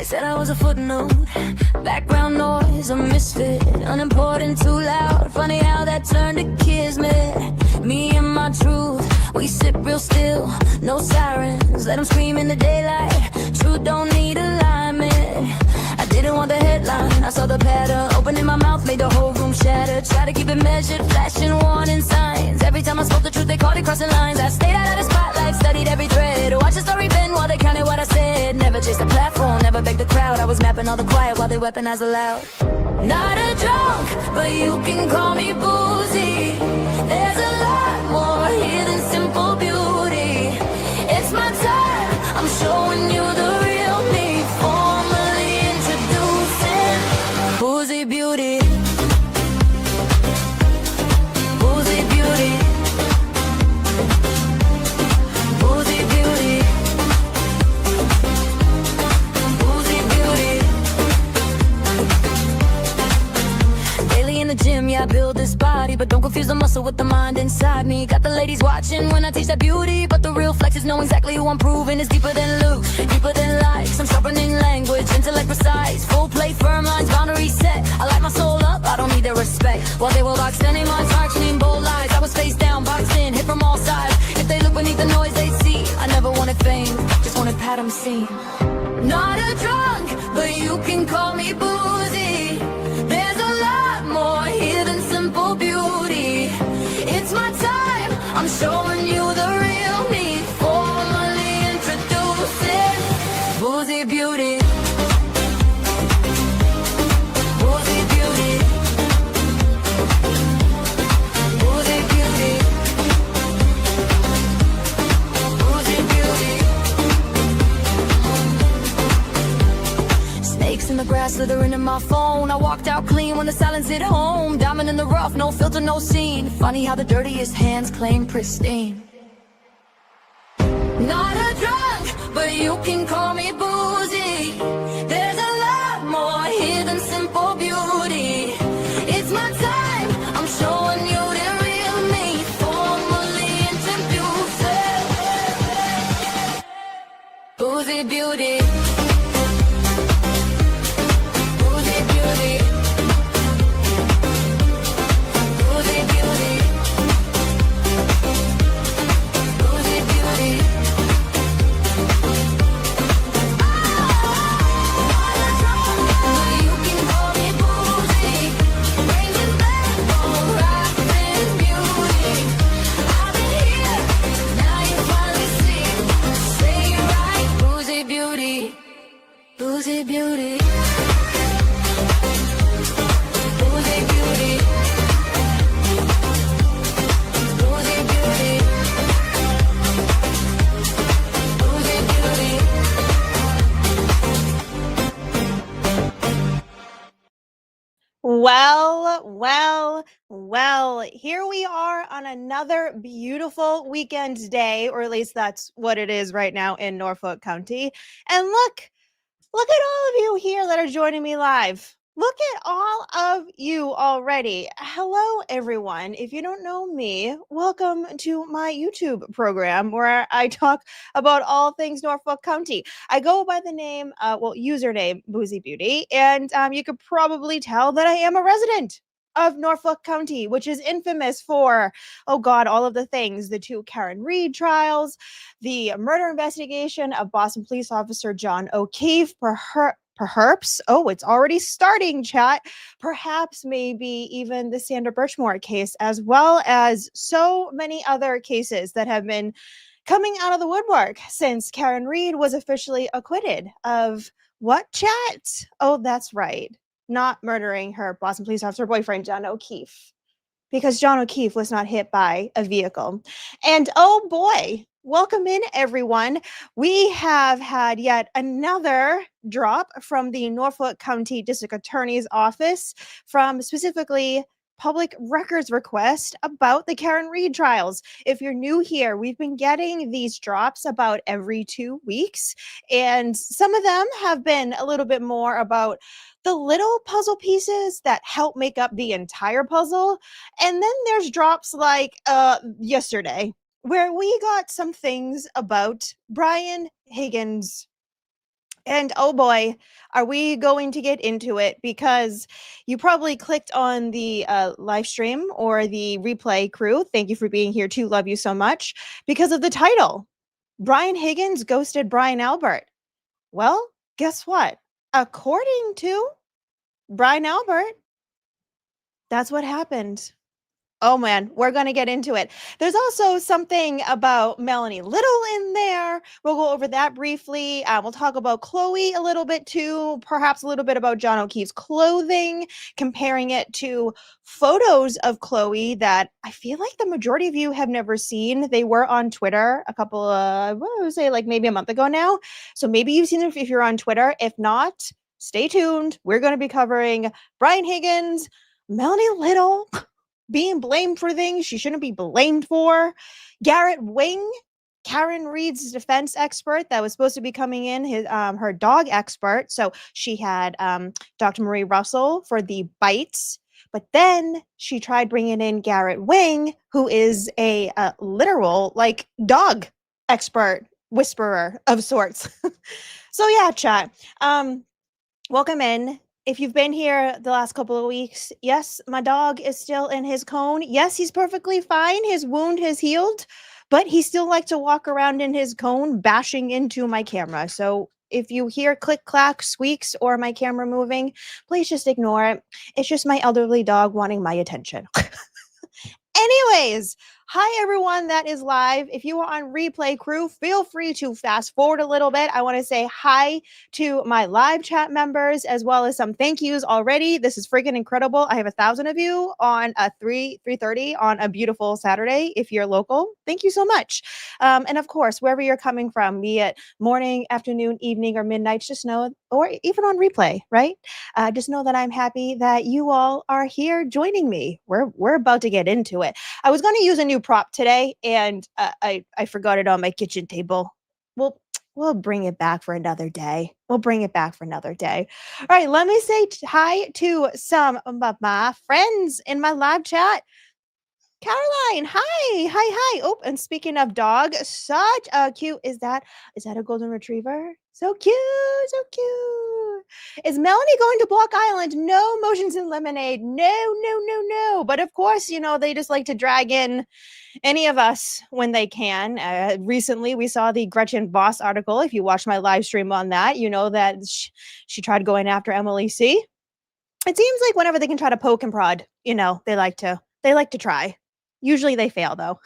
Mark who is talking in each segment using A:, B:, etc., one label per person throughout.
A: They said I was a footnote, background noise, a misfit, unimportant, too loud. Funny how that turned to kismet. Me and my truth, we sit real still, no sirens, let them scream in the daylight. Truth don't need alignment. I didn't want the headline, I saw the pattern, opening my mouth made the whole room shatter. Try to keep it measured, flashing warning signs. Every time I spoke the truth, they called it crossing lines. I stayed out of the spotlight, studied every thread, watched the story bend while they counted what I said. Never chased the platform, never begged the crowd. I was mapping all the quiet while they weaponized the loud. Not a drunk, but you can call me Boozey. There's a lot more here than simple beauty. It's my time, I'm showing you the real me. Formally introducing Boozey Beauty. Boozey Beauty. Boozey Beauty. Boozey Beauty. Daily in the gym, yeah, I build this body, but don't confuse the muscle with the mind inside me. Got the ladies watching when I teach that beauty, but the real flex is know exactly who I'm proving. Is deeper than looks, deeper than likes. I'm sharpening language, intellect precise, full play, firm lines, boundaries set. I light my soul up, I don't need their respect. While they were boxed in, marks marching in bold lies. I was face down, boxed in, hit from all sides. If they look beneath the noise, they see I never wanted fame, just wanted pat them seen. Not a drunk, but you can call me Boozey. There's a lot more here than simple beauty. It's my time, I'm showing you the real me. Formally introducing Boozey Beauty. Boozey Beauty. Boozey Beauty. Boozey Beauty. Snakes in the grass slithering in my phone. I walked out clean when the silence hit home. Diamond in the rough, no filter, no scene. Funny how the dirtiest hands claim pristine. Not a drunk, but you can call me Boozey. There's a lot more here than simple beauty. It's my time, I'm showing you the real me. Formally introducing Boozey Beauty. Boozey Beauty. Boozey Beauty. Boozey Beauty. You can call me Boozey. Bringing back all rock and beauty. I've been here, now you finally see. Say it right, Boozey Beauty. Boozey Beauty. Boozey Beauty. Boozey Beauty. Boozey Beauty.
B: Well, here we are on another beautiful weekend day, or at least that's what it is right now in Norfolk County. And look at all of you here that are joining me live. Look at all of you already. Hello, everyone. If you don't know me, welcome to my YouTube program where I talk about all things Norfolk County. I go by the name, username Boozey Beauty, and you could probably tell that I am a resident of Norfolk County, which is infamous for, oh God, all of the things, the 2 Karen Reed trials, the murder investigation of Boston police officer John O'Keefe, perhaps, oh, it's already starting, chat. Perhaps maybe even the Sandra Birchmore case, as well as so many other cases that have been coming out of the woodwork since Karen Reed was officially acquitted of what, chat? Oh, that's right. Not murdering her Boston police officer boyfriend, John O'Keefe, because John O'Keefe was not hit by a vehicle. And oh boy, welcome in, everyone. We have had yet another drop from the Norfolk County District Attorney's Office from specifically public records request about the Karen Reed trials. If you're new here, we've been getting these drops about every 2 weeks, and some of them have been a little bit more about the little puzzle pieces that help make up the entire puzzle. And then there's drops like yesterday, where we got some things about Brian Higgins And oh boy, are we going to get into it, because you probably clicked on the live stream or the replay crew. Thank you for being here too. Love you so much. Because of the title, Brian Higgins ghosted Brian Albert. Well, guess what? According to Brian Albert, that's what happened. Oh man, we're going to get into it. There's also something about Melanie Little in there. We'll go over that briefly. We'll talk about Chloe a little bit too, perhaps a little bit about John O'Keefe's clothing, comparing it to photos of Chloe that I feel like the majority of you have never seen. They were on Twitter a couple of, what would I say, like maybe a month ago now. So maybe you've seen them if you're on Twitter. If not, stay tuned. We're going to be covering Brian Higgins, Melanie Little, being blamed for things she shouldn't be blamed for. Garrett Wing, Karen Reed's defense expert that was supposed to be coming in, her dog expert. So she had Dr. Marie Russell for the bites, but then she tried bringing in Garrett Wing, who is a literal like dog expert, whisperer of sorts. So yeah, chat. Welcome in. If you've been here the last couple of weeks, yes, my dog is still in his cone. Yes, he's perfectly fine. His wound has healed, but he still likes to walk around in his cone, bashing into my camera. So if you hear click, clack, squeaks, or my camera moving, please just ignore it. It's just my elderly dog wanting my attention. Anyways, hi everyone that is live. If you are on replay crew, feel free to fast forward a little bit. I want to say hi to my live chat members, as well as some thank yous already. This is freaking incredible. I have 1,000 of you on a 3:30 on a beautiful Saturday. If you're local, thank you so much. And of course, wherever you're coming from, be it morning, afternoon, evening, or midnight, just know, or even on replay, right? Just know that I'm happy that you all are here joining me. We're about to get into it. I was going to use a new prop today, and I forgot it on my kitchen table. We'll bring it back for another day. We'll bring it back for another day. All right, let me say hi to some of my friends in my live chat. Caroline, hi. Oh, and speaking of dog, such a cute, is that a golden retriever? So cute, so cute. Is Melanie going to Block Island? No motions in Lemonade. No. But of course, they just like to drag in any of us when they can. Recently, we saw the Gretchen Voss article. If you watched my live stream on that, you know that she tried going after Emily C. It seems like whenever they can try to poke and prod, they like to try. Usually they fail though.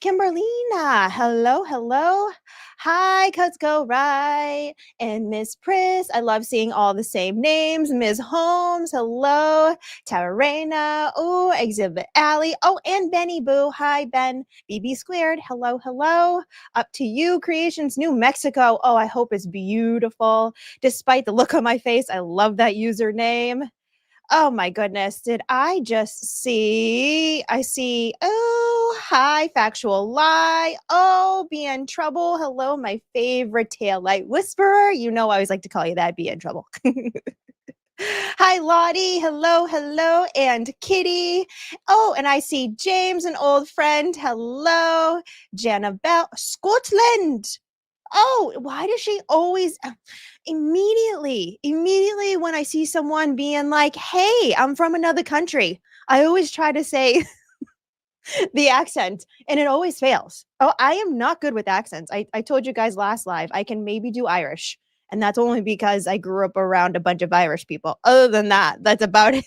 B: Kimberlina, hello. Hi, Cuts Go Right. And Miss Pris, I love seeing all the same names. Ms. Holmes, hello. Tarena, oh, Exhibit Alley. Oh, and Benny Boo. Hi, Ben. BB Squared, hello. Up to You Creations, New Mexico. Oh, I hope it's beautiful. Despite the look on my face, I love that username. Oh my goodness, did I just see? Oh, hi, Factual Lie. Oh, Be in Trouble. Hello, my favorite taillight whisperer. You know I always like to call you that, Be in Trouble. Hi, Lottie. Hello. And Kitty. Oh, and I see James, an old friend. Hello. Janabelle. Scotland. Oh, why does she always immediately when I see someone being like, hey, I'm from another country, I always try to say the accent and it always fails. Oh, I am not good with accents. I told you guys last live, I can maybe do Irish. And that's only because I grew up around a bunch of Irish people. Other than that, that's about it.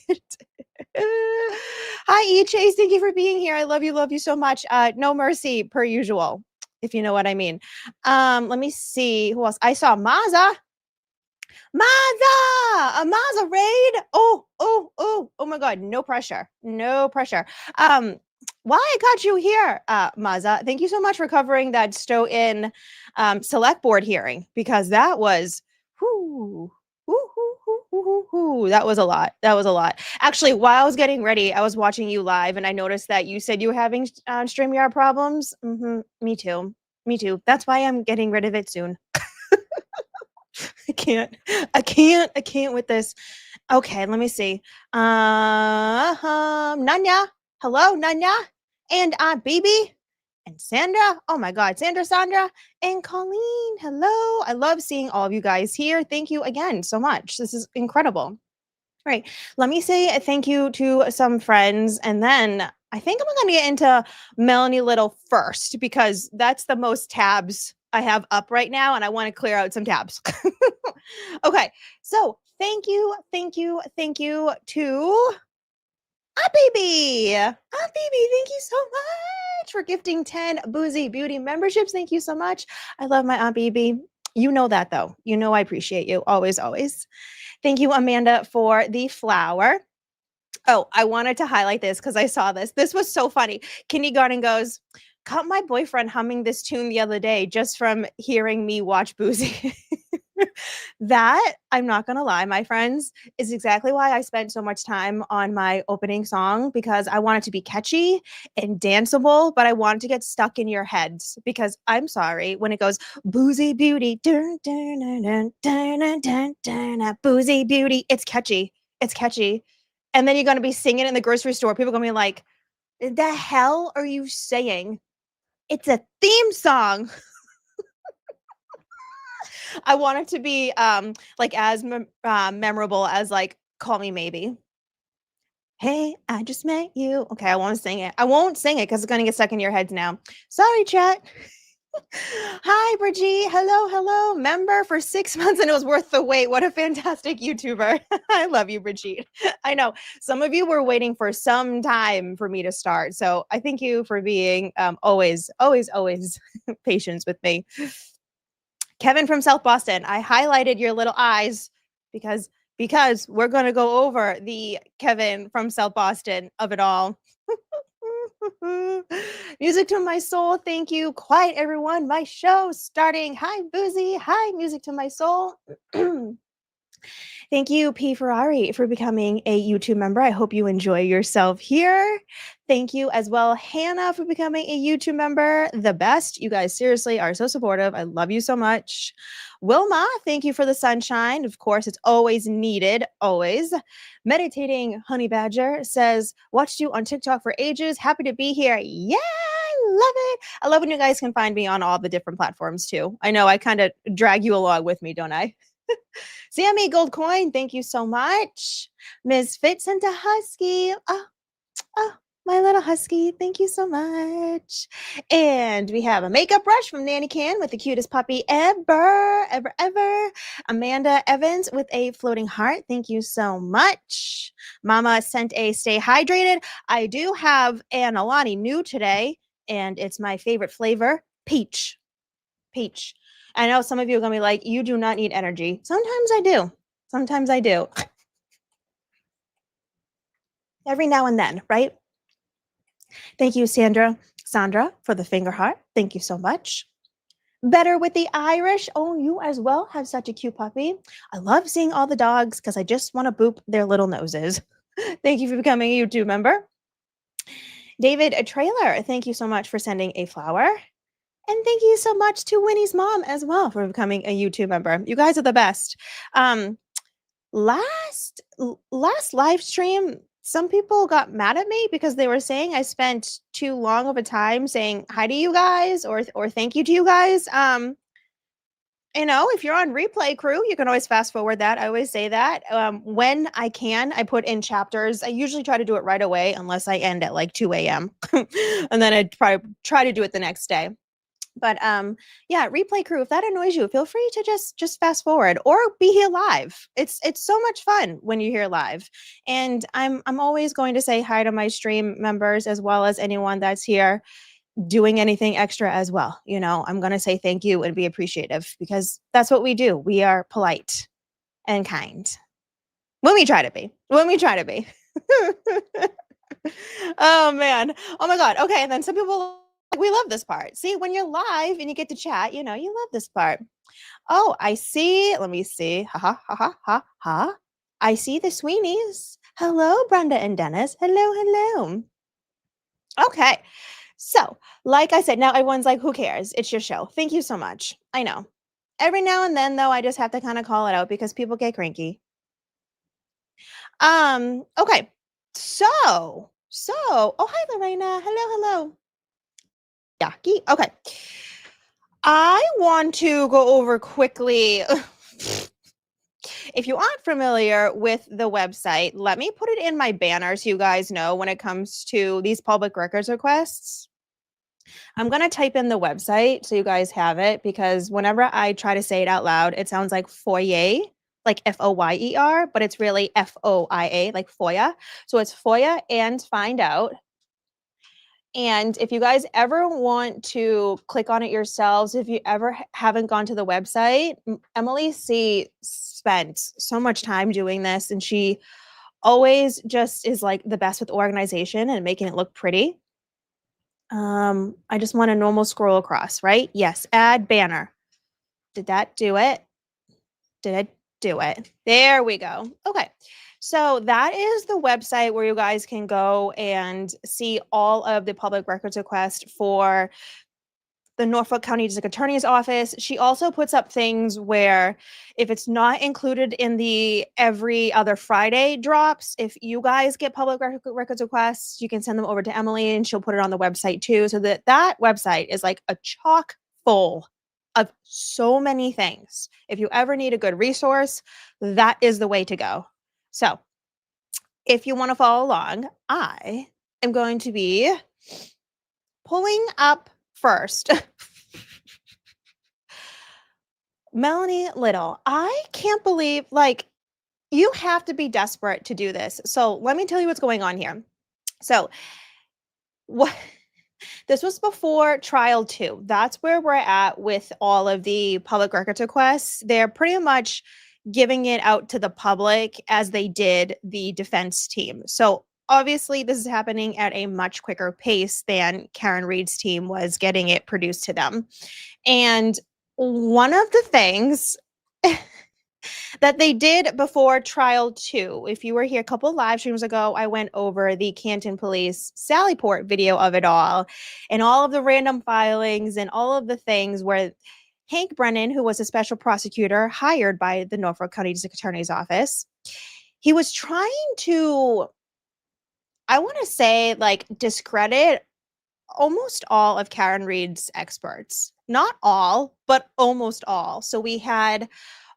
B: Hi, E-Chase. Thank you for being here. I love you so much. No mercy per usual, if you know what I mean. Let me see who else. I saw Maza. A Maza raid. Oh my God. No pressure. While I got you here, Maza, thank you so much for covering that Stow-in select board hearing, because that was, that was a lot. Actually, while I was getting ready, I was watching you live and I noticed that you said you were having StreamYard problems. Me too. That's why I'm getting rid of it soon. I can't with this. Okay, let me see. Nanya. Hello, Nanya. And Aunt Baby. and Sandra. Oh my God, Sandra, and Colleen. Hello. I love seeing all of you guys here. Thank you again so much. This is incredible. All right. Let me say thank you to some friends, and then I think I'm going to get into Melanie Little first because that's the most tabs I have up right now, and I want to clear out some tabs. Okay. So thank you to baby. Baby, thank you so much for gifting 10 Boozey Beauty memberships. Thank you so much. I love my Aunt Baby. You know that though. You know I appreciate you. Always, always. Thank you, Amanda, for the flower. Oh, I wanted to highlight this because I saw this. This was so funny. Kindergarten goes, caught my boyfriend humming this tune the other day just from hearing me watch Boozey. That, I'm not going to lie, my friends, is exactly why I spent so much time on my opening song because I want it to be catchy and danceable, but I want it to get stuck in your heads because I'm sorry, when it goes Boozey Beauty, dun, dun, dun, dun, dun, dun, dun, dun, Boozey Beauty, it's catchy. It's catchy. And then you're going to be singing in the grocery store. People are going to be like, the hell are you saying? It's a theme song. I want it to be like as memorable as like Call Me Maybe. Hey, I just met you. Okay, I want to sing it. I won't sing it because it's going to get stuck in your heads now. Sorry, chat. Hi, Brigitte. Hello. Member for 6 months and it was worth the wait. What a fantastic YouTuber. I love you, Brigitte. I know some of you were waiting for some time for me to start. So I thank you for being always patience with me. Kevin from South Boston, I highlighted your little eyes because we're going to go over the Kevin from South Boston of it all. Music to my soul. Thank you. Quiet, everyone. My show starting. Hi, Boozey. Hi, music to my soul. Thank you, P. Ferrari, for becoming a YouTube member. I hope you enjoy yourself here. Thank you as well, Hannah, for becoming a YouTube member. The best. You guys seriously are so supportive. I love you so much. Wilma, thank you for the sunshine. Of course, it's always needed, always. Meditating Honey Badger says, watched you on TikTok for ages. Happy to be here. Yeah, I love it. I love when you guys can find me on all the different platforms too. I know I kind of drag you along with me, don't I? Sammy Gold Coin, thank you so much. Ms. Fit sent a husky. Oh, my little husky, thank you so much. And we have a makeup brush from Nanny Can with the cutest puppy ever. Amanda Evans with a floating heart, thank you so much. Mama sent a stay hydrated. I do have an Alani new today, and it's my favorite flavor, peach. Peach. I know some of you are going to be like, you do not need energy. Sometimes I do. Sometimes I do. Every now and then, right? Thank you, Sandra, for the finger heart. Thank you so much. Better with the Irish. Oh, you as well have such a cute puppy. I love seeing all the dogs because I just want to boop their little noses. Thank you for becoming a YouTube member. David, a trailer. Thank you so much for sending a flower. And thank you so much to Winnie's mom as well for becoming a YouTube member. You guys are the best. Last live stream, some people got mad at me because they were saying I spent too long of a time saying hi to you guys or thank you to you guys. You know, if you're on replay crew, you can always fast forward that. I always say that. When I can, I put in chapters. I usually try to do it right away unless I end at like 2 a.m. And then I try to do it the next day. But yeah, replay crew, if that annoys you, feel free to just fast forward or be here live. It's so much fun when you're here live. And I'm always going to say hi to my stream members as well as anyone that's here doing anything extra as well. You know, I'm going to say thank you and be appreciative because that's what we do. We are polite and kind. When we try to be. Oh man. Oh my God. Okay. And then some people we love this part. See, when you're live and you get to chat, you know, you love this part. Oh, I see. Let me see. Ha. I see the Sweeneys. Hello, Brenda and Dennis. Hello. Okay. So, like I said, now everyone's like, who cares? It's your show. Thank you so much. I know. Every now and then, though, I just have to kind of call it out because people get cranky. Okay. So, oh, hi, Lorena. Hello. yucky. Okay. I want to go over quickly. If you aren't familiar with the website, let me put it in my banner so you guys know when it comes to these public records requests. I'm going to type in the website so you guys have it, because whenever I try to say it out loud, it sounds like FOIA, like FOYER, but it's really FOIA, like FOIA. So it's FOIA and find out. And if you guys ever want to click on it yourselves, if you ever haven't gone to the website, Emily C spent so much time doing this, and she always just is like the best with organization and making it look pretty. I just want a normal scroll across, right? Yes, add banner. Did that do it? Did it do it? There we go. Okay. So that is the website where you guys can go and see all of the public records requests for the Norfolk County District Attorney's Office. She also puts up things where if it's not included in the every other Friday drops, if you guys get public records requests, you can send them over to Emily and she'll put it on the website too. So that website is like a chock full of so many things. If you ever need a good resource, that is the way to go. So if you want to follow along, I am going to be pulling up first Melanie Little. I can't believe, like, you have to be desperate to do this. So let me tell you what's going on here. So what this was before trial 2. That's where we're at with all of the public records requests. They're pretty much giving it out to the public as they did the defense team. So obviously this is happening at a much quicker pace than Karen Reed's team was getting it produced to them. And one of the things that they did before trial 2, if you were here a couple of live streams ago, I went over the Canton Police Sallyport video of it all and all of the random filings and all of the things where Hank Brennan, who was a special prosecutor hired by the Norfolk County District Attorney's Office, he was trying to, I want to say, like, discredit almost all of Karen Reed's experts. Not all, but almost all. So we had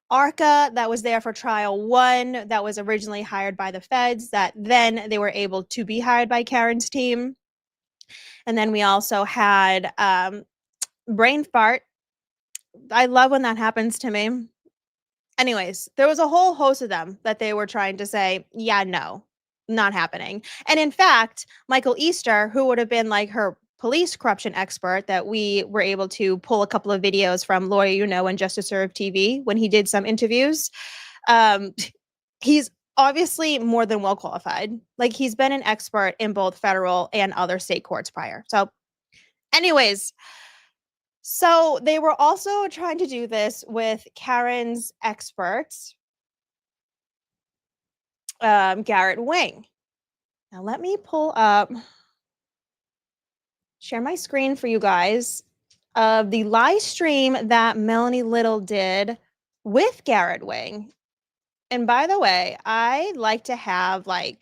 B: ARCA that was there for trial 1 that was originally hired by the feds, that then they were able to be hired by Karen's team. And then we also had brain fart. I love when that happens to me. Anyways, there was a whole host of them that they were trying to say, yeah, no, not happening. And in fact, Michael Easter, who would have been like her police corruption expert that we were able to pull a couple of videos from Lawyer You Know and Just to Serve TV when he did some interviews, he's obviously more than well qualified. Like, he's been an expert in both federal and other state courts prior. So anyways, so they were also trying to do this with Karen's experts, Garrett Wing. Now let me pull up, share my screen for you guys of the live stream that Melanie Little did with Garrett Wing. And by the way, I like to have I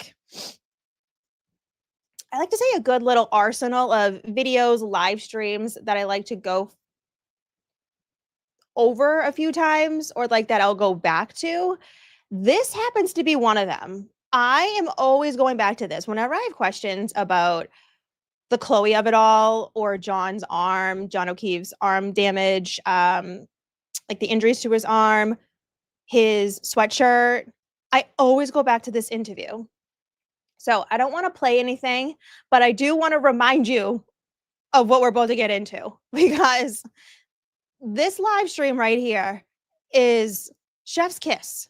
B: like to say a good little arsenal of videos, live streams that I like to go over a few times, or like that I'll go back to. This happens to be one of them. I am always going back to this whenever I have questions about the Chloe of it all, or John's arm, John O'Keefe's arm damage, like the injuries to his arm, his sweatshirt. I always go back to this interview. So I don't want to play anything, but I do want to remind you of what we're about to get into, because this live stream right here is chef's kiss.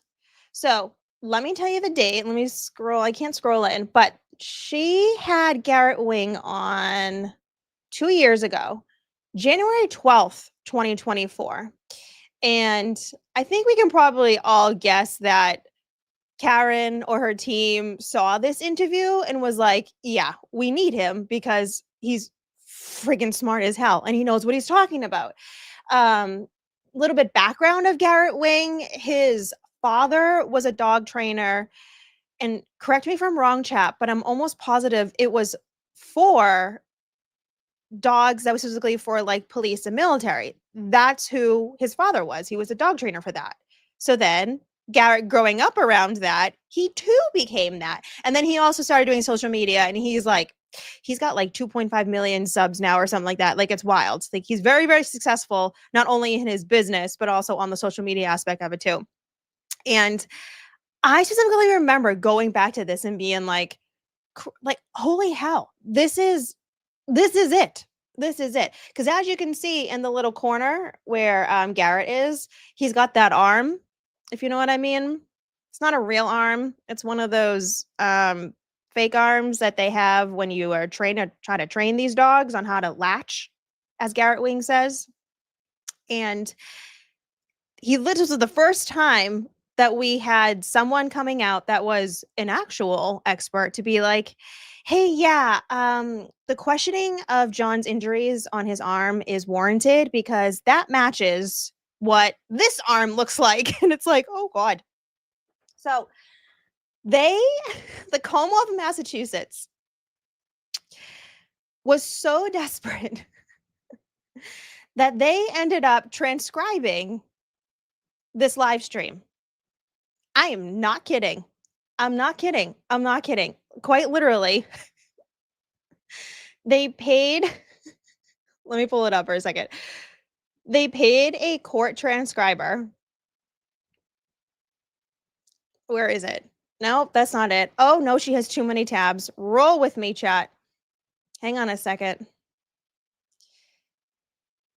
B: So let me tell you the date. Let me scroll. I can't scroll in, but she had Garrett Wing on 2 years ago, January 12th, 2024. And I think we can probably all guess that Karen or her team saw this interview and was like, yeah, we need him because he's friggin' smart as hell and he knows what he's talking about. Little bit background of Garrett Wing. His father was a dog trainer, and correct me if I'm wrong, chap, but I'm almost positive it was for dogs that was specifically for like police and military. That's who his father was. He was a dog trainer for that. So then Garrett, growing up around that, he too became that. And then he also started doing social media, and he's got like 2.5 million subs now or something like that. Like, it's wild. Like, he's very, very successful, not only in his business, but also on the social media aspect of it too. And I specifically remember going back to this and being like, holy hell, this is it. This is it. Because as you can see in the little corner where Garrett is, he's got that arm, if you know what I mean. It's not a real arm. It's one of those fake arms that they have when you are trying to train these dogs on how to latch, as Garrett Wing says. And this was the first time that we had someone coming out that was an actual expert to be like, hey, yeah, the questioning of John's injuries on his arm is warranted because that matches what this arm looks like. And it's like, oh God. So the Commonwealth of Massachusetts was so desperate that they ended up transcribing this live stream. I am not kidding. I'm not kidding. I'm not kidding. Quite literally, they paid, let me pull it up for a second. They paid a court transcriber. Where is it? No, that's not it. Oh, no, she has too many tabs. Roll with me, chat. Hang on a second.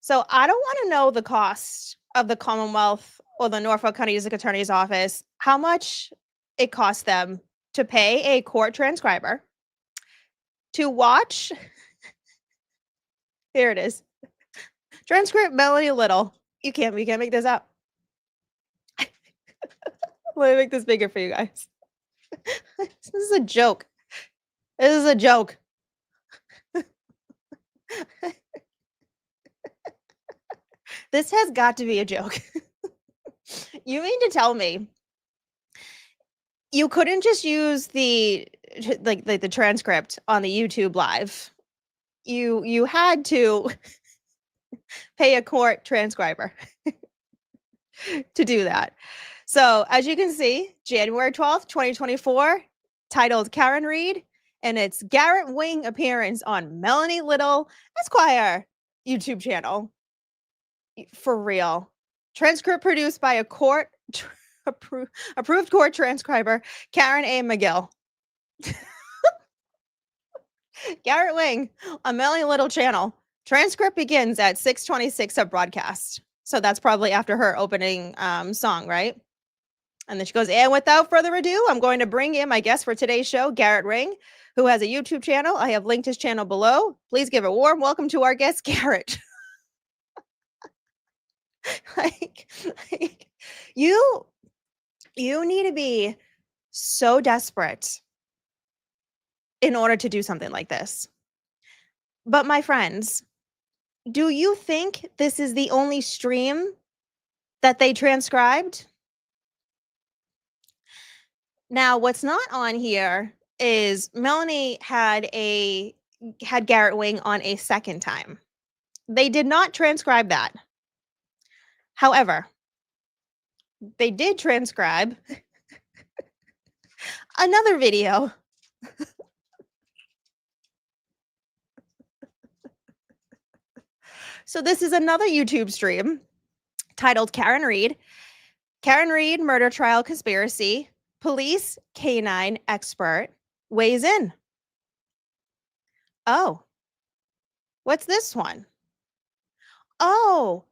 B: So I don't want to know the cost of the Commonwealth or the Norfolk County District Attorney's Office, how much it cost them to pay a court transcriber to watch. Here it is. Transcript Melanie Little. You can't make this up. Let me make this bigger for you guys. This is a joke. This is a joke. This has got to be a joke. You mean to tell me you couldn't just use the transcript on the YouTube live? You had to pay a court transcriber to do that. So as you can see, January 12th, 2024, titled Karen Reed, and it's Garrett Wing appearance on Melanie Little Esquire YouTube channel. For real. Transcript produced by a court approved court transcriber, Karen A. McGill. Garrett Wing on Melanie Little channel. Transcript begins at 6:26 of broadcast. So that's probably after her opening song, right? And then she goes, and without further ado, I'm going to bring in my guest for today's show, Garrett Wing, who has a YouTube channel. I have linked his channel below. Please give a warm welcome to our guest, Garrett. like you need to be so desperate in order to do something like this. But my friends, do you think this is the only stream that they transcribed? Now, what's not on here is Melanie had Garrett Wing on a second time. They did not transcribe that. However, they did transcribe another video. So this is another YouTube stream titled Karen Reed. Karen Reed murder trial conspiracy. Police canine expert weighs in. Oh, what's this one? Oh,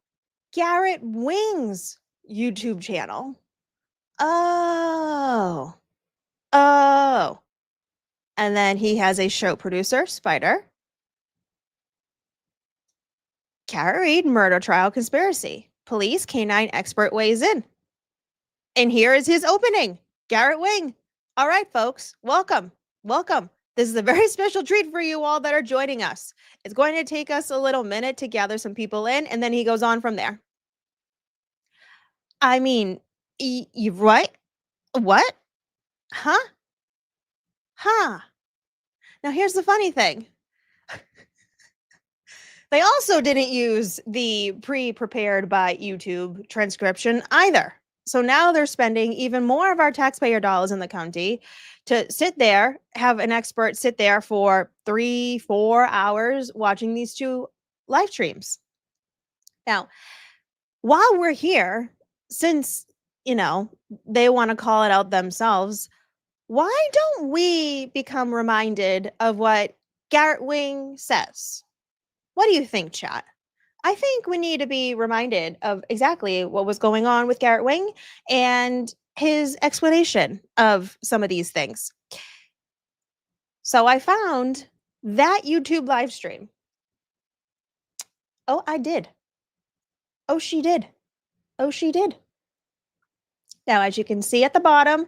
B: Garrett Wing's YouTube channel. Oh. And then he has a show producer, Spider. Karen Reed murder trial conspiracy. Police canine expert weighs in. And here is his opening. Garrett Wing. All right, folks, welcome. This is a very special treat for you all that are joining us. It's going to take us a little minute to gather some people in, and then he goes on from there. I mean, you right? What? Huh? Now, here's the funny thing. They also didn't use the pre-prepared by YouTube transcription either. So now they're spending even more of our taxpayer dollars in the county to sit there, have an expert sit there for 3-4 hours watching these two live streams. Now, while we're here, since, they want to call it out themselves, why don't we become reminded of what Garrett Wing says? What do you think, chat? I think we need to be reminded of exactly what was going on with Garrett Wing and his explanation of some of these things. So I found that YouTube live stream. Oh, I did. Oh, she did. Oh, she did. Now, as you can see at the bottom,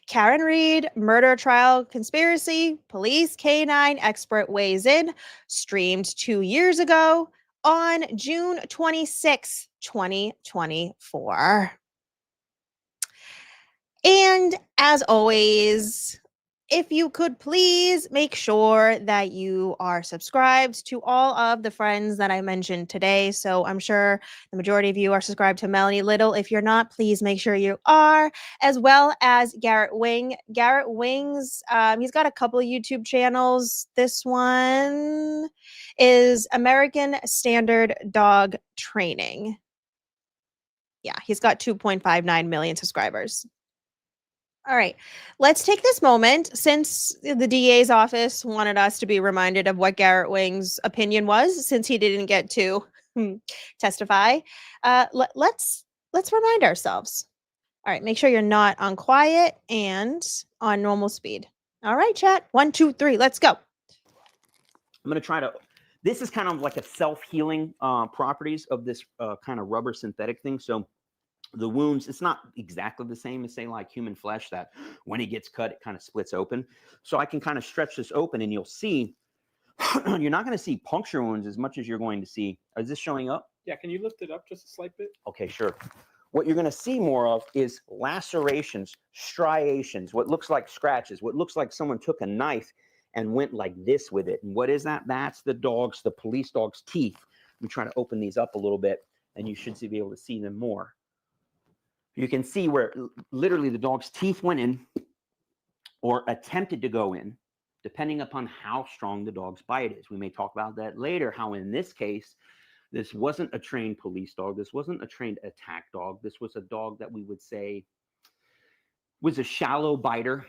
B: Karen Reed, murder trial conspiracy, police canine expert weighs in, streamed 2 years ago on June 26, 2024. And as always, if you could please make sure that you are subscribed to all of the friends that I mentioned today. So I'm sure the majority of you are subscribed to Melanie Little. If you're not, please make sure you are, as well as Garrett Wing. Garrett Wing's, he's got a couple of YouTube channels. This one is American Standard Dog Training. Yeah, he's got 2.59 million subscribers. All right, let's take this moment, since the DA's office wanted us to be reminded of what Garrett Wing's opinion was, since he didn't get to testify. Let's remind ourselves. All right, make sure you're not on quiet and on normal speed. All right, chat. 1, 2, 3, let's go.
C: I'm going to try to, this is kind of like a self-healing properties of this kind of rubber synthetic thing. So the wounds, it's not exactly the same as, say, like human flesh, that when it gets cut, it kind of splits open. So I can kind of stretch this open and you'll see, you're not going to see puncture wounds as much as you're going to see. Is this showing up?
D: Yeah, can you lift it up just a slight bit?
C: Okay, sure. What you're going to see more of is lacerations, striations, what looks like scratches, what looks like someone took a knife and went like this with it. And what is that? That's the police dog's teeth. I'm trying to open these up a little bit and you should be able to see them more. You can see where literally the dog's teeth went in or attempted to go in, depending upon how strong the dog's bite is. We may talk about that later, how in this case, this wasn't a trained police dog. This wasn't a trained attack dog. This was a dog that we would say was a shallow biter,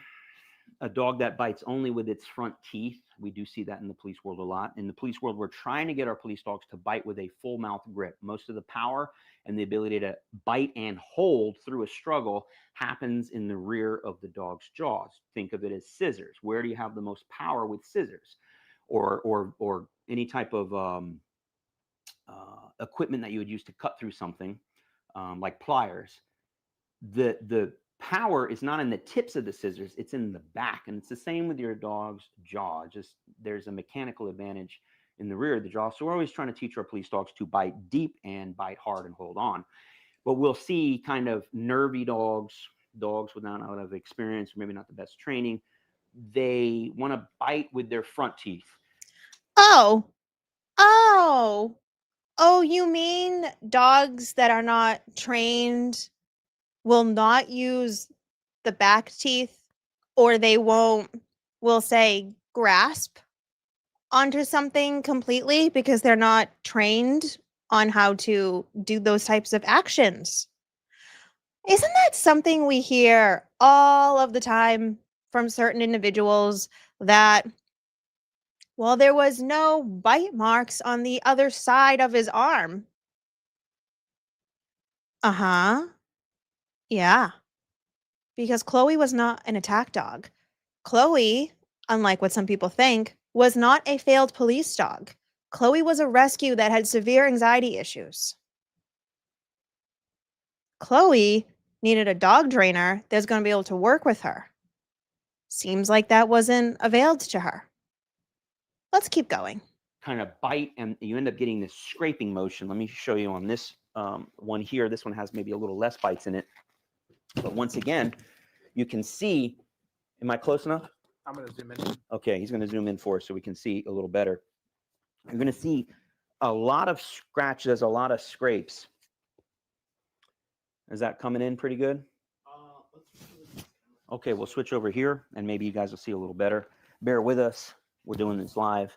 C: a dog that bites only with its front teeth. We do see that in the police world a lot. In the police world, we're trying to get our police dogs to bite with a full mouth grip. Most of the power and the ability to bite and hold through a struggle happens in the rear of the dog's jaws. Think of it as scissors. Where do you have the most power with scissors or any type of equipment that you would use to cut through something like pliers? The power is not in the tips of the scissors, it's in the back. And it's the same with your dog's jaw. Just there's a mechanical advantage in the rear of the jaw. So we're always trying to teach our police dogs to bite deep and bite hard and hold on. But we'll see kind of nervy dogs without a lot of experience, or maybe not the best training. They want to bite with their front teeth.
B: Oh, you mean dogs that are not trained will not use the back teeth, or they will say grasp onto something completely because they're not trained on how to do those types of actions? Isn't that something we hear all of the time from certain individuals, that, well, there was no bite marks on the other side of his arm? Uh-huh. Yeah. Because Chloe was not an attack dog. Chloe, unlike what some people think, was not a failed police dog. Chloe was a rescue that had severe anxiety issues. Chloe needed a dog trainer that's going to be able to work with her. Seems like that wasn't availed to her. Let's keep going.
C: Kind of bite, and you end up getting this scraping motion. Let me show you on this one here. This one has maybe a little less bites in it. But once again, you can see, am I close enough?
D: I'm going to zoom in.
C: Okay, he's going to zoom in for us so we can see a little better. You're going to see a lot of scratches, a lot of scrapes. Is that coming in pretty good? Okay, we'll switch over here and maybe you guys will see a little better. Bear with us. We're doing this live.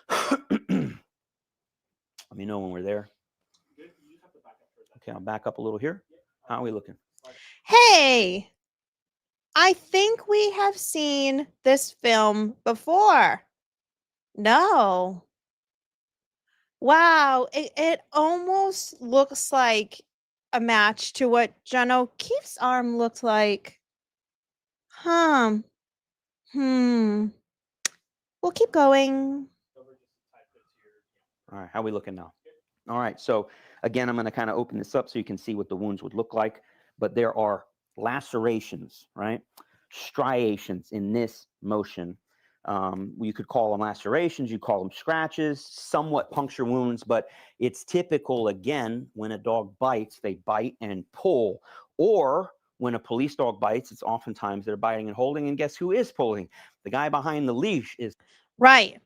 C: Let me know when we're there. Okay, I'll back up a little here. How are we looking?
B: Hey, I think we have seen this film before. No. Wow, it almost looks like a match to what John O'Keefe's arm looked like. Hmm. We'll keep going.
C: All right, how are we looking now? All right, so again, I'm going to kind of open this up so you can see what the wounds would look like. But there are lacerations, right? Striations in this motion. You could call them lacerations, you call them scratches, somewhat puncture wounds, but it's typical, again, when a dog bites, they bite and pull. Or when a police dog bites, it's oftentimes they're biting and holding, and guess who is pulling? The guy behind the leash is.
B: Right.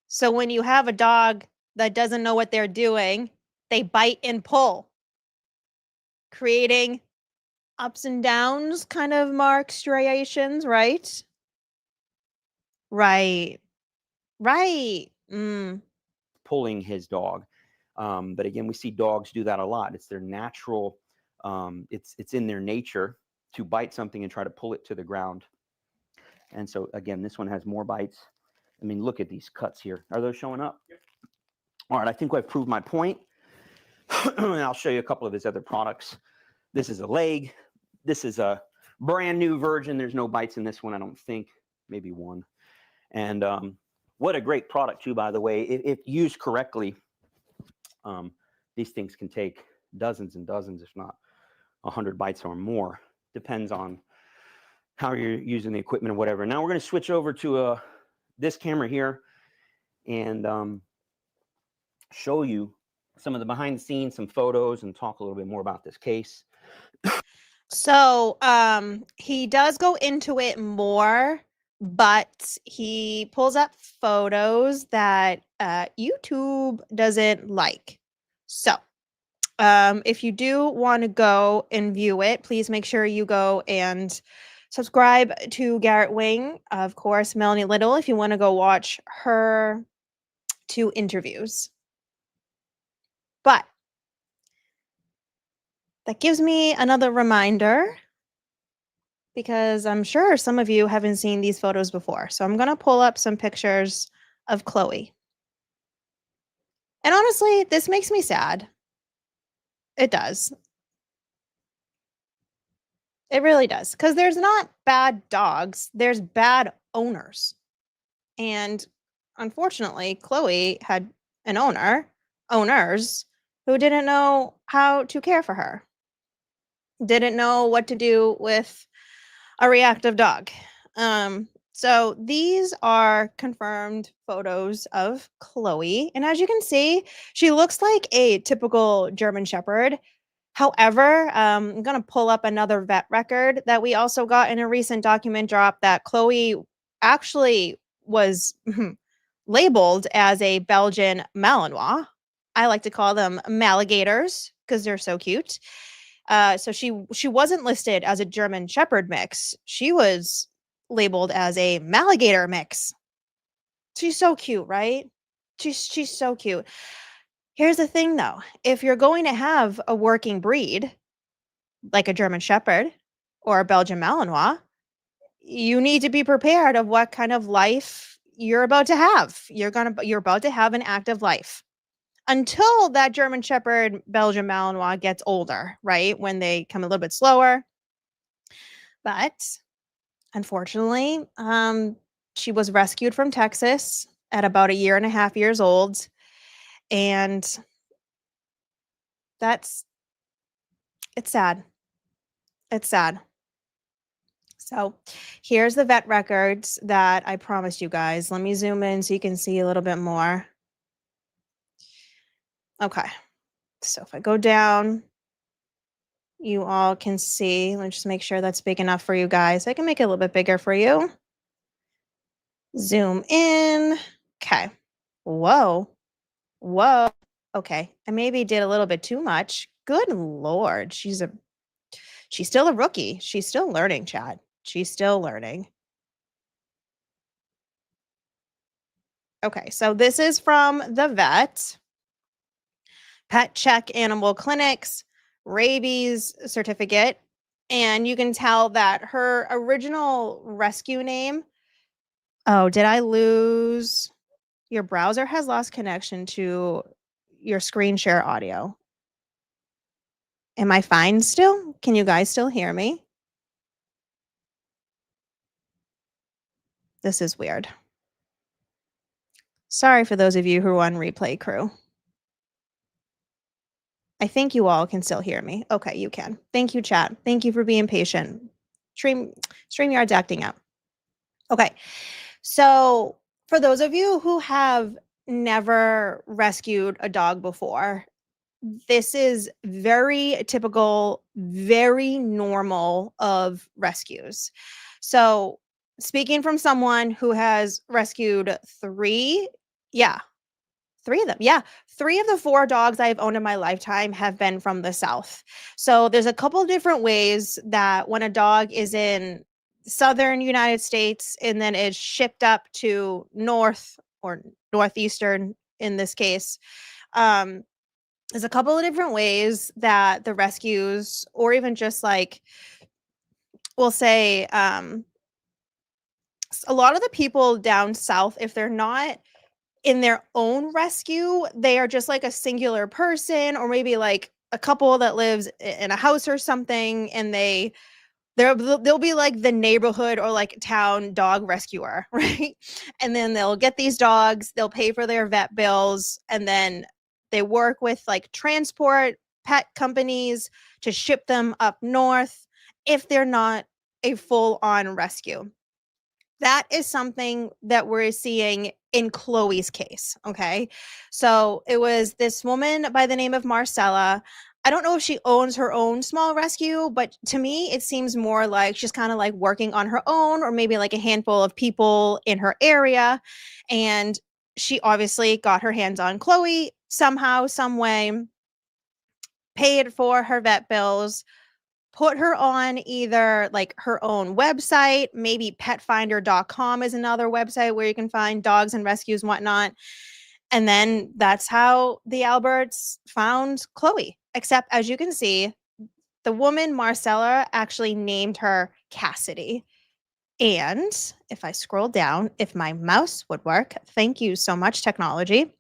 B: So when you have a dog that doesn't know what they're doing, they bite and pull, creating ups and downs kind of mark striations, right? Right. Right.
C: Pulling his dog. But again, we see dogs do that a lot. It's their natural, it's in their nature to bite something and try to pull it to the ground. And so again, this one has more bites. I mean, look at these cuts here. Are those showing up? Yep. All right, I think I've proved my point. And I'll show you a couple of his other products. This is a leg. This is a brand new version. There's no bites in this one, I don't think. Maybe one. And what a great product too, by the way. If used correctly, these things can take dozens and dozens, if not 100 bites or more. Depends on how you're using the equipment or whatever. Now we're going to switch over to this camera here and show you some of the behind the scenes, some photos, and talk a little bit more about this case.
B: So he does go into it more, but he pulls up photos that YouTube doesn't like. So if you do want to go and view it, please make sure you go and subscribe to Garrett Wing, of course, Melanie Little, if you want to go watch her 2 interviews. But that gives me another reminder, because I'm sure some of you haven't seen these photos before. So I'm going to pull up some pictures of Chloe. And honestly, this makes me sad. It does. It really does. Because there's not bad dogs, there's bad owners. And unfortunately, Chloe had an owners who didn't know how to care for her, didn't know what to do with a reactive dog. So these are confirmed photos of Chloe. And as you can see, she looks like a typical German Shepherd. However, I'm going to pull up another vet record that we also got in a recent document drop that Chloe actually was labeled as a Belgian Malinois. I like to call them Maligators because they're so cute. So she wasn't listed as a German Shepherd mix. She was labeled as a Maligator mix. She's so cute, right? She's so cute. Here's the thing though. If you're going to have a working breed like a German Shepherd or a Belgian Malinois, you need to be prepared of what kind of life you're about to have. You're about to have an active life. Until that German Shepherd, Belgian Malinois gets older, right? When they come a little bit slower. But unfortunately, she was rescued from Texas at about 1.5 years old. And it's sad. It's sad. So here's the vet records that I promised you guys. Let me zoom in so you can see a little bit more. Okay, so if I go down, you all can see. Let's just make sure that's big enough for you guys. I can make it a little bit bigger for you. Zoom in. Okay. Whoa. Whoa. Okay. I maybe did a little bit too much. Good Lord. She's still a rookie. She's still learning, Chad. She's still learning. Okay. So this is from the vet. Pet Check Animal Clinics, rabies certificate. And you can tell that her original rescue name. Oh, did I lose? Your browser has lost connection to your screen share audio. Am I fine still? Can you guys still hear me? This is weird. Sorry for those of you who are on replay crew. I think you all can still hear me. Okay, you can. Thank you, chat. Thank you for being patient. StreamYard's acting up. Okay, so for those of you who have never rescued a dog before, this is very typical, very normal of rescues. So speaking from someone who has rescued three of them. Yeah. 3 of the 4 dogs I've owned in my lifetime have been from the South. So there's a couple of different ways that when a dog is in Southern United States and then is shipped up to North or Northeastern in this case, there's a couple of different ways that the rescues, or even just like, we'll say, a lot of the people down south, if they're not in their own rescue, they are just like a singular person, or maybe like a couple that lives in a house or something, and they'll be like the neighborhood or like town dog rescuer, right? And then they'll get these dogs, they'll pay for their vet bills, and then they work with like transport pet companies to ship them up north if they're not a full-on rescue. That is something that we're seeing in Chloe's case, okay? So it was this woman by the name of Marcella. I don't know if she owns her own small rescue, but to me, it seems more like she's kind of like working on her own, or maybe like a handful of people in her area. And she obviously got her hands on Chloe somehow, some way, paid for her vet bills, put her on either like her own website, maybe petfinder.com is another website where you can find dogs and rescues and whatnot. And then that's how the Alberts found Chloe. Except, as you can see, the woman, Marcella, actually named her Cassidy. And if I scroll down, if my mouse would work, thank you so much, technology.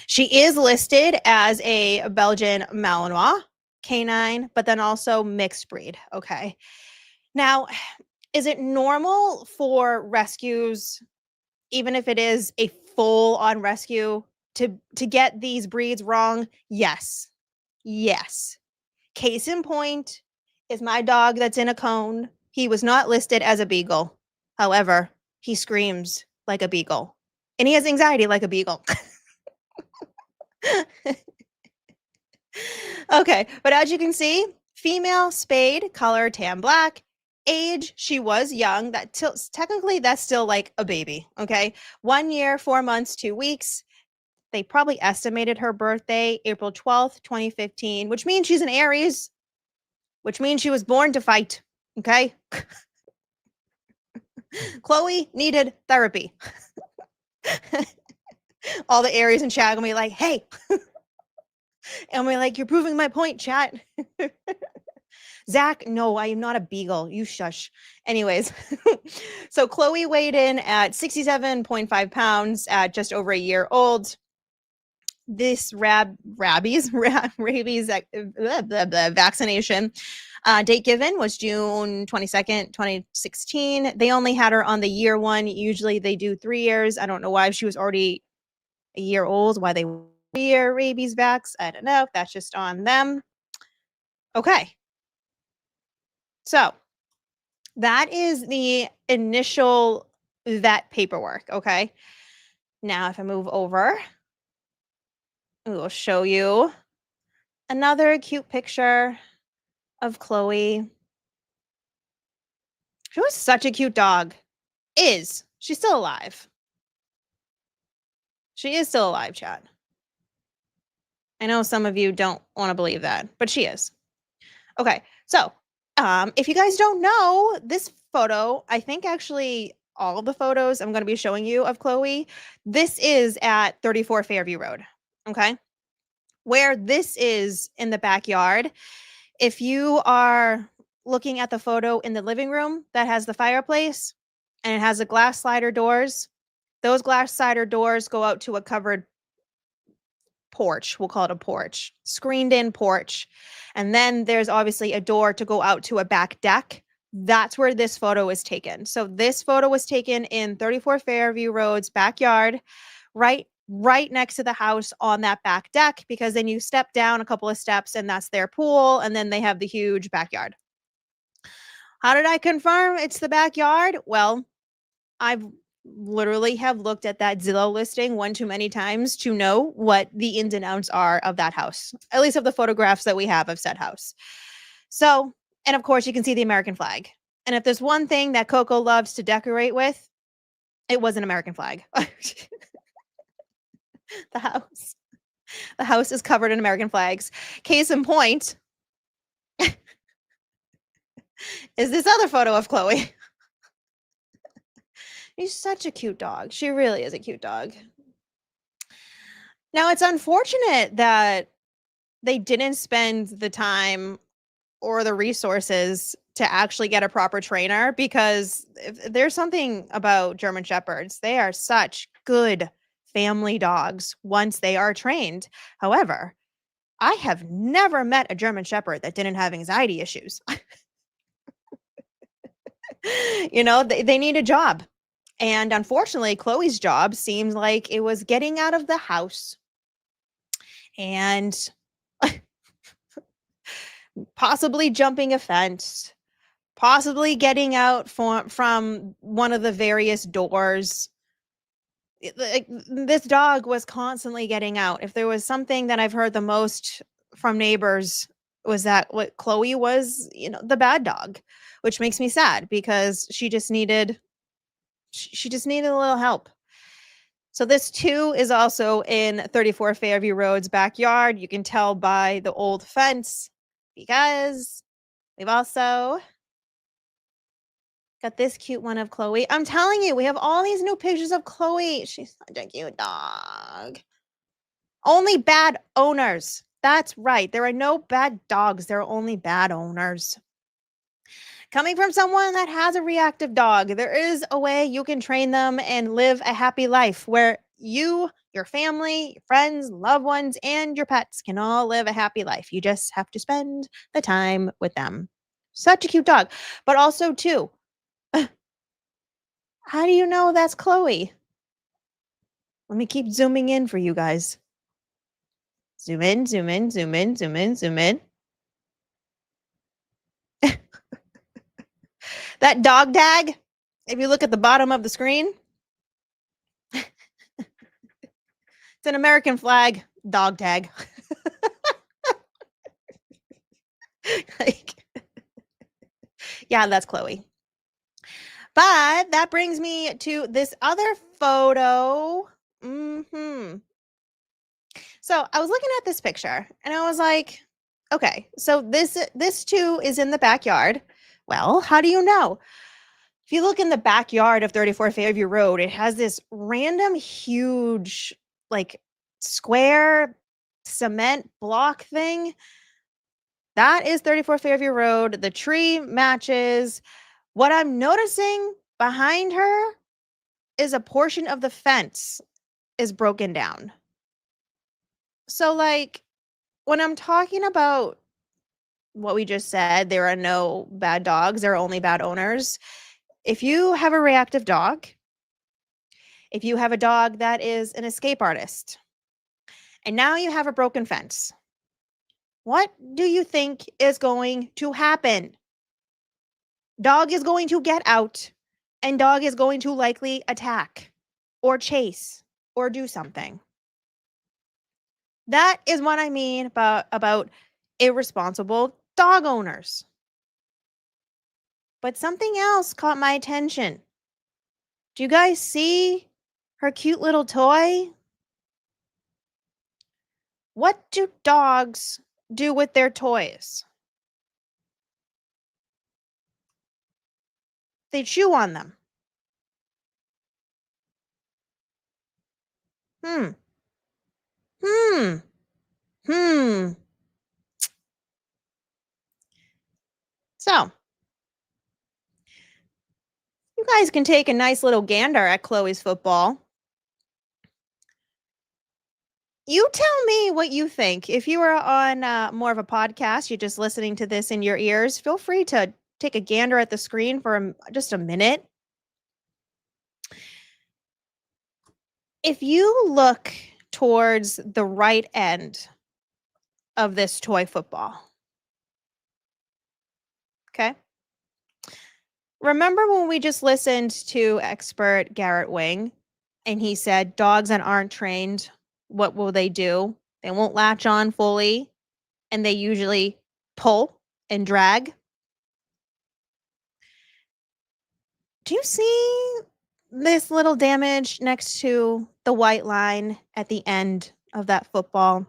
B: She is listed as a Belgian Malinois canine, but then also mixed breed. Okay. Now, is it normal for rescues, even if it is a full on rescue, to get these breeds wrong? Yes. Yes. Case in point is my dog that's in a cone. He was not listed as a beagle. However, he screams like a beagle and he has anxiety like a beagle. Okay, but as you can see, female, spayed, color tan black, age, she was young. Technically that's still like a baby, okay? 1 year, 4 months, 2 weeks. They probably estimated her birthday April 12th, 2015, which means she's an Aries, which means she was born to fight, okay? Chloe needed therapy. All the Aries in chat gonna be like, hey. And we're like, you're proving my point, chat. Zach, no, I am not a beagle. You shush. Anyways, so Chloe weighed in at 67.5 pounds at just over a year old. This rabies vaccination date given was June 22nd, 2016. They only had her on the year 1. Usually they do 3 years. I don't know why she was already a year old, why they year rabies vax. I don't know. That's just on them. Okay. So that is the initial vet paperwork. Okay. Now, if I move over, we will show you another cute picture of Chloe. She was such a cute dog. She's still alive. She is still alive, chat. I know some of you don't want to believe that, but she is. Okay, so if you guys don't know, this photo, I think actually all of the photos I'm going to be showing you of Chloe, this is at 34 Fairview Road, okay? Where this is in the backyard, if you are looking at the photo in the living room that has the fireplace and it has the glass slider doors, those glass slider doors go out to a covered porch. We'll call it a porch, screened in porch. And then there's obviously a door to go out to a back deck. That's where this photo is taken. So this photo was taken in 34 Fairview Road's backyard, right next to the house on that back deck, because then you step down a couple of steps and that's their pool. And then they have the huge backyard. How did I confirm it's the backyard? Well, I've literally have looked at that Zillow listing one too many times to know what the ins and outs are of that house, at least of the photographs that we have of said house. So, and of course you can see the American flag. And if there's one thing that Coco loves to decorate with, it was an American flag. The house is covered in American flags. Case in point is this other photo of Chloe. She's such a cute dog. She really is a cute dog. Now, it's unfortunate that they didn't spend the time or the resources to actually get a proper trainer, because if there's something about German Shepherds. They are such good family dogs once they are trained. However, I have never met a German Shepherd that didn't have anxiety issues. You know, they need a job. And unfortunately, Chloe's job seems like it was getting out of the house and possibly jumping a fence, possibly getting out from one of the various doors. This dog was constantly getting out. If there was something that I've heard the most from neighbors, was that what Chloe was, the bad dog, which makes me sad because she just needed a little help. So this too is also in 34 Fairview Road's backyard. You can tell by the old fence because we've also got this cute one of Chloe. I'm telling you, we have all these new pictures of Chloe. She's such a cute dog. Only bad owners. That's right. There are no bad dogs. There are only bad owners. Coming from someone that has a reactive dog, there is a way you can train them and live a happy life where you, your family, your friends, loved ones, and your pets can all live a happy life. You just have to spend the time with them. Such a cute dog. But also, too, how do you know that's Chloe? Let me keep zooming in for you guys. Zoom in, zoom in, zoom in, zoom in, zoom in. That dog tag, if you look at the bottom of the screen, it's an American flag dog tag. Yeah, that's Chloe. But that brings me to this other photo. So I was looking at this picture and I was like, okay, so this too is in the backyard. Well, how do you know? If you look in the backyard of 34 Fairview Road, it has this random huge, like, square cement block thing. That is 34 Fairview Road. The tree matches. What I'm noticing behind her is a portion of the fence is broken down. So, like, when I'm talking about what we just said, there are no bad dogs, there are only bad owners. If you have a reactive dog, if you have a dog that is an escape artist, and now you have a broken fence, what do you think is going to happen? Dog is going to get out, and dog is going to likely attack or chase or do something. That is what I mean about irresponsible dog owners. But something else caught my attention. Do you guys see her cute little toy? What do dogs do with their toys? They chew on them. Hmm. Hmm. Hmm. So, you guys can take a nice little gander at Chloe's football. You tell me what you think. If you are on more of a podcast, you're just listening to this in your ears, feel free to take a gander at the screen for just a minute. If you look towards the right end of this toy football, okay? Remember when we just listened to expert Garrett Wing and he said dogs that aren't trained, what will they do? They won't latch on fully and they usually pull and drag. Do you see this little damage next to the white line at the end of that football?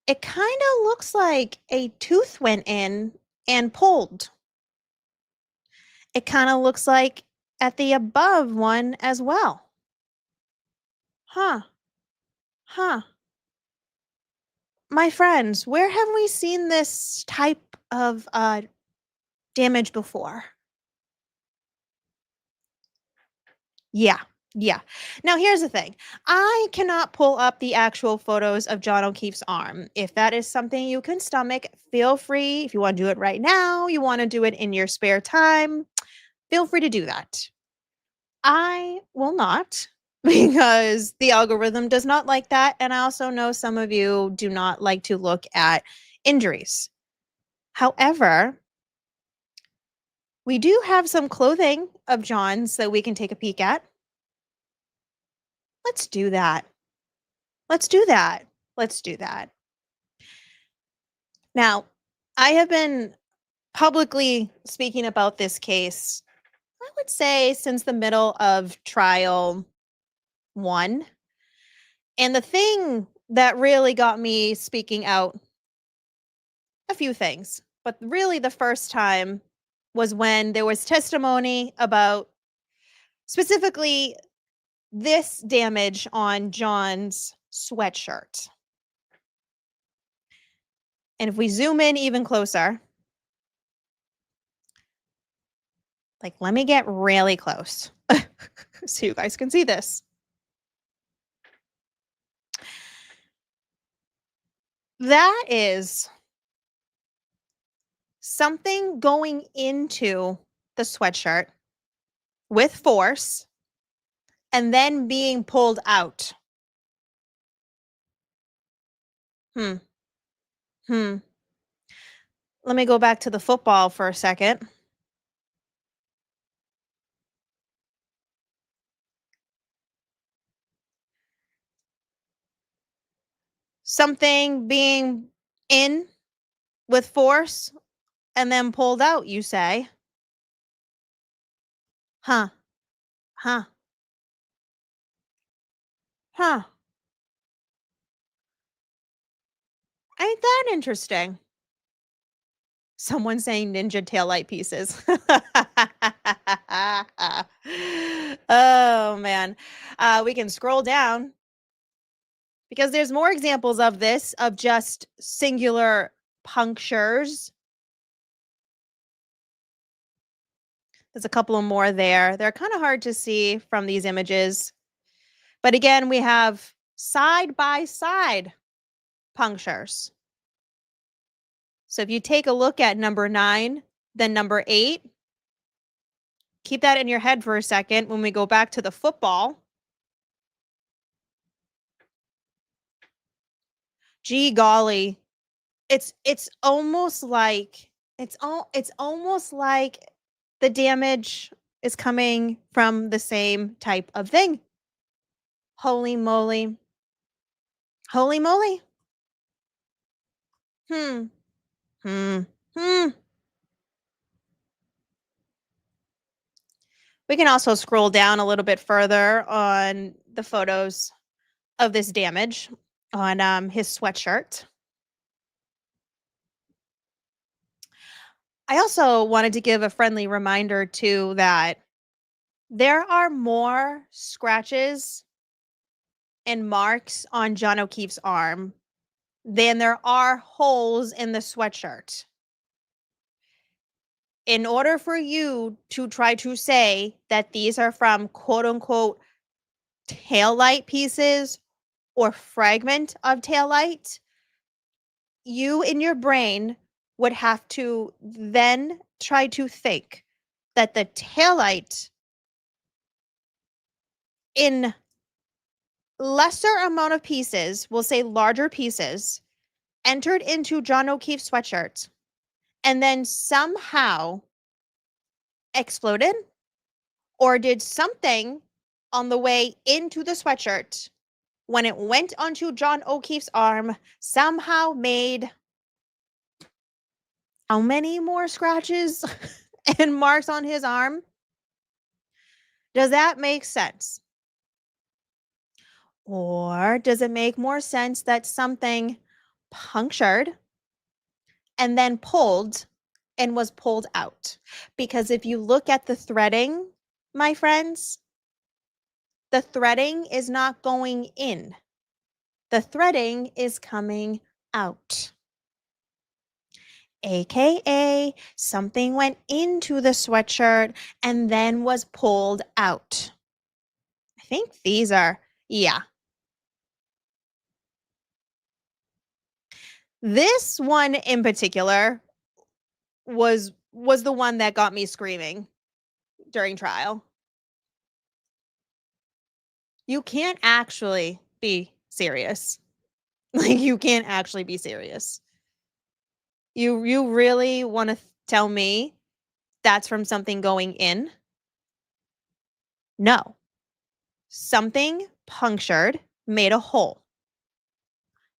B: It kind of looks like a tooth went in and pulled. It kind of looks like at the above one as well. Huh. Huh. My friends, where have we seen this type of damage before? Yeah. Yeah. Now, here's the thing. I cannot pull up the actual photos of John O'Keefe's arm. If that is something you can stomach, feel free. If you want to do it right now, you want to do it in your spare time, feel free to do that. I will not because the algorithm does not like that. And I also know some of you do not like to look at injuries. However, we do have some clothing of John's that we can take a peek at. Let's do that. Let's do that. Let's do that. Now, I have been publicly speaking about this case, I would say, since the middle of trial 1. And the thing that really got me speaking out, a few things, but really the first time was when there was testimony about specifically this damage on John's sweatshirt. And if we zoom in even closer, like, let me get really close so you guys can see this. That is something going into the sweatshirt with force and then being pulled out. Hmm. Let me go back to the football for a second. Something being in with force and then pulled out, you say? Huh. Huh. Huh. Ain't that interesting? Someone saying ninja taillight pieces. Oh, man. We can scroll down because there's more examples of this, of just singular punctures. There's a couple of more there. They're kind of hard to see from these images. But again, we have side-by-side punctures. So if you take a look at number 9, then number 8, keep that in your head for a second when we go back to the football. Gee golly. It's almost like it's almost like the damage is coming from the same type of thing. Holy moly. Holy moly. Hmm. We can also scroll down a little bit further on the photos of this damage on his sweatshirt. I also wanted to give a friendly reminder too that there are more scratches and marks on John O'Keefe's arm than there are holes in the sweatshirt. In order for you to try to say that these are from quote unquote taillight pieces or fragment of taillight, you in your brain would have to then try to think that the taillight in lesser amount of pieces, we'll say larger pieces, entered into John O'Keefe's sweatshirt and then somehow exploded or did something on the way into the sweatshirt when it went onto John O'Keefe's arm, somehow made how many more scratches and marks on his arm? Does that make sense? Or does it make more sense that something punctured and then pulled and was pulled out? Because if you look at the threading, my friends, the threading is not going in. The threading is coming out. AKA something went into the sweatshirt and then was pulled out. I think these are, yeah. This one in particular was the one that got me screaming during trial. You can't actually be serious. Like, you can't actually be serious. You really want to tell me that's from something going in? No. Something punctured, made a hole,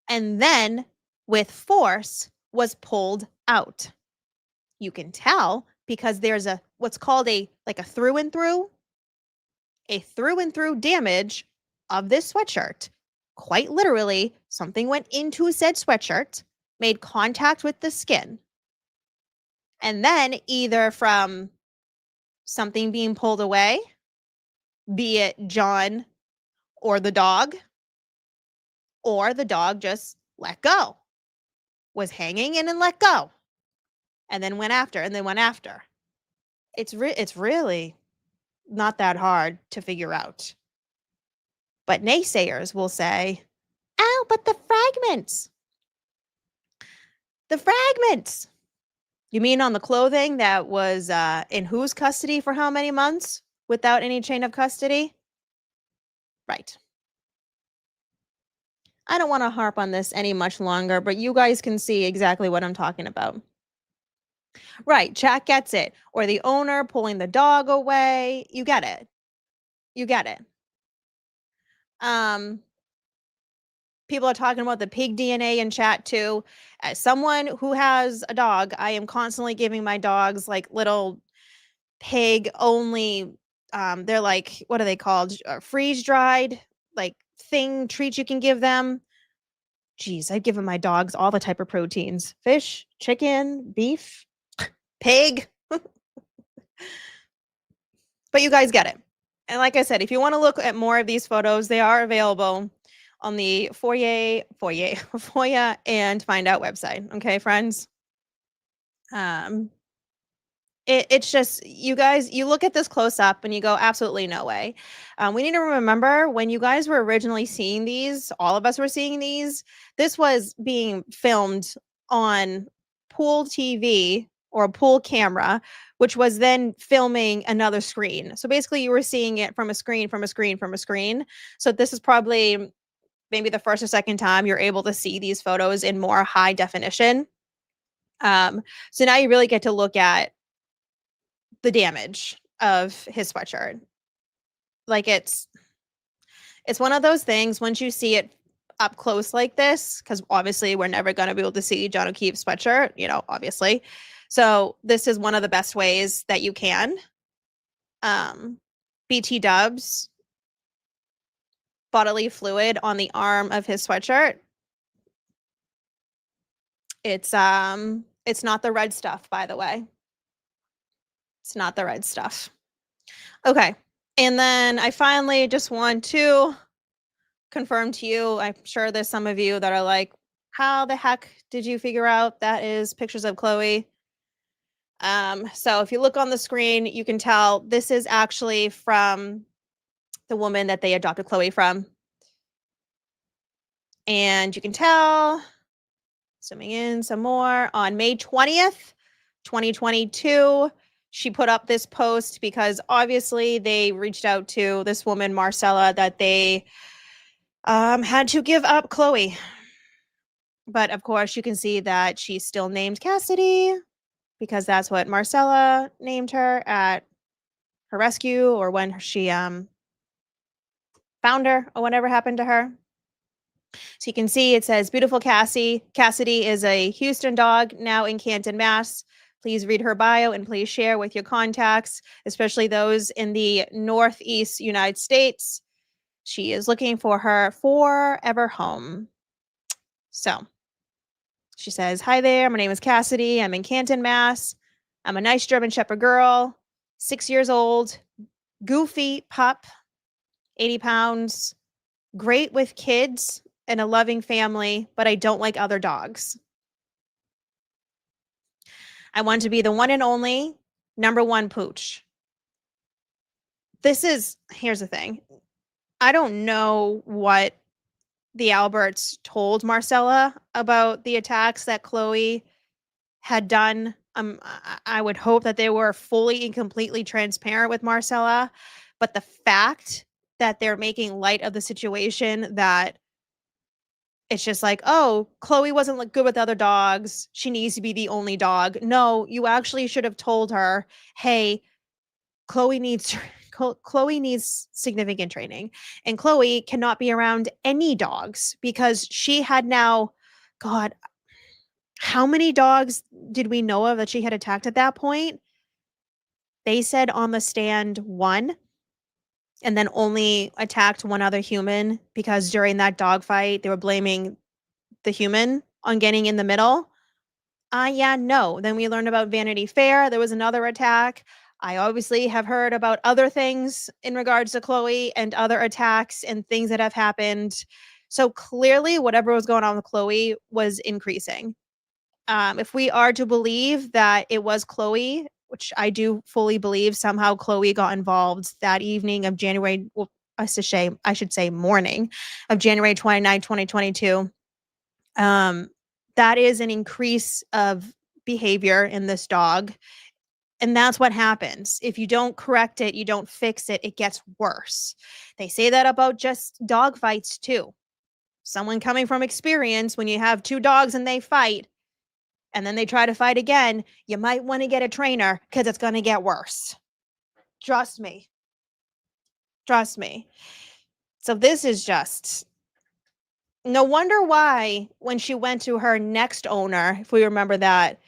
B: and then with force was pulled out. You can tell because there's a what's called a through and through damage of this sweatshirt. Quite literally, something went into said sweatshirt, made contact with the skin, and then either from something being pulled away, be it John or the dog just let go, was hanging in and let go, and then went after, and then went after. It's really not that hard to figure out. But naysayers will say, "Oh, but the fragments. The fragments. You mean on the clothing that was in whose custody for how many months without any chain of custody?" Right. I don't want to harp on this any much longer, but you guys can see exactly what I'm talking about. Right, chat gets it. Or the owner pulling the dog away. You get it. You get it. People are talking about the pig DNA in chat too. As someone who has a dog, I am constantly giving my dogs like little pig only. They're like, what are they called? Freeze dried, like treats you can give them. Geez, I've given my dogs all the type of proteins: fish, chicken, beef, pig. But you guys get it. And like I said, if you want to look at more of these photos, they are available on the FOIA and Find Out website. Okay, friends? It's just, you guys, you look at this close up and you go, absolutely no way. We need to remember when you guys were originally seeing these, all of us were seeing these, this was being filmed on pool TV or a pool camera, which was then filming another screen. So basically you were seeing it from a screen, from a screen, from a screen. So this is probably maybe the first or second time you're able to see these photos in more high definition. So now you really get to look at the damage of his sweatshirt. Like it's one of those things, once you see it up close like this, because obviously we're never going to be able to see John O'Keefe's sweatshirt, obviously. So this is one of the best ways that you can. BT Dubs, bodily fluid on the arm of his sweatshirt. It's not the red stuff, by the way. It's not the red stuff. Okay. And then I finally just want to confirm to you, I'm sure there's some of you that are like, how the heck did you figure out that is pictures of Chloe? So if you look on the screen, you can tell this is actually from the woman that they adopted Chloe from. And you can tell, zooming in some more, on May 20th, 2022, she put up this post because obviously they reached out to this woman, Marcella, that they had to give up Chloe. But of course, you can see that she's still named Cassidy because that's what Marcella named her at her rescue or when she found her or whatever happened to her. So you can see it says, beautiful Cassie. Cassidy is a Houston dog now in Canton, Mass. Please read her bio and please share with your contacts, especially those in the Northeast United States. She is looking for her forever home. So she says, hi there, my name is Cassidy. I'm in Canton, Mass. I'm a nice German Shepherd girl, 6 years old, goofy pup, 80 pounds, great with kids and a loving family, but I don't like other dogs. I want to be the one and only #1 pooch. Here's the thing. I don't know what the Alberts told Marcella about the attacks that Chloe had done. I would hope that they were fully and completely transparent with Marcella, but the fact that they're making light of the situation, that it's just like, oh, Chloe wasn't good with other dogs, she needs to be the only dog. No, you actually should have told her, hey, Chloe needs significant training, and Chloe cannot be around any dogs because she had now, God, how many dogs did we know of that she had attacked at that point? They said on the stand 1, and then only attacked one other human because during that dog fight, they were blaming the human on getting in the middle. Yeah, no. Then we learned about Vanity Fair. There was another attack. I obviously have heard about other things in regards to Chloe and other attacks and things that have happened. So clearly, whatever was going on with Chloe was increasing. If we are to believe that it was Chloe, which I do fully believe, somehow Chloe got involved that evening of January, well, I should say morning of January 29, 2022. That is an increase of behavior in this dog. And that's what happens. If you don't correct it, you don't fix it, it gets worse. They say that about just dog fights too. Someone coming from experience, when you have 2 dogs and they fight, and then they try to fight again, you might want to get a trainer because it's going to get worse. Trust me. Trust me. So this is just, no wonder why when she went to her next owner, if we remember that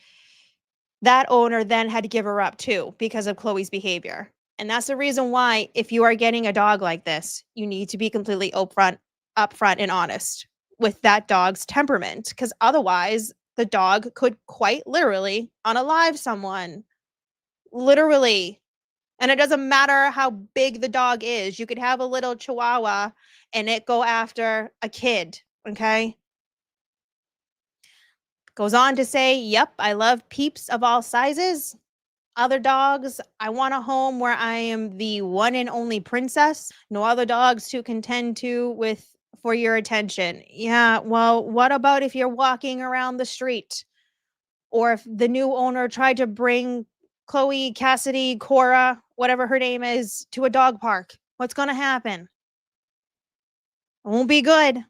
B: owner then had to give her up too because of Chloe's behavior. And that's the reason why, if you are getting a dog like this, you need to be completely upfront and honest with that dog's temperament, because otherwise the dog could quite literally unalive someone. Literally. And it doesn't matter how big the dog is. You could have a little chihuahua and it go after a kid, okay? Goes on to say, yep, I love peeps of all sizes. Other dogs, I want a home where I am the one and only princess. No other dogs to contend to for your attention. Yeah, well, what about if you're walking around the street? Or if the new owner tried to bring Chloe, Cassidy, Cora, whatever her name is, to a dog park? What's going to happen? It won't be good.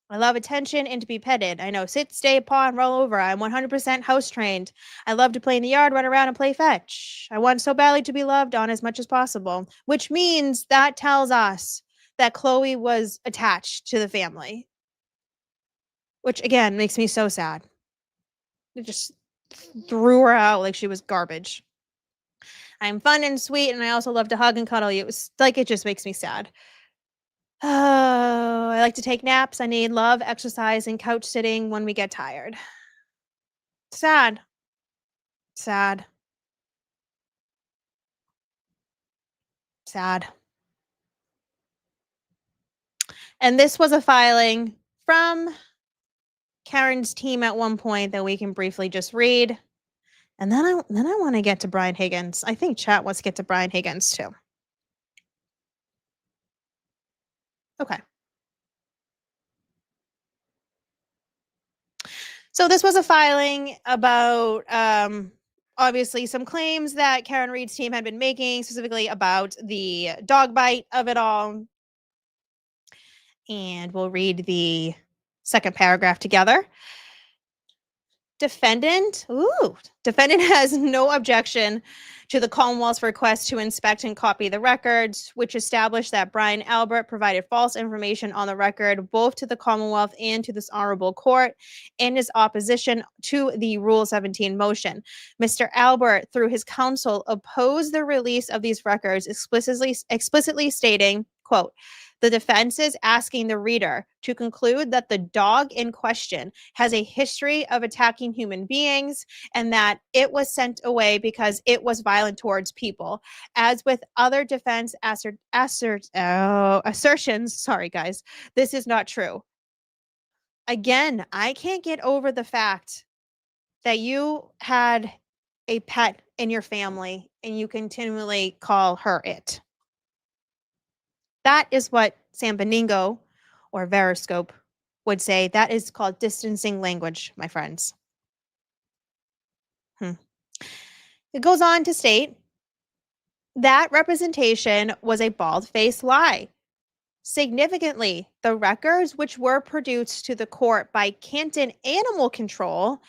B: I love attention and to be petted. I know sit, stay, paw, and roll over. I'm 100% house trained. I love to play in the yard, run around, and play fetch. I want so badly to be loved on as much as possible, which means that tells us that Chloe was attached to the family, which again makes me so sad. It just threw her out like she was garbage. I'm fun and sweet, and I also love to hug and cuddle you. It just makes me sad. Oh, I like to take naps. I need love, exercise, and couch sitting when we get tired. Sad. Sad. Sad. And this was a filing from Karen's team at one point that we can briefly just read. And then I want to get to Brian Higgins. I think chat wants to get to Brian Higgins too. Okay. So this was a filing about obviously some claims that Karen Reed's team had been making, specifically about the dog bite of it all. And we'll read the second paragraph together. Defendant has no objection to the Commonwealth's request to inspect and copy the records, which established that Brian Albert provided false information on the record, both to the Commonwealth and to this honorable court, in his opposition to the Rule 17 motion. Mr. Albert, through his counsel, opposed the release of these records, explicitly stating, quote, "The defense is asking the reader to conclude that the dog in question has a history of attacking human beings and that it was sent away because it was violent towards people. As with other defense assertions, sorry guys, this is not true." Again, I can't get over the fact that you had a pet in your family and you continually call her it. That is what Sam Beningo or Veriscope would say. That is called distancing language, my friends. It goes on to state that representation was a bald-faced lie. Significantly, the records which were produced to the court by Canton Animal Control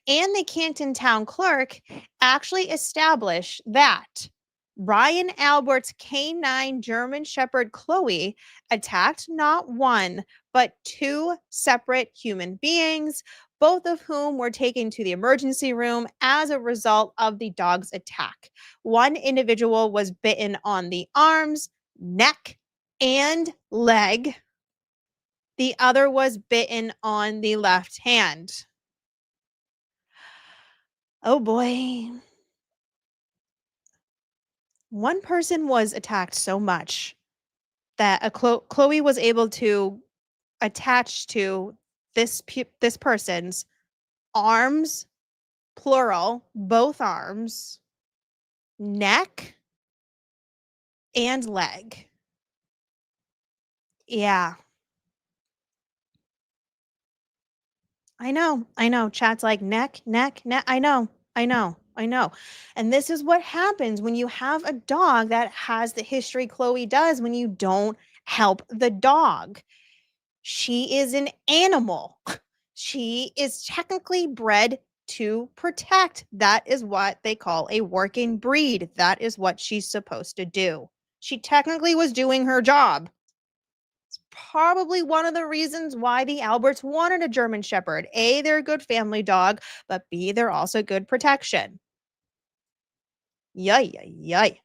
B: and the Canton Town Clerk actually establish that Brian Albert's canine German Shepherd Chloe attacked not one, but two separate human beings, both of whom were taken to the emergency room as a result of the dog's attack. One individual was bitten on the arms, neck, and leg. The other was bitten on the left hand. Oh boy. One person was attacked so much that Chloe was able to attach to this person's arms, plural, both arms, neck, and leg. Yeah. I know. Chat's like neck. I know. And this is what happens when you have a dog that has the history Chloe does when you don't help the dog. She is an animal. She is technically bred to protect. That is what they call a working breed. That is what she's supposed to do. She technically was doing her job. It's probably one of the reasons why the Alberts wanted a German Shepherd. A, they're a good family dog, but B, they're also good protection. Yay.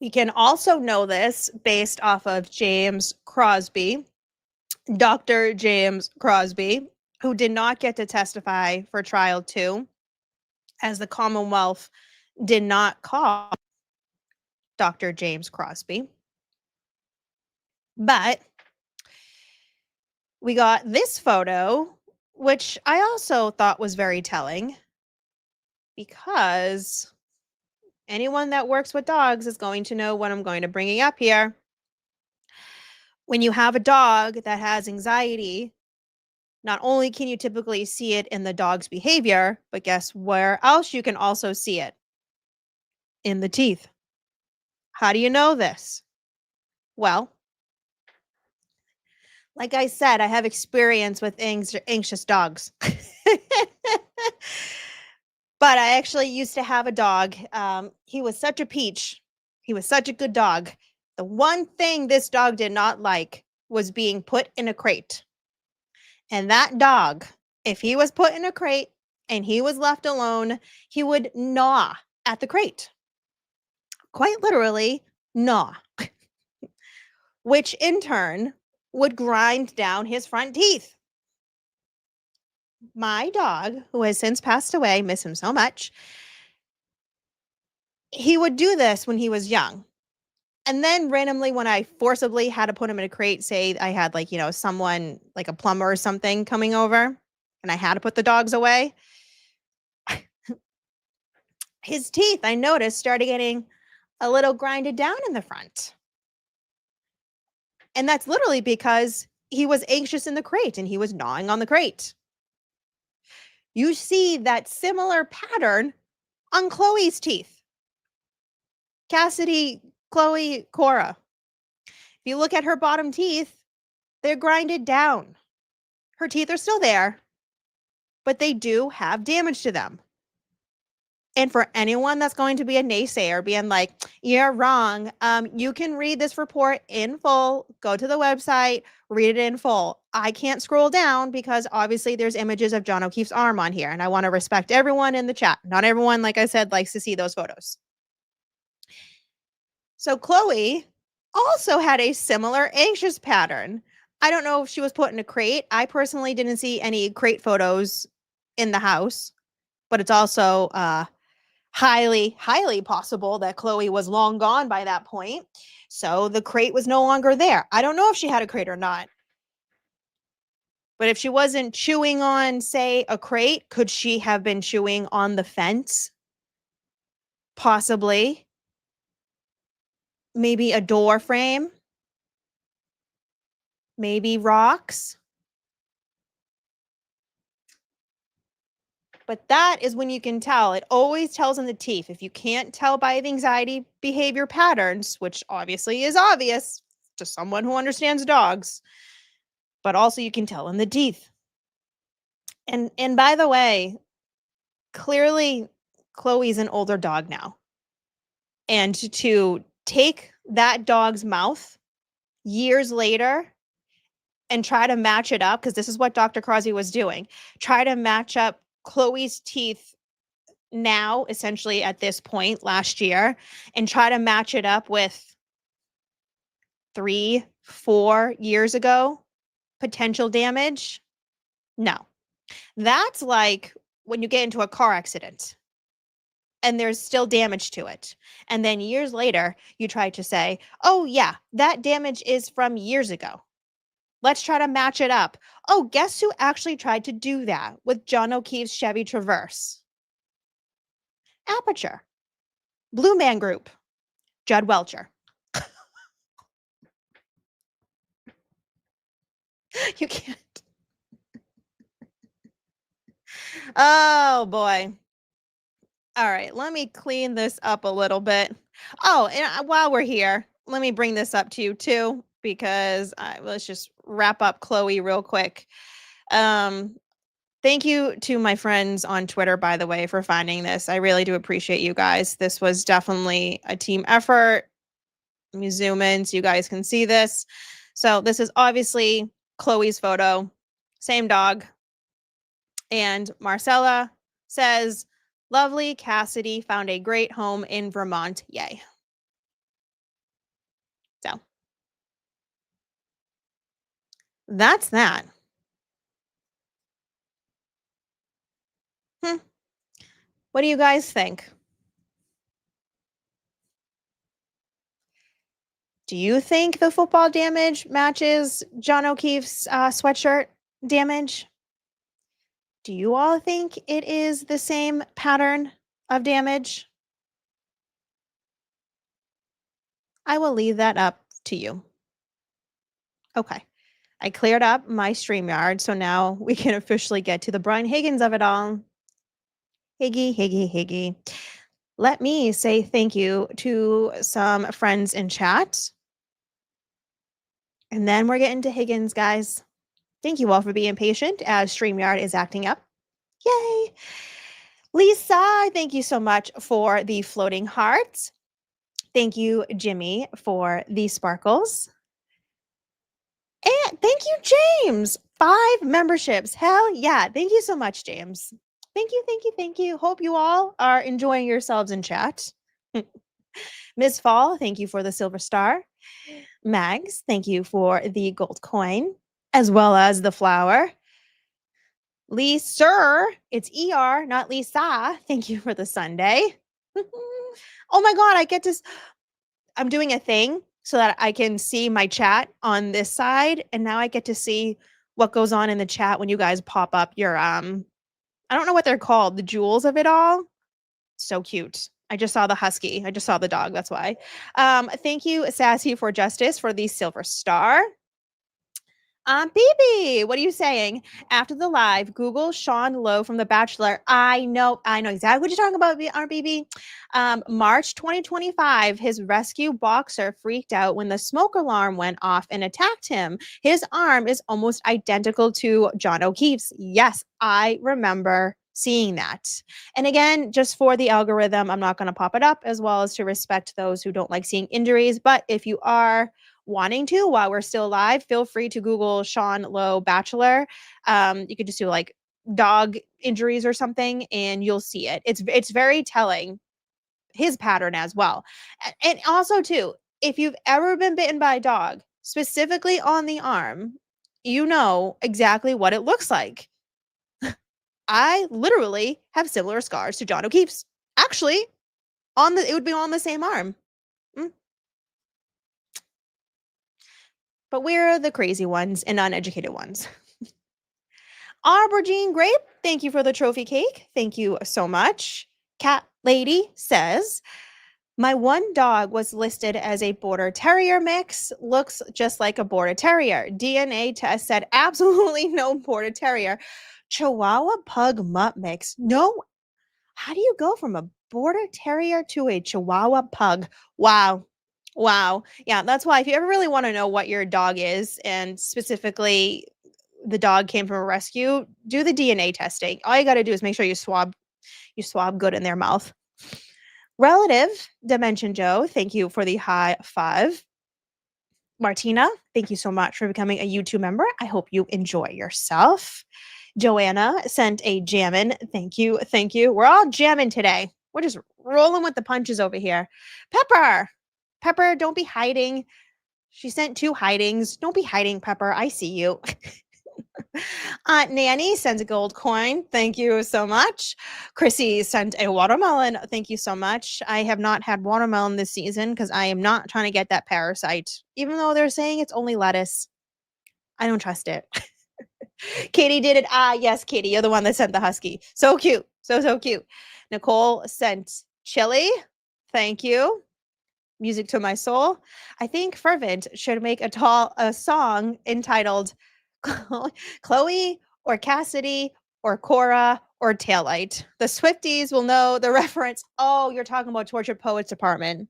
B: We can also know this based off of James Crosby, Dr. James Crosby, who did not get to testify for trial 2, as the Commonwealth did not call Dr. James Crosby. But we got this photo, which I also thought was very telling, because anyone that works with dogs is going to know what I'm going to bring up here. When you have a dog that has anxiety, not only can you typically see it in the dog's behavior, but guess where else you can also see it? In the teeth. How do you know this? Well, like I said, I have experience with anxious dogs. But I actually used to have a dog. He was such a peach. He was such a good dog. The one thing this dog did not like was being put in a crate. And that dog, if he was put in a crate and he was left alone, he would gnaw at the crate. Quite literally, gnaw, which in turn would grind down his front teeth. My dog, who has since passed away, miss him so much, he would do this when he was young. And then randomly, when I forcibly had to put him in a crate, say I had like, someone like a plumber or something coming over and I had to put the dogs away, his teeth, I noticed, started getting a little grinded down in the front. And that's literally because he was anxious in the crate and he was gnawing on the crate. You see that similar pattern on Chloe's teeth. Cassidy, Chloe, Cora. If you look at her bottom teeth, they're grinded down. Her teeth are still there, but they do have damage to them. And for anyone that's going to be a naysayer, being like, you're wrong, you can read this report in full. Go to the website, read it in full. I can't scroll down because obviously there's images of John O'Keefe's arm on here, and I want to respect everyone in the chat. Not everyone, like I said, likes to see those photos. So Chloe also had a similar anxious pattern. I don't know if she was put in a crate. I personally didn't see any crate photos in the house, but it's also highly, highly possible that Chloe was long gone by that point. So the crate was no longer there. I don't know if she had a crate or not. But if she wasn't chewing on, say, a crate, could she have been chewing on the fence? Possibly. Maybe a door frame. Maybe rocks. But that is when you can tell. It always tells in the teeth. If you can't tell by the anxiety behavior patterns, which obviously is obvious to someone who understands dogs, but also you can tell in the teeth. And by the way, clearly Chloe's an older dog now. And to take that dog's mouth years later and try to match it up, because this is what Dr. Crosby was doing, try to match up Chloe's teeth now, essentially at this point last year, and try to match it up with 3-4 years ago, potential damage. No, that's like when you get into a car accident and there's still damage to it. And then years later, you try to say, oh yeah, that damage is from years ago. Let's try to match it up. Oh, guess who actually tried to do that with John O'Keefe's Chevy Traverse? Aperture. Blue Man Group. Judd Welcher. You can't. Oh, boy. All right, let me clean this up a little bit. Oh, and while we're here, let me bring this up to you too, because let's just wrap up Chloe real quick. Thank you to my friends on Twitter, by the way, for finding this. I really do appreciate you guys. This was definitely a team effort. Let me zoom in so you guys can see this. So this is obviously Chloe's photo, same dog. And Marcella says, lovely Cassidy found a great home in Vermont. Yay. So that's that. What do you guys think? Do you think the football damage matches John O'Keefe's sweatshirt damage? Do you all think it is the same pattern of damage? I will leave that up to you. Okay. I cleared up my StreamYard, so now we can officially get to the Brian Higgins of it all. Higgy. Let me say thank you to some friends in chat. And then we're getting to Higgins, guys. Thank you all for being patient as StreamYard is acting up. Yay! Lisa, thank you so much for the floating hearts. Thank you, Jimmy, for the sparkles. And thank you, James. 5 memberships. Hell yeah. Thank you so much, James. Thank you. Hope you all are enjoying yourselves in chat. Ms. Fall, thank you for the silver star. Mags, thank you for the gold coin, as well as the flower. Lee Sir, it's ER, not Lisa. Thank you for the Sunday. Oh my God, I'm doing a thing so that I can see my chat on this side. And now I get to see what goes on in the chat when you guys pop up your, I don't know what they're called, the jewels of it all. So cute. I just saw the husky. I just saw the dog. That's why. Thank you, Sassy for Justice, for the silver star. BB, what are you saying? After the live, Google Sean Lowe from The Bachelor. I know exactly what you're talking about, RBB. March 2025, his rescue boxer freaked out when the smoke alarm went off and attacked him. His arm is almost identical to John O'Keefe's. Yes, I remember seeing that. And again, just for the algorithm, I'm not going to pop it up, as well as to respect those who don't like seeing injuries. But if you are wanting to, while we're still live, feel free to Google Sean Lowe Bachelor. You could just do like dog injuries or something, and you'll see it. It's very telling, his pattern as well. And also too, if you've ever been bitten by a dog, specifically on the arm, you know exactly what it looks like. I literally have similar scars to John O'Keefe's. Actually, it would be on the same arm. But we're the crazy ones and uneducated ones. Aubergine Grape, thank you for the trophy cake. Thank you so much. Cat Lady says, my one dog was listed as a Border Terrier mix. Looks just like a Border Terrier. DNA test said absolutely no Border Terrier. Chihuahua Pug Mutt mix. No. How do you go from a Border Terrier to a Chihuahua Pug? Wow. Yeah, that's why if you ever really want to know what your dog is, and specifically the dog came from a rescue, do the DNA testing. All you got to do is make sure you swab good in their mouth. Relative Dimension Joe, thank you for the high five. Martina, thank you so much for becoming a YouTube member. I hope you enjoy yourself. Joanna sent a jammin'. Thank you. We're all jamming today. We're just rolling with the punches over here. Pepper, don't be hiding. She sent 2 hidings. Don't be hiding, Pepper. I see you. Aunt Nanny sends a gold coin. Thank you so much. Chrissy sent a watermelon. Thank you so much. I have not had watermelon this season because I am not trying to get that parasite, even though they're saying it's only lettuce. I don't trust it. Katie did it. Yes, Katie, you're the one that sent the husky. So cute. So cute. Nicole sent chili. Thank you. Music to my soul. I think Fervent should make a song entitled Chloe or Cassidy or Cora or Taillight. The Swifties will know the reference. Oh, you're talking about Tortured Poets Department.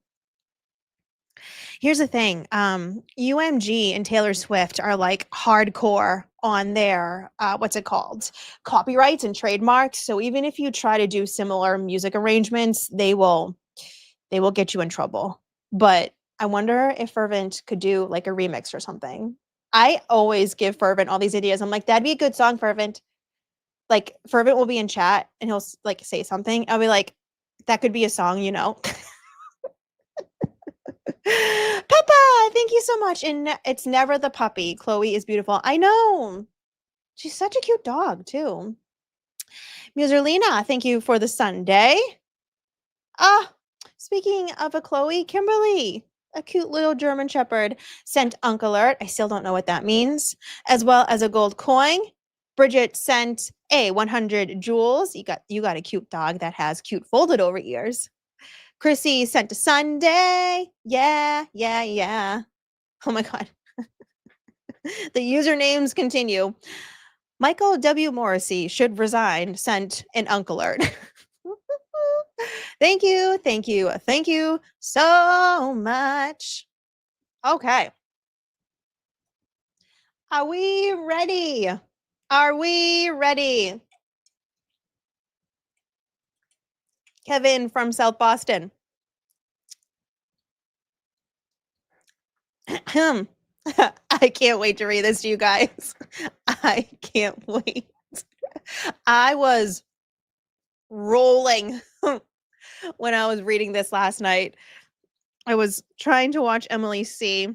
B: Here's the thing. UMG and Taylor Swift are like hardcore on their what's it called? Copyrights and trademarks. So even if you try to do similar music arrangements, they will get you in trouble. But I wonder if Fervent could do like a remix or something. I always give Fervent all these ideas. I'm like, that'd be a good song, Fervent. Like, Fervent will be in chat and he'll like say something. I'll be like, that could be a song, you know. Peppa, thank you so much. And it's never the puppy. Chloe is beautiful. I know. She's such a cute dog, too. Muserlina, thank you for the Sunday. Speaking of a Chloe, Kimberly, a cute little German Shepherd, sent Unk Alert. I still don't know what that means, as well as a gold coin. Bridget sent a 100 jewels. You got a cute dog that has cute folded over ears. Chrissy sent a Sunday. Yeah. Oh my God. The usernames continue. Michael W. Morrissey should resign. Sent an Unk Alert. Thank you so much. Okay. Are we ready? Kevin from South Boston. I can't wait to read this to you guys. I can't wait. I was rolling when I was reading this last night. I was trying to watch Emily C.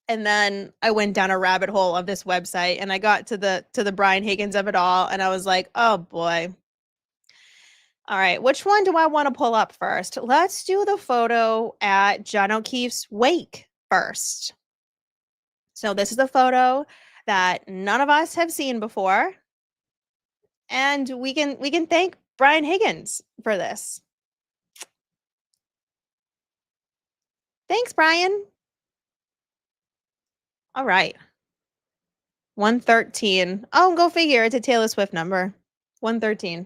B: And then I went down a rabbit hole of this website and I got to the Brian Higgins of it all. And I was like, oh boy. All right, which one do I want to pull up first? Let's do the photo at John O'Keefe's wake first. So this is a photo that none of us have seen before. And we can thank Brian Higgins for this. Thanks, Brian. All right. 113. Oh, go figure. It's a Taylor Swift number. 113.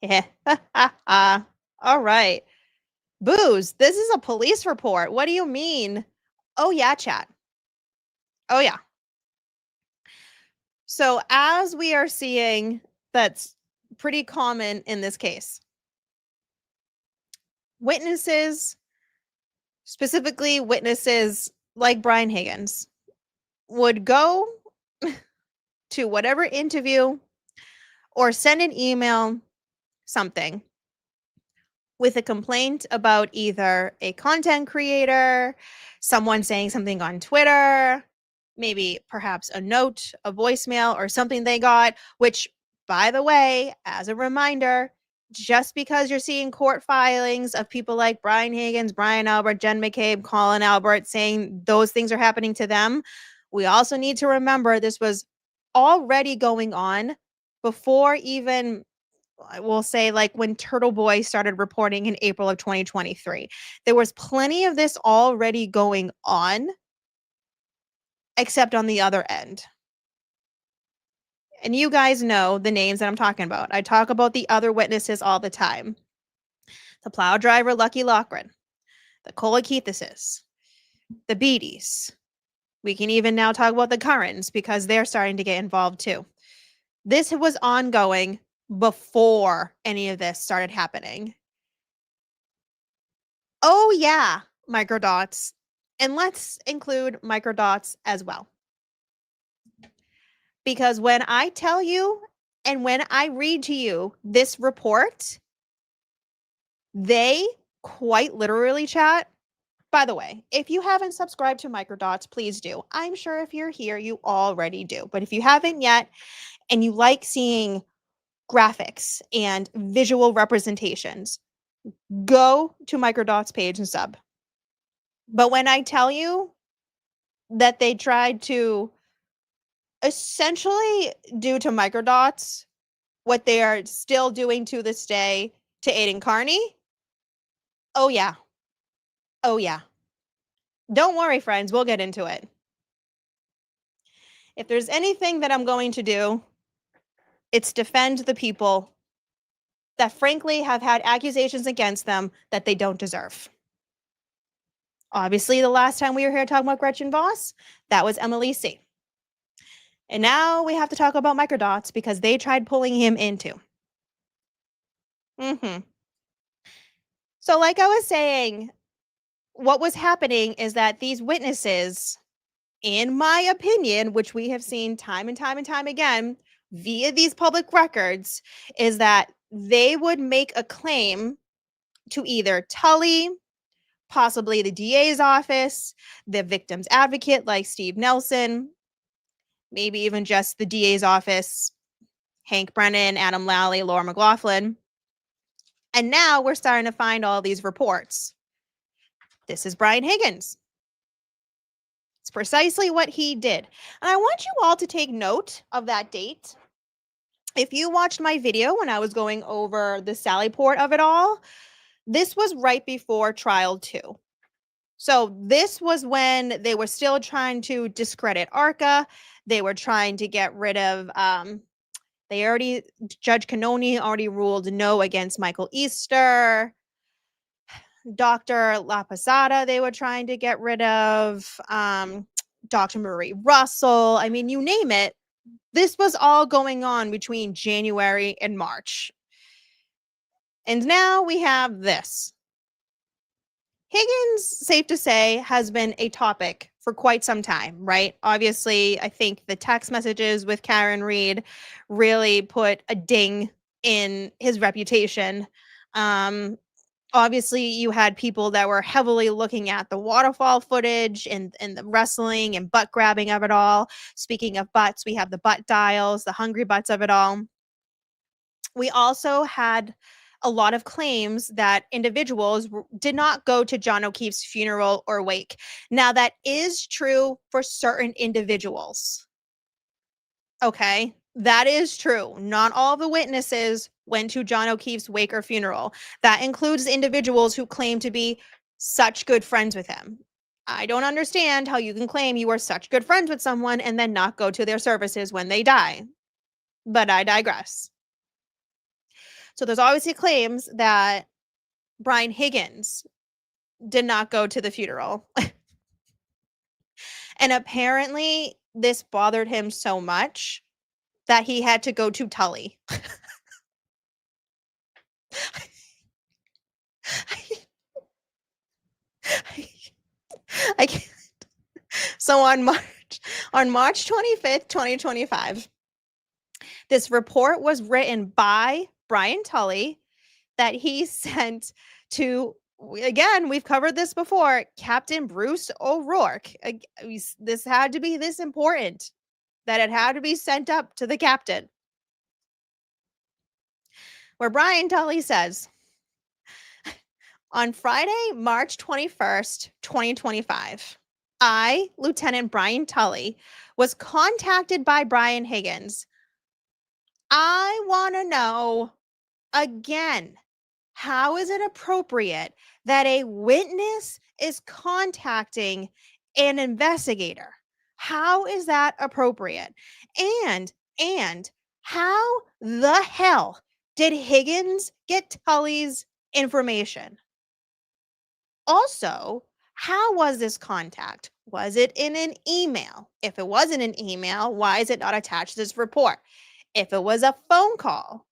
B: Yeah. All right. Booze, this is a police report. What do you mean? Oh, yeah, chat. Oh, yeah. So as we are seeing, that's pretty common in this case. Witnesses, specifically witnesses like Brian Higgins, would go to whatever interview or send an email, something, with a complaint about either a content creator, someone saying something on Twitter, maybe perhaps a note, a voicemail, or something they got, which, by the way, as a reminder, just because you're seeing court filings of people like Brian Higgins, Brian Albert, Jen McCabe, Colin Albert saying those things are happening to them, we also need to remember this was already going on before even, I will say, like when Turtle Boy started reporting in April of 2023. There was plenty of this already going on, except on the other end. And you guys know the names that I'm talking about. I talk about the other witnesses all the time. The plow driver, Lucky Loughran, the Colakeithises, the Beatties. We can even now talk about the Currans because they're starting to get involved too. This was ongoing before any of this started happening. Oh yeah, Microdots. And let's include Microdots as well. Because when I tell you and when I read to you this report, they quite literally, chat. By the way, if you haven't subscribed to Microdots, please do. I'm sure if you're here, you already do. But if you haven't yet and you like seeing graphics and visual representations, go to Microdots page and sub. But when I tell you that they tried to essentially do to Microdots what they are still doing to this day to Aiden Carney, oh yeah. Oh yeah. Don't worry, friends, we'll get into it. If there's anything that I'm going to do, it's defend the people that frankly have had accusations against them that they don't deserve. Obviously, the last time we were here talking about Gretchen Voss, that was Emily C. And now we have to talk about Microdots because they tried pulling him into. So like I was saying, what was happening is that these witnesses, in my opinion, which we have seen time and time and time again via these public records, is that they would make a claim to either Tully, possibly the DA's office, the victim's advocate like Steve Nelson, maybe even just the DA's office, Hank Brennan, Adam Lally, Laura McLaughlin. And now we're starting to find all these reports. This is Brian Higgins. It's precisely what he did. And I want you all to take note of that date. If you watched my video when I was going over the Sally Port of it all, this was right before trial 2. So this was when they were still trying to discredit ARCA. They were trying to get rid of, Judge Cannoni already ruled no against Michael Easter. Dr. La Posada, they were trying to get rid of. Dr. Marie Russell. I mean, you name it. This was all going on between January and March. And now we have this. Higgins, safe to say, has been a topic for quite some time, right? Obviously, I think the text messages with Karen Reed really put a ding in his reputation. Obviously, you had people that were heavily looking at the waterfall footage and the wrestling and butt grabbing of it all. Speaking of butts, we have the butt dials, the hungry butts of it all. We also had a lot of claims that individuals did not go to John O'Keefe's funeral or wake. Now, that is true for certain individuals. Okay, that is true. Not all the witnesses went to John O'Keefe's wake or funeral. That includes individuals who claim to be such good friends with him. I don't understand how you can claim you are such good friends with someone and then not go to their services when they die. But I digress. So there's obviously claims that Brian Higgins did not go to the funeral. And apparently this bothered him so much that he had to go to Tully. I can't. So on March 25th, 2025, this report was written by Brian Tully that he sent to, again, we've covered this before, Captain Bruce O'Rourke. This had to be this important that it had to be sent up to the captain. Where Brian Tully says, on Friday, March 21st, 2025, I, Lieutenant Brian Tully, was contacted by Brian Higgins. I want to know, again, how is it appropriate that a witness is contacting an investigator? How is that appropriate? And how the hell did Higgins get Tully's information? Also, how was this contact? Was it in an email? If it wasn't an email, why is it not attached to this report? If it was a phone call,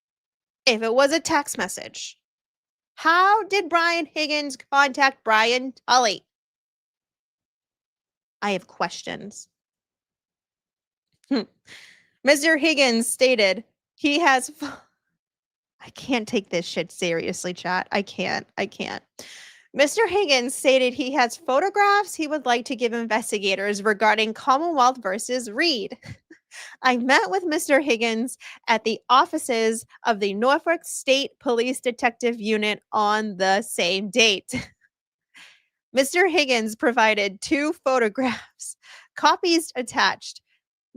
B: if it was a text message, how did Brian Higgins contact Brian Tully? I have questions. Mr. Higgins stated he has. I can't take this shit seriously, chat. I can't. Mr. Higgins stated he has photographs he would like to give investigators regarding Commonwealth versus Reed. I met with Mr. Higgins at the offices of the Norfolk State Police Detective Unit on the same date. Mr. Higgins provided 2 photographs, copies attached.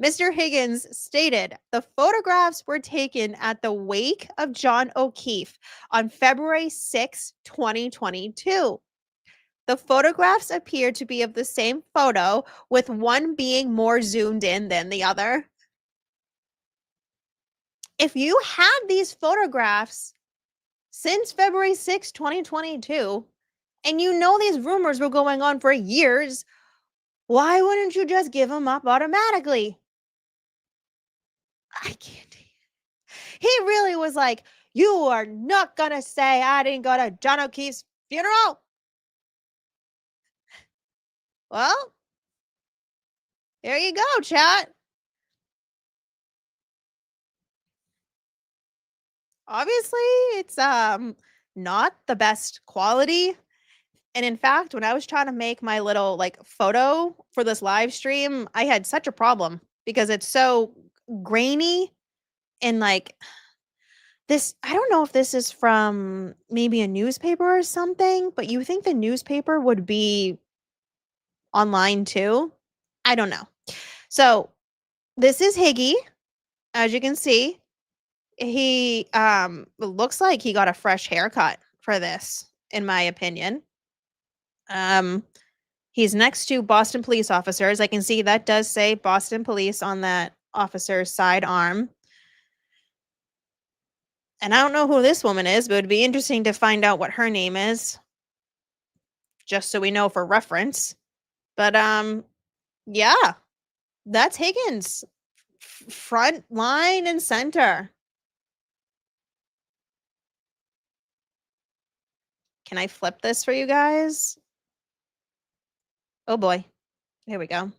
B: Mr. Higgins stated the photographs were taken at the wake of John O'Keefe on February 6, 2022. The photographs appear to be of the same photo, with one being more zoomed in than the other. If you had these photographs since February 6, 2022, and you know these rumors were going on for years, why wouldn't you just give them up automatically? I can't. He really was like, you are not going to say I didn't go to John O'Keefe's funeral. Well, there you go, chat. Obviously, it's not the best quality. And in fact, when I was trying to make my little photo for this live stream, I had such a problem because it's so grainy and this. I don't know if this is from maybe a newspaper or something, but you think the newspaper would be online too? I don't know. So this is Higgy. As you can see, he looks like he got a fresh haircut for this, in my opinion. He's next to Boston police officers. I can see that does say Boston police on that officer's side arm. And I don't know who this woman is, but it'd be interesting to find out what her name is, just so we know for reference. But yeah, that's Higgins, front line and center. Can I flip this for you guys? Oh boy. Here we go.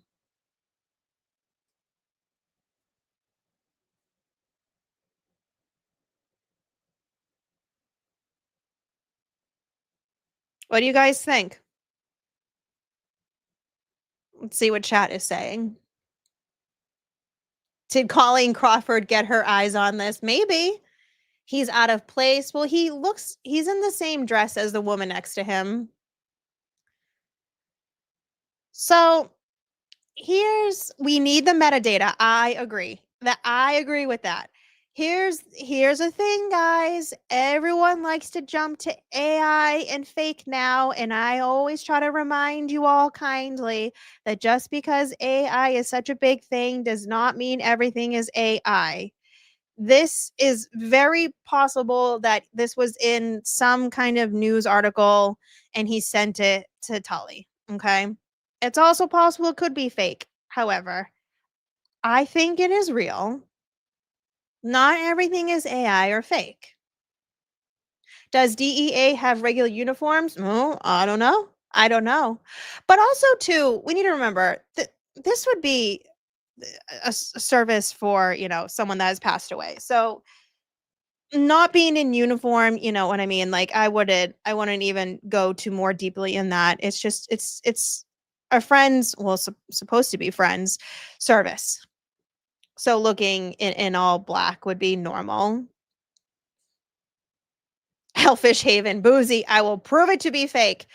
B: What do you guys think? Let's see what chat is saying. Did Colleen Crawford get her eyes on this? Maybe. He's out of place. Well, he's in the same dress as the woman next to him. So we need the metadata. I agree with that. Here's a thing, guys. Everyone likes to jump to AI and fake now, and I always try to remind you all kindly that just because AI is such a big thing does not mean everything is AI. This is very possible that this was in some kind of news article and he sent it to Tully. Okay. It's also possible it could be fake. However, I think it is real. Not everything is AI or fake. Does DEA have regular uniforms? Oh, I don't know. But also, too, we need to remember that this would be a service for, someone that has passed away. So not being in uniform, you know what I mean? Like I wouldn't even go too more deeply in that. It's just, it's a friend's, well, supposed to be friends service. So looking in all black would be normal. Hellfish Haven, Boozey, I will prove it to be fake.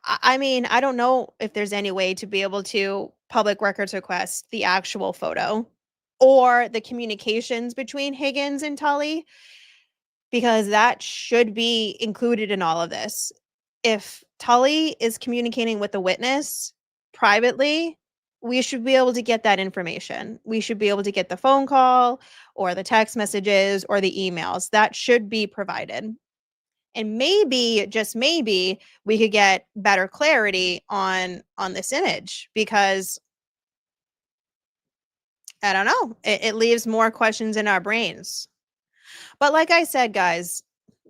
B: I mean, I don't know if there's any way to be able to public records request the actual photo or the communications between Higgins and Tully, because that should be included in all of this. If Tully is communicating with the witness privately, we should be able to get that information. We should be able to get the phone call or the text messages or the emails. That should be provided. And maybe, just maybe, we could get better clarity on this image, because I don't know, it leaves more questions in our brains. But like I said, guys,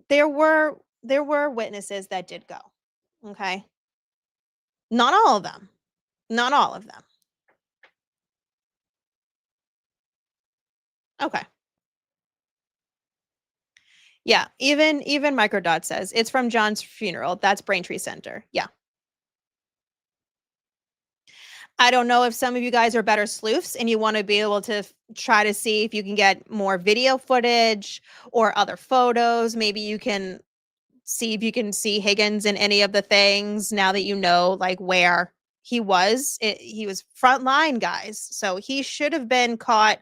B: there were witnesses that did go. Okay. Not all of them. Not all of them. Okay. Yeah, even Microdots says it's from John's funeral. That's Braintree Center. Yeah. I don't know if some of you guys are better sleuths and you want to be able to try to see if you can get more video footage or other photos. Maybe you can see if you can see Higgins in any of the things now that you know like where he was. He was frontline, guys. So he should have been caught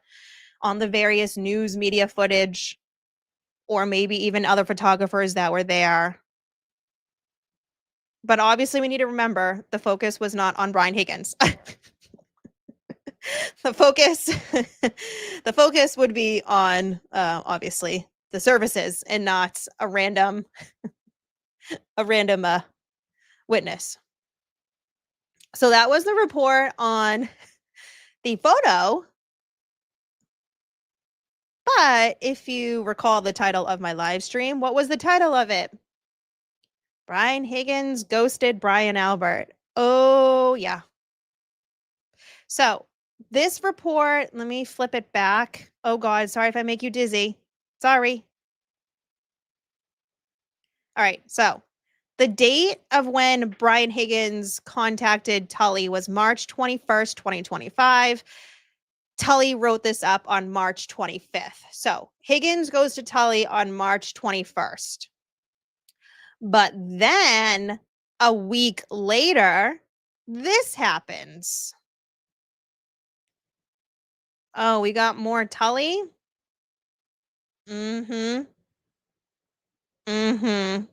B: on the various news media footage, or maybe even other photographers that were there. But obviously we need to remember the focus was not on Brian Higgins. The focus would be on obviously the services and not a random witness. So that was the report on the photo. But if you recall the title of my live stream, what was the title of it? Brian Higgins ghosted Brian Albert. Oh, yeah. So this report, let me flip it back. Oh, God. Sorry if I make you dizzy. Sorry. All right. So the date of when Brian Higgins contacted Tully was March 21st, 2025. Tully wrote this up on March 25th. So Higgins goes to Tully on March 21st. But then a week later, this happens. Oh, we got more Tully? Mm-hmm. Mm-hmm.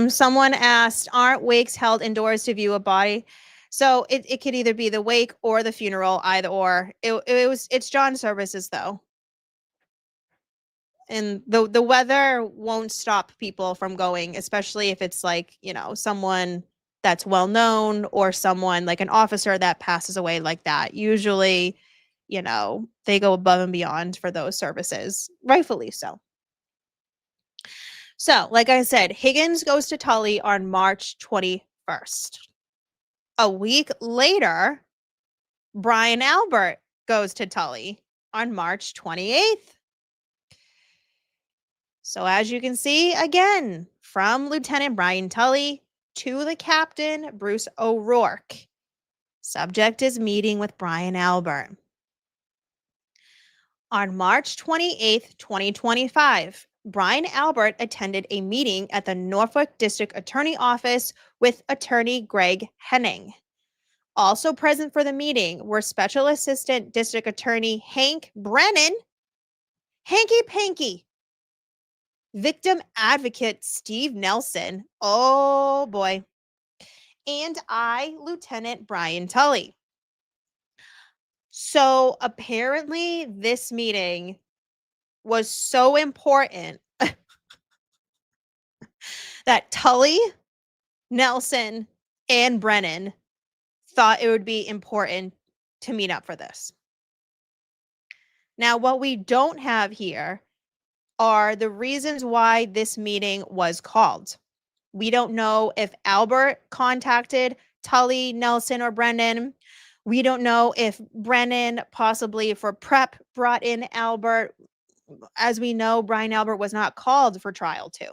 B: Someone asked, aren't wakes held indoors to view a body? So it could either be the wake or the funeral, either or. It's John's services though. And the weather won't stop people from going, especially if it's like, someone that's well known or someone like an officer that passes away like that. Usually, they go above and beyond for those services, rightfully so. So, like I said, Higgins goes to Tully on March 21st. A week later, Brian Albert goes to Tully on March 28th. So as you can see, again, from Lieutenant Brian Tully to the captain, Bruce O'Rourke. Subject is meeting with Brian Albert. On March 28th, 2025, Brian Albert attended a meeting at the Norfolk District Attorney Office with Attorney Greg Henning. Also present for the meeting were Special Assistant District Attorney Hank Brennan, Hanky Panky, Victim Advocate Steve Nelson, oh boy, and Lieutenant Brian Tully. So apparently this meeting was so important that Tully, Nelson, and Brennan thought it would be important to meet up for this. Now, what we don't have here are the reasons why this meeting was called. We don't know if Albert contacted Tully, Nelson, or Brennan. We don't know if Brennan, possibly for prep, brought in Albert. As we know, Brian Albert was not called for trial too.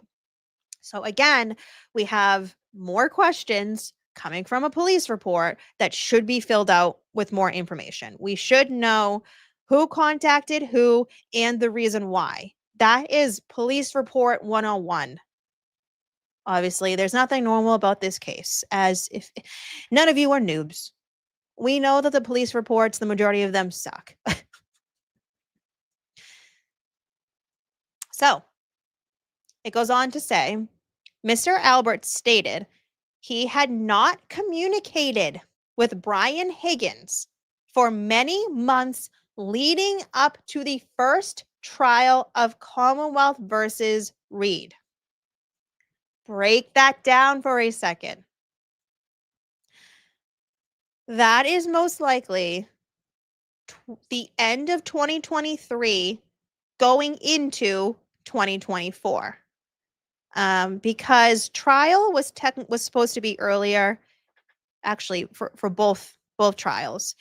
B: So again, we have more questions coming from a police report that should be filled out with more information. We should know who contacted who and the reason why. That is police report 101. Obviously, there's nothing normal about this case, as if none of you are noobs. We know that the police reports, the majority of them suck. So, it goes on to say, Mr. Albert stated he had not communicated with Brian Higgins for many months leading up to the first trial of Commonwealth versus Reed. Break that down for a second. That is most likely the end of 2023 going into 2024. Because trial was supposed to be earlier, actually for both trials.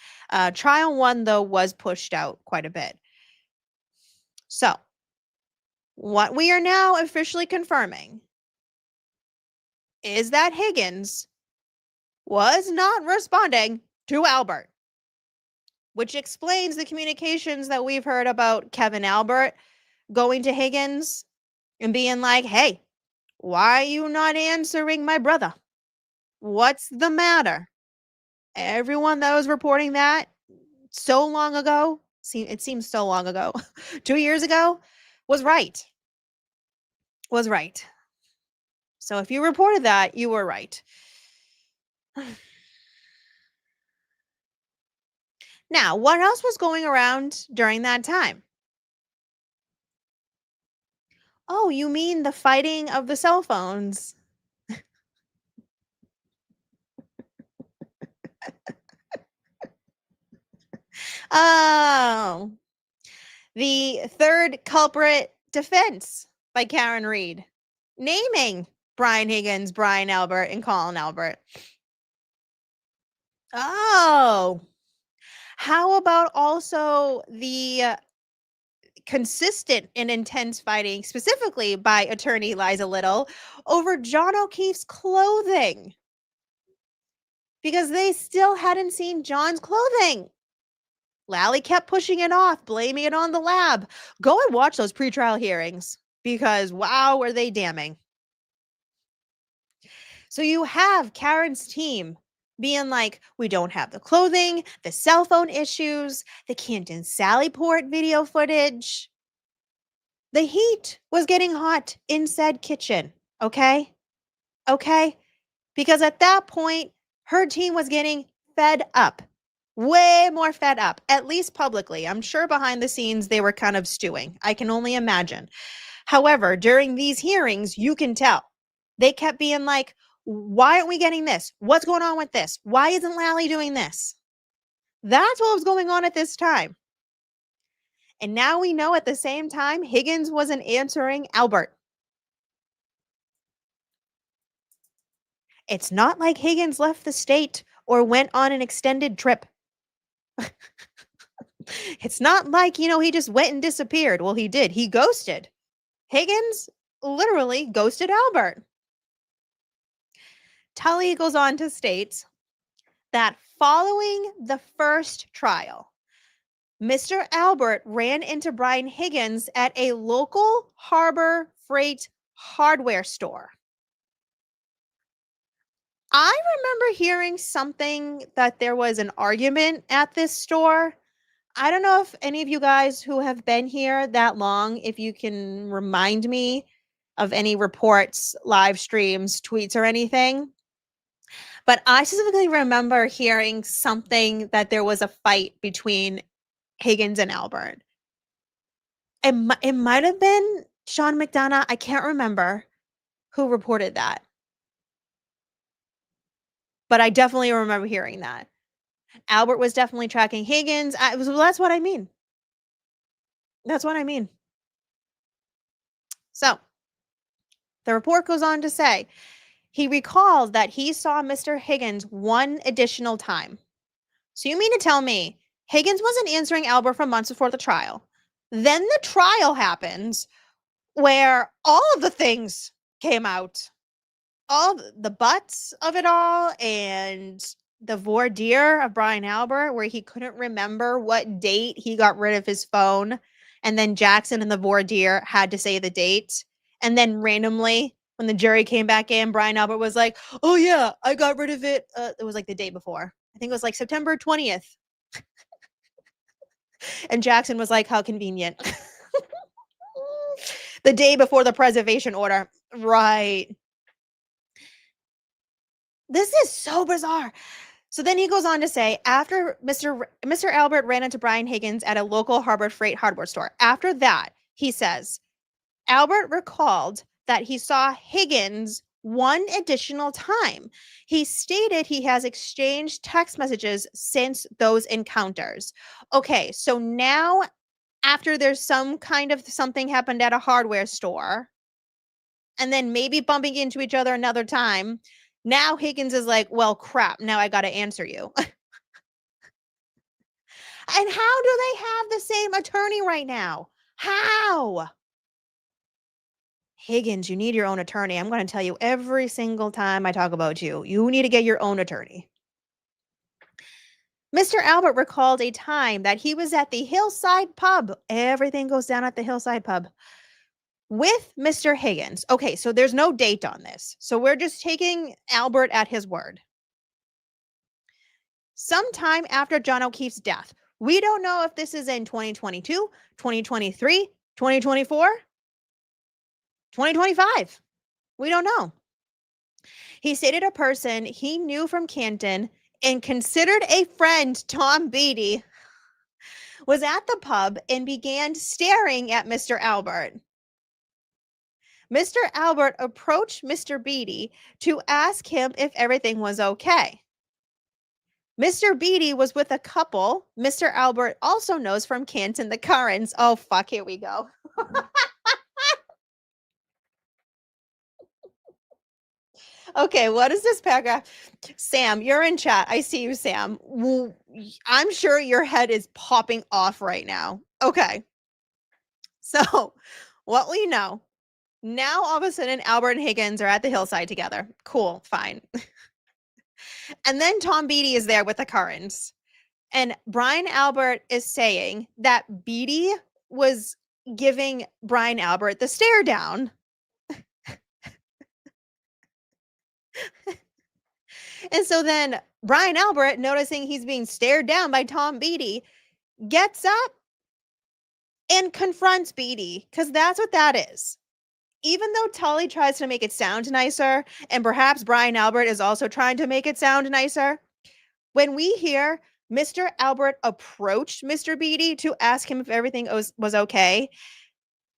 B: Trial 1 though was pushed out quite a bit. So, what we are now officially confirming is that Higgins was not responding to Albert, which explains the communications that we've heard about Kevin Albert going to Higgins and being like, hey, why are you not answering my brother? What's the matter? Everyone that was reporting that so long ago, it seems so long ago, 2 years ago, was right. Was right. So if you reported that, you were right. Now, what else was going around during that time? Oh, you mean the fighting of the cell phones? Oh, the third culprit defense by Karen Reed, naming Brian Higgins, Brian Albert, and Colin Albert. Oh, how about also the consistent and intense fighting, specifically by attorney Liza Little, over John O'Keefe's clothing? Because they still hadn't seen John's clothing. Lally kept pushing it off, blaming it on the lab. Go and watch those pretrial hearings because, wow, were they damning. So you have Karen's team being like, we don't have the clothing, the cell phone issues, the Canton Sallyport video footage. The heat was getting hot in said kitchen, okay? Okay? Because at that point, her team was getting fed up. Way more fed up, at least publicly. I'm sure behind the scenes they were kind of stewing. I can only imagine. However, during these hearings, you can tell. They kept being like, why aren't we getting this? What's going on with this? Why isn't Lally doing this? That's what was going on at this time. And now we know at the same time, Higgins wasn't answering Albert. It's not like Higgins left the state or went on an extended trip. It's not like, he just went and disappeared. Well, he did. He ghosted. Higgins literally ghosted Albert. Tully goes on to state that following the first trial, Mr. Albert ran into Brian Higgins at a local Harbor Freight hardware store. I remember hearing something that there was an argument at this store. I don't know if any of you guys who have been here that long, if you can remind me of any reports, live streams, tweets, or anything. But I specifically remember hearing something that there was a fight between Higgins and Albert. It might have been Sean McDonough. I can't remember who reported that. But I definitely remember hearing that. Albert was definitely tracking Higgins. That's what I mean. That's what I mean. So the report goes on to say he recalled that he saw Mr. Higgins one additional time. So you mean to tell me Higgins wasn't answering Albert for months before the trial? Then the trial happens where all of the things came out. All the butts of it all and the voir dire of Brian Albert, where he couldn't remember what date he got rid of his phone. And then Jackson and the voir dire had to say the date. And then randomly, when the jury came back in, Brian Albert was like, oh yeah, I got rid of it. It was like the day before. I think it was like September 20th. And Jackson was like, how convenient. The day before the preservation order. Right. This is so bizarre. So then he goes on to say, after Mr. Albert ran into Brian Higgins at a local Harbor Freight hardware store. After that, he says, Albert recalled that he saw Higgins one additional time. He stated he has exchanged text messages since those encounters. Okay, so now after there's some kind of something happened at a hardware store, and then maybe bumping into each other another time, now Higgins is like, well, crap, now I got to answer you. And how do they have the same attorney right now? How? Higgins, you need your own attorney. I'm going to tell you every single time I talk about you. You need to get your own attorney. Mr. Albert recalled a time that he was at the Hillside Pub. Everything goes down at the Hillside Pub with Mr. Higgins. Okay, so there's no date on this. So we're just taking Albert at his word. Sometime after John O'Keefe's death. We don't know if this is in 2022, 2023, 2024, 2025. We don't know. He stated a person he knew from Canton and considered a friend, Tom Beatty, was at the pub and began staring at Mr. Albert. Mr. Albert approached Mr. Beatty to ask him if everything was okay. Mr. Beatty was with a couple Mr. Albert also knows from Canton the Currents. Oh, fuck, here we go. Okay, what is this paragraph? Sam, you're in chat. I see you, Sam. I'm sure your head is popping off right now. Okay. So, what we know, now all of a sudden Albert and Higgins are at the Hillside together. Cool, fine. And then Tom Beatty is there with the Currents. And Brian Albert is saying that Beatty was giving Brian Albert the stare down. And so then Brian Albert, noticing he's being stared down by Tom Beatty, gets up and confronts Beatty, because that's what that is. Even though Tully tries to make it sound nicer, and perhaps Brian Albert is also trying to make it sound nicer, when we hear Mr. Albert approached Mr. Beatty to ask him if everything was okay,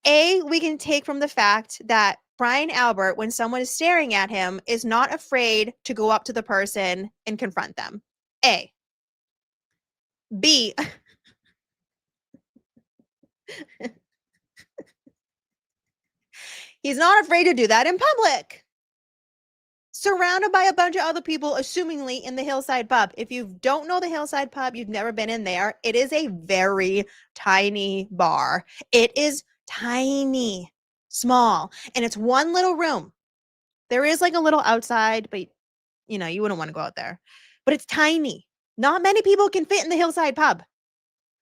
B: we can take from the fact that Brian Albert, when someone is staring at him, is not afraid to go up to the person and confront them. A. B. He's not afraid to do that in public. Surrounded by a bunch of other people, assumingly in the Hillside Pub. If you don't know the Hillside Pub, you've never been in there. It is a very tiny bar. It is tiny. Small, and it's one little room. There is like a little outside, but you know, you wouldn't want to go out there. But it's tiny. Not many people can fit in the Hillside pub.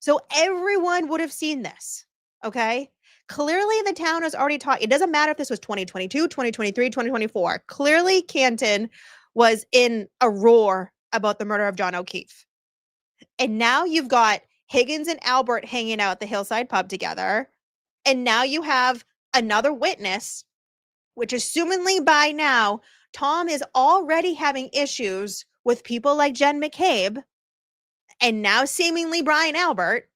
B: So everyone would have seen this. Okay? Clearly, the town has already talked. It doesn't matter if this was 2022, 2023, 2024. Clearly, Canton was in a roar about the murder of John O'Keefe. And now you've got Higgins and Albert hanging out at the Hillside pub together. And now you have another witness, which assumingly by now, Tom is already having issues with people like Jen McCabe. And now seemingly Brian Albert.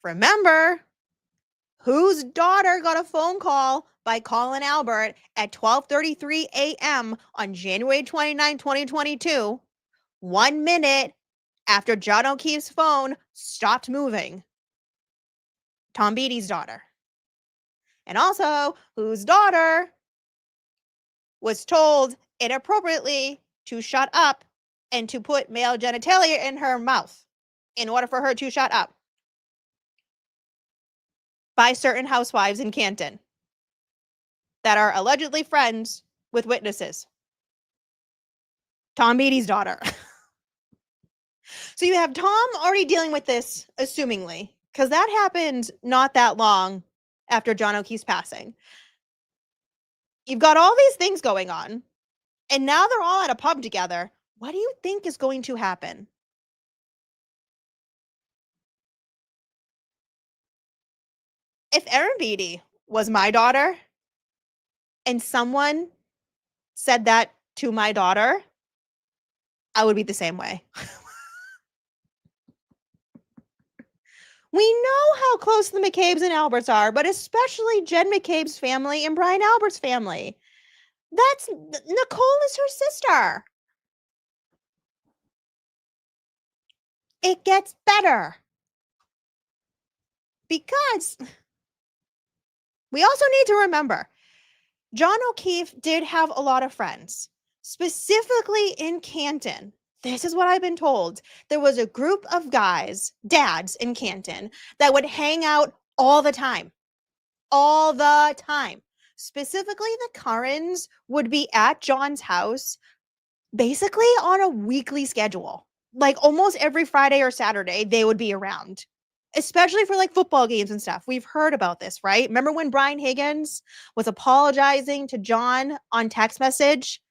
B: Remember, whose daughter got a phone call by Colin Albert at 12:33 a.m. on January 29, 2022, 1 minute after John O'Keefe's phone stopped moving? Tom Beatty's daughter. And also, whose daughter was told inappropriately to shut up and to put male genitalia in her mouth in order for her to shut up by certain housewives in Canton that are allegedly friends with witnesses. Tom Beatty's daughter. So you have Tom already dealing with this, assumingly, because that happened not that long after John O'Keefe's passing. You've got all these things going on, and now they're all at a pub together. What do you think is going to happen? If Erin Beatty was my daughter and someone said that to my daughter, I would be the same way. We know how close the McCabes and Alberts are, but especially Jen McCabe's family and Brian Albert's family. Nicole is her sister. It gets better. Because we also need to remember, John O'Keefe did have a lot of friends, specifically in Canton. This is what I've been told. There was a group of guys, dads in Canton, that would hang out all the time. All the time. Specifically, the Currans would be at John's house basically on a weekly schedule. Like almost every Friday or Saturday, they would be around. Especially for like football games and stuff. We've heard about this, right? Remember when Brian Higgins was apologizing to John on text message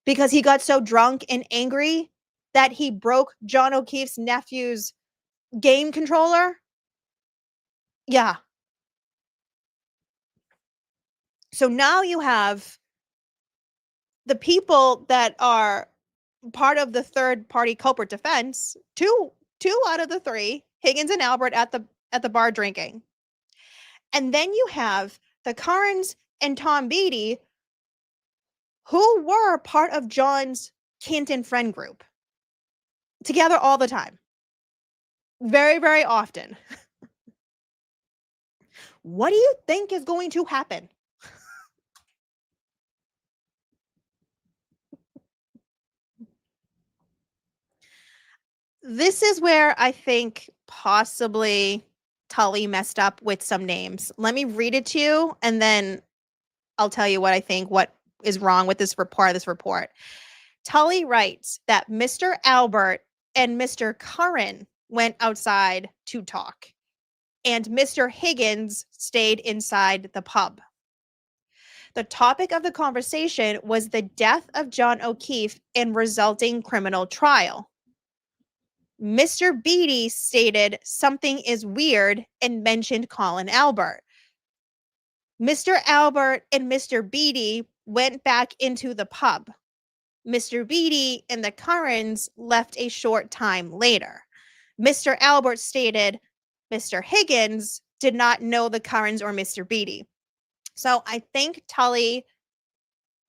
B: because he got so drunk and angry that he broke John O'Keefe's nephew's game controller? Yeah. So now you have the people that are part of the third party culprit defense, two out of the three, Higgins and Albert at the bar drinking. And then you have the Carnes and Tom Beatty, who were part of John's Canton friend group, together all the time. Very, very often. What do you think is going to happen? This is where I think possibly Tully messed up with some names. Let me read it to you, and then I'll tell you what I think, what is wrong with this report. Tully writes that Mr. Albert and Mr. Curran went outside to talk, and Mr. Higgins stayed inside the pub. The topic of the conversation was the death of John O'Keefe and resulting criminal trial. Mr. Beatty stated something is weird and mentioned Colin Albert. Mr. Albert and Mr. Beatty went back into the pub. Mr. Beatty and the Currans left a short time later. Mr. Albert stated Mr. Higgins did not know the Currans or Mr. Beatty. So I think Tully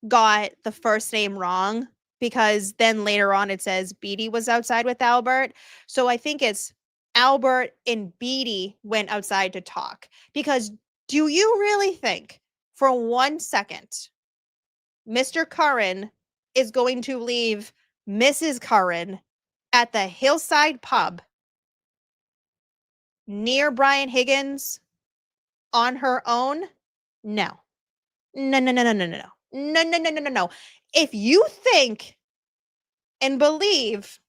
B: got the first name wrong, because then later on it says Beatty was outside with Albert. So I think it's Albert and Beatty went outside to talk. Because do you really think for 1 second Mr. Curran is going to leave Mrs. Curran at the Hillside pub near Brian Higgins on her own? No. No. No. If you think and believe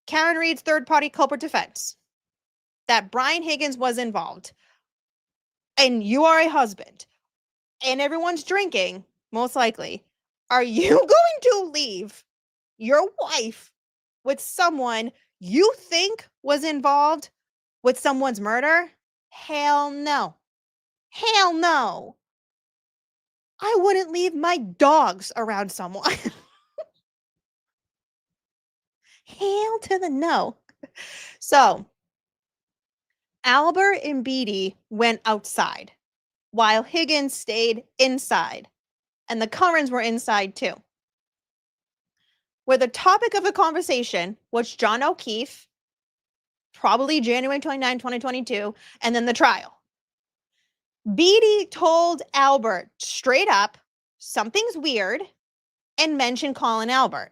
B: Karen Reed's third-party culprit defense that Brian Higgins was involved, and you are a husband, and everyone's drinking, most likely, are you going to leave your wife with someone you think was involved with someone's murder? Hell no. Hell no. I wouldn't leave my dogs around someone. Hell to the no. So, Albert and Beatty went outside while Higgins stayed inside, and the Currens were inside too. Where the topic of the conversation was John O'Keefe, probably January 29, 2022, and then the trial. Beatty told Albert straight up, something's weird, and mentioned calling Albert.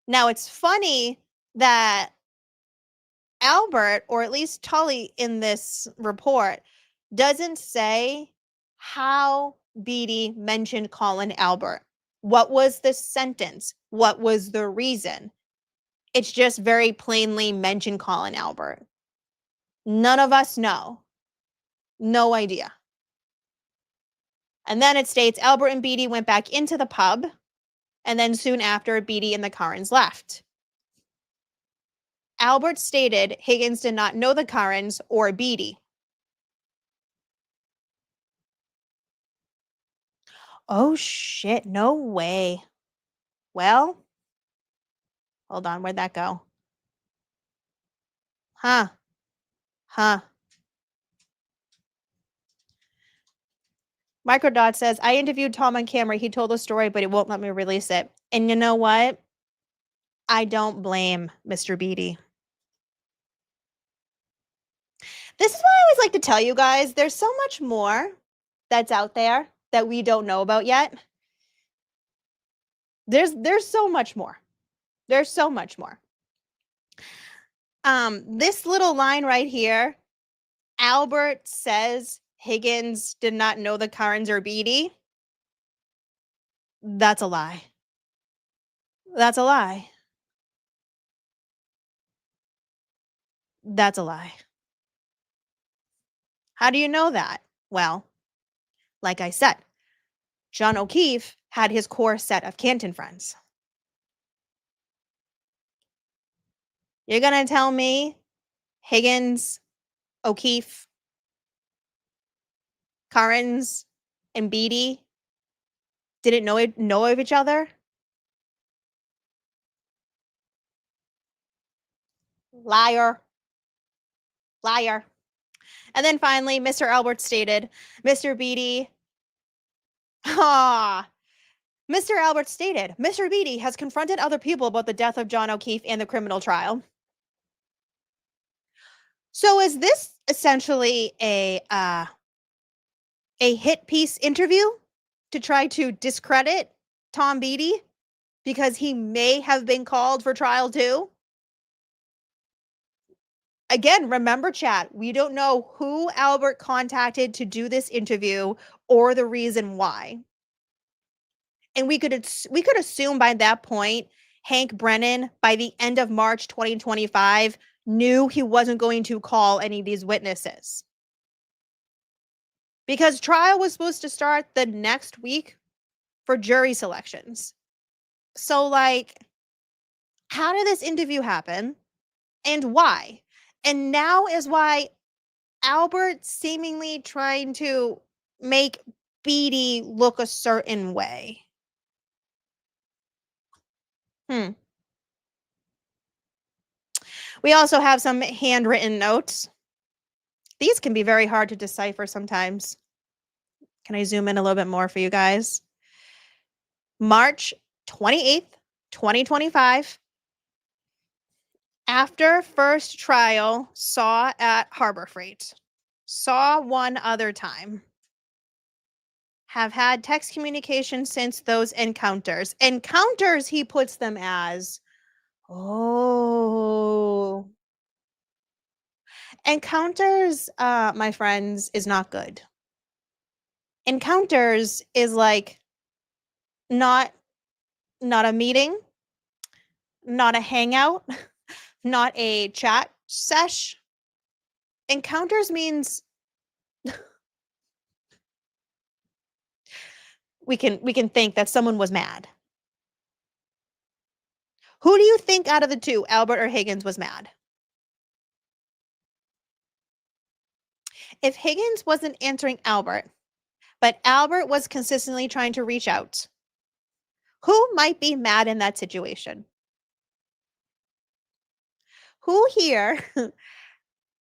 B: Now, it's funny that Albert, or at least Tully in this report, doesn't say how Beatty mentioned calling Albert. What was the sentence? What was the reason? It's just very plainly mentioned calling Albert. None of us know. No idea. And then it states Albert and Beatty went back into the pub, and then soon after, Beatty and the Currens left. Albert stated Higgins did not know the Currens or Beatty. Oh shit, no way. Well, hold on, where'd that go? Huh. Microdots says, I interviewed Tom on camera. He told the story, but he won't let me release it. And you know what? I don't blame Mr. Beatty. This is why I always like to tell you guys, there's so much more that's out there that we don't know about yet. There's so much more. There's so much more. This little line right here, Albert says Higgins did not know the Currens or Beatty. That's a lie. That's a lie. That's a lie. How do you know that? Well, like I said, John O'Keefe had his core set of Canton friends. You're going to tell me Higgins, O'Keefe, Currens, and Beatty didn't know of each other? Liar. Liar. And then finally, Mr. Albert stated, Mr. Beatty, Mr. Albert stated, Mr. Beatty has confronted other people about the death of John O'Keefe and the criminal trial. So is this essentially a hit piece interview to try to discredit Tom Beatty because he may have been called for trial too? Again, remember, chat, we don't know who Albert contacted to do this interview or the reason why. And we could assume by that point, Hank Brennan, by the end of March 2025, knew he wasn't going to call any of these witnesses. Because trial was supposed to start the next week for jury selections. So, like, how did this interview happen and why? And now is why Albert seemingly trying to make Beatty look a certain way. We also have some handwritten notes. These can be very hard to decipher sometimes. Can I zoom in a little bit more for you guys? March 28th, 2025. After first trial, saw at Harbor Freight. Saw one other time. Have had text communication since those encounters. Encounters, he puts them as, oh. Encounters, my friends, is not good. Encounters is like Not a meeting, not a hangout, not a chat sesh. Encounters means we can think that someone was mad. Who do you think out of the two, Albert or Higgins, was mad? If Higgins wasn't answering Albert, but Albert was consistently trying to reach out, who might be mad in that situation? Who here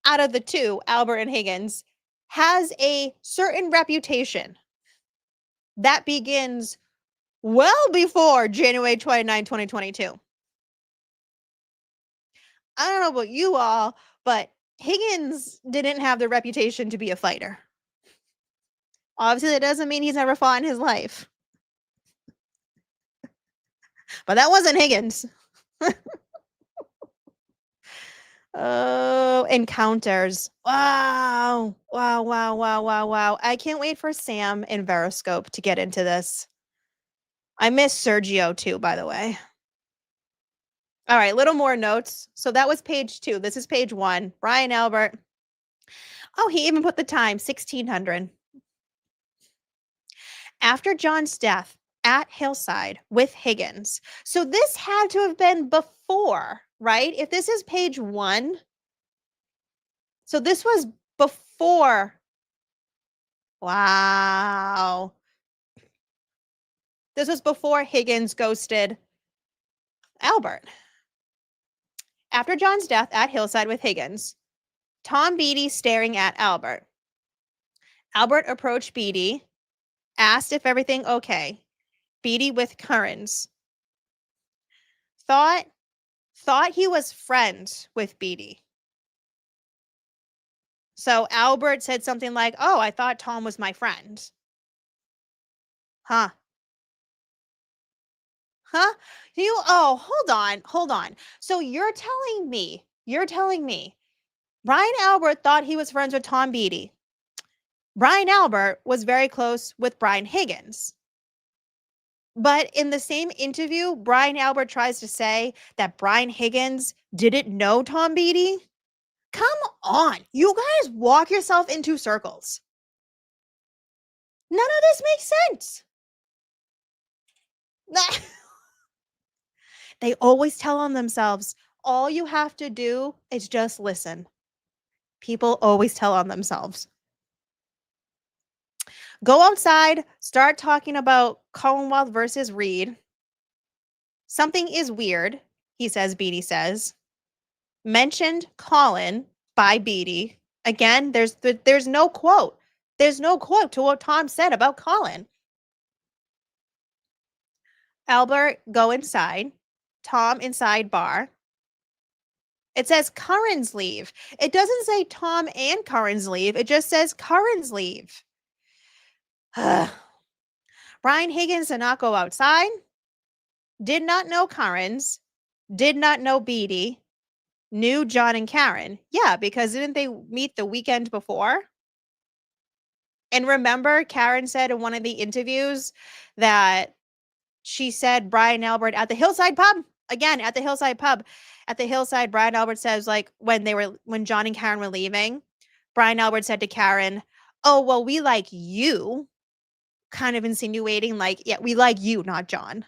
B: out of the two, Albert and Higgins, has a certain reputation that begins well before January 29, 2022? I don't know about you all, but Higgins didn't have the reputation to be a fighter. Obviously, that doesn't mean he's never fought in his life. But that wasn't Higgins. Oh, encounters. Wow. Wow. I can't wait for Sam and Veriscope to get into this. I miss Sergio too, by the way. All right, little more notes. So that was page 2. This is page 1. Brian Albert. Oh, he even put the time, 1600. After John's death at Hillside with Higgins. So this had to have been before, right? If this is page 1. So this was before. Wow. This was before Higgins ghosted Albert. After John's death at Hillside with Higgins, Tom Beatty staring at Albert. Albert approached Beatty, asked if everything okay. Beatty with currants. Thought he was friends with Beatty. So Albert said something like, "Oh, I thought Tom was my friend." Huh? Hold on. So you're telling me Brian Albert thought he was friends with Tom Beatty. Brian Albert was very close with Brian Higgins. But in the same interview, Brian Albert tries to say that Brian Higgins didn't know Tom Beatty. Come on, you guys walk yourself into circles. None of this makes sense. They always tell on themselves. All you have to do is just listen. People always tell on themselves. Go outside, start talking about Commonwealth versus Reed. Something is weird, he says, Beatty says. Mentioned Colin by Beatty. Again, there's no quote. There's no quote to what Tom said about Colin. Albert, go inside. Tom inside bar. It says Curran's leave. It doesn't say Tom and Curran's leave. It just says Curran's leave. Brian Higgins did not go outside. Did not know Curran's. Did not know Beatty. Knew John and Karen. Yeah, because didn't they meet the weekend before? And remember, Karen said in one of the interviews that she said Brian Albert at the Hillside pub. Again, at the Hillside pub. At the Hillside, Brian Albert says, like, when John and Karen were leaving, Brian Albert said to Karen, "Oh, well, we like you." Kind of insinuating, like, yeah, we like you, not John.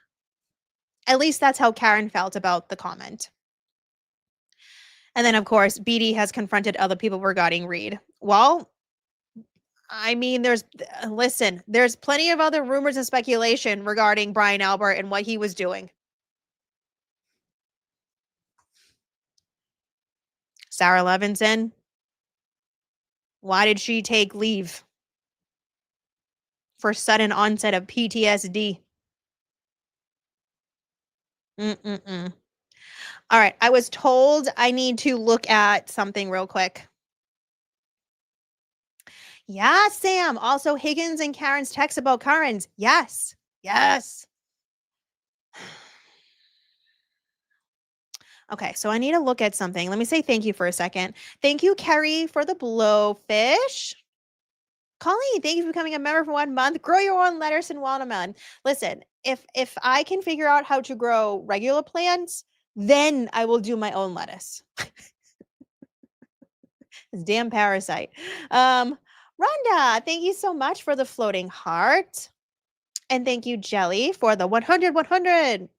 B: At least that's how Karen felt about the comment. And then, of course, Beatty has confronted other people regarding Reed. Well, I mean, there's plenty of other rumors and speculation regarding Brian Albert and what he was doing. Sarah Levinson, why did she take leave? For sudden onset of PTSD. All right, I was told I need to look at something real quick. Yeah, Sam. Also, Higgins and Karen's text about Karen's. Yes. Okay, so I need to look at something. Let me say thank you for a second. Thank you, Kerry, for the blowfish. Colleen, thank you for becoming a member for 1 month. Grow your own lettuce and watermelon. Listen, if I can figure out how to grow regular plants, then I will do my own lettuce. This damn parasite. Rhonda, thank you so much for the floating heart. And thank you, Jelly, for the 100.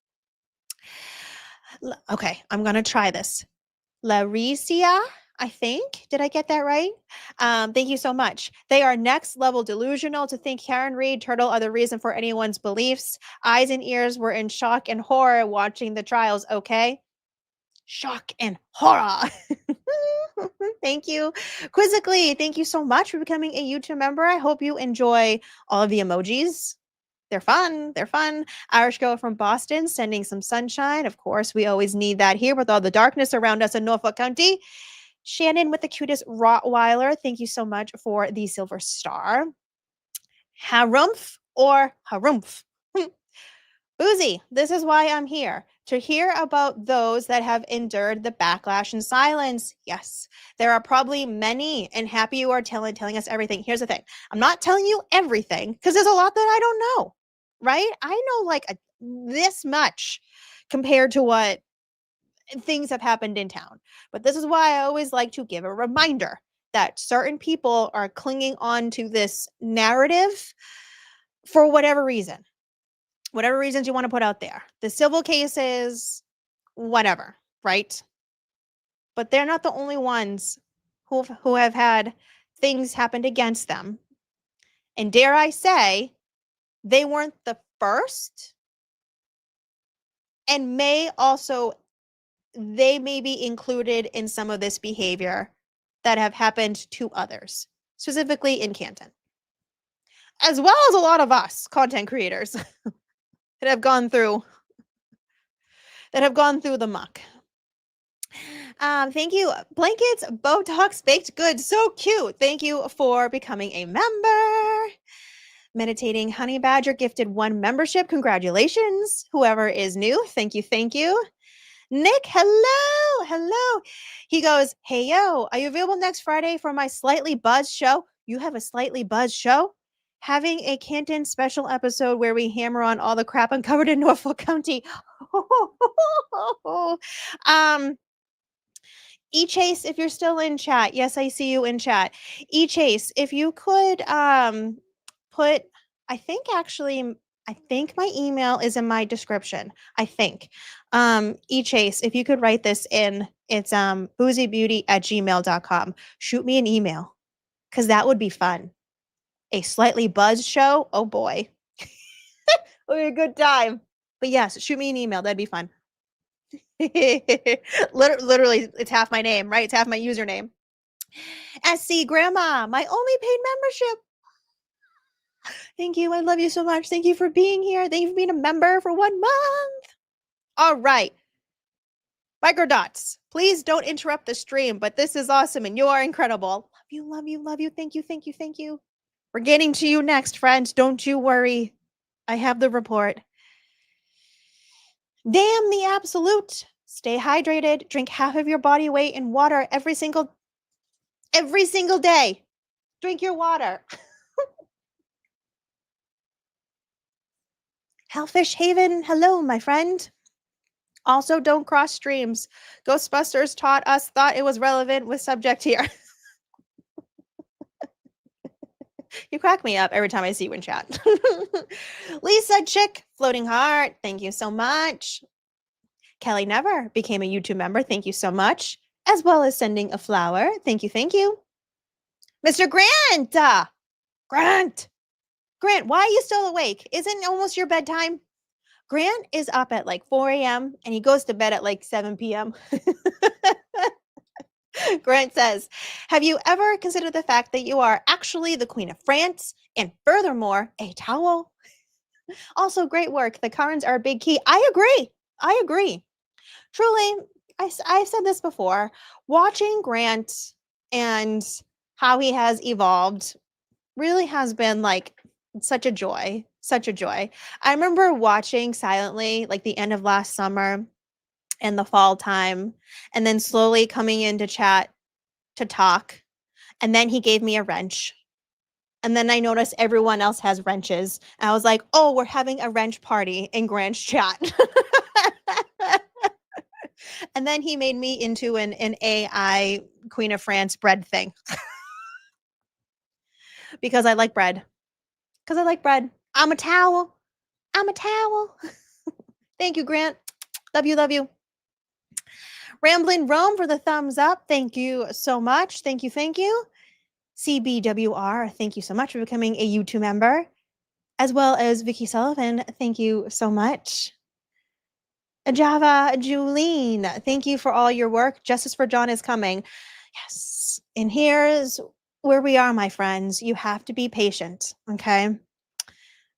B: Okay, I'm going to try this. Laricia, I think. Did I get that right? Thank you so much. They are next level delusional to think Karen Reed, Turtle are the reason for anyone's beliefs. Eyes and ears were in shock and horror watching the trials, okay? Shock and horror. Thank you. Quizzically, thank you so much for becoming a YouTube member. I hope you enjoy all of the emojis. They're fun. They're fun. Irish girl from Boston sending some sunshine. Of course, we always need that here with all the darkness around us in Norfolk County. Shannon with the cutest Rottweiler. Thank you so much for the silver star. Harumph or Harumph. Boozey, this is why I'm here. To hear about those that have endured the backlash in silence. Yes, there are probably many, and happy you are telling us everything. Here's the thing. I'm not telling you everything because there's a lot that I don't know, right? I know like this much compared to what things have happened in town. But this is why I always like to give a reminder that certain people are clinging on to this narrative for whatever reason. Whatever reasons you want to put out there. The civil cases, whatever, right? But they're not the only ones who have had things happened against them. And dare I say, they weren't the first. And they may be included in some of this behavior that have happened to others, specifically in Canton. As well as a lot of us content creators that have gone through the muck. Thank you. Blankets, Botox, baked goods. So cute. Thank you for becoming a member. Meditating Honey Badger gifted 1 membership. Congratulations. Whoever is new. Thank you. Thank you. Nick, hello. Hello. He goes, hey, yo, are you available next Friday for my Slightly Buzzed show? You have a Slightly Buzzed show? Having a Canton special episode where we hammer on all the crap uncovered in Norfolk County. E-Chase, if you're still in chat. Yes, I see you in chat. E-Chase, if you could put, I think my email is in my description. I think. E-Chase, if you could write this in, it's boozeybeauty@gmail.com. Shoot me an email because that would be fun. A Slightly Buzzed show? Oh boy. It'll be a good time. But yes, shoot me an email. That'd be fun. Literally, it's half my name, right? It's half my username. SC Grandma, my only paid membership. Thank you. I love you so much. Thank you for being here. Thank you for being a member for 1 month. All right. Microdots, please don't interrupt the stream, but this is awesome and you are incredible. Love you, love you, love you. Thank you, thank you, thank you. We're getting to you next, friends. Don't you worry. I have the report. Damn the absolute. Stay hydrated. Drink half of your body weight in water every single day. Drink your water. Hellfish Haven, hello, my friend. Also, don't cross streams. Ghostbusters thought it was relevant with subject here. You crack me up every time I see you in chat. Lisa Chick, floating heart. Thank you so much. Kelly Never became a YouTube member. Thank you so much. As well as sending a flower. Thank you. Thank you. Mr. Grant. Grant, why are you still awake? Isn't it almost your bedtime? Grant is up at like 4 a.m. and he goes to bed at like 7 p.m. Grant says, have you ever considered the fact that you are actually the Queen of France and furthermore, a towel? Also, great work. The currents are a big key. I agree. Truly, I've said this before. Watching Grant and how he has evolved really has been like such a joy. I remember watching silently like the end of last summer and the fall time, and then slowly coming into chat to talk. And then he gave me a wrench. And then I noticed everyone else has wrenches. And I was like, oh, we're having a wrench party in Grant's chat. And then he made me into an AI Queen of France bread thing. Because I like bread. Because I like bread. I'm a towel. I'm a towel. Thank you, Grant. Love you, love you. Rambling Rome for the thumbs up. Thank you so much. Thank you, thank you. CBWR, thank you so much for becoming a YouTube member. As well as Vicky Sullivan, thank you so much. Java Julene, thank you for all your work. Justice for John is coming. Yes. And here's where we are, my friends. You have to be patient, okay?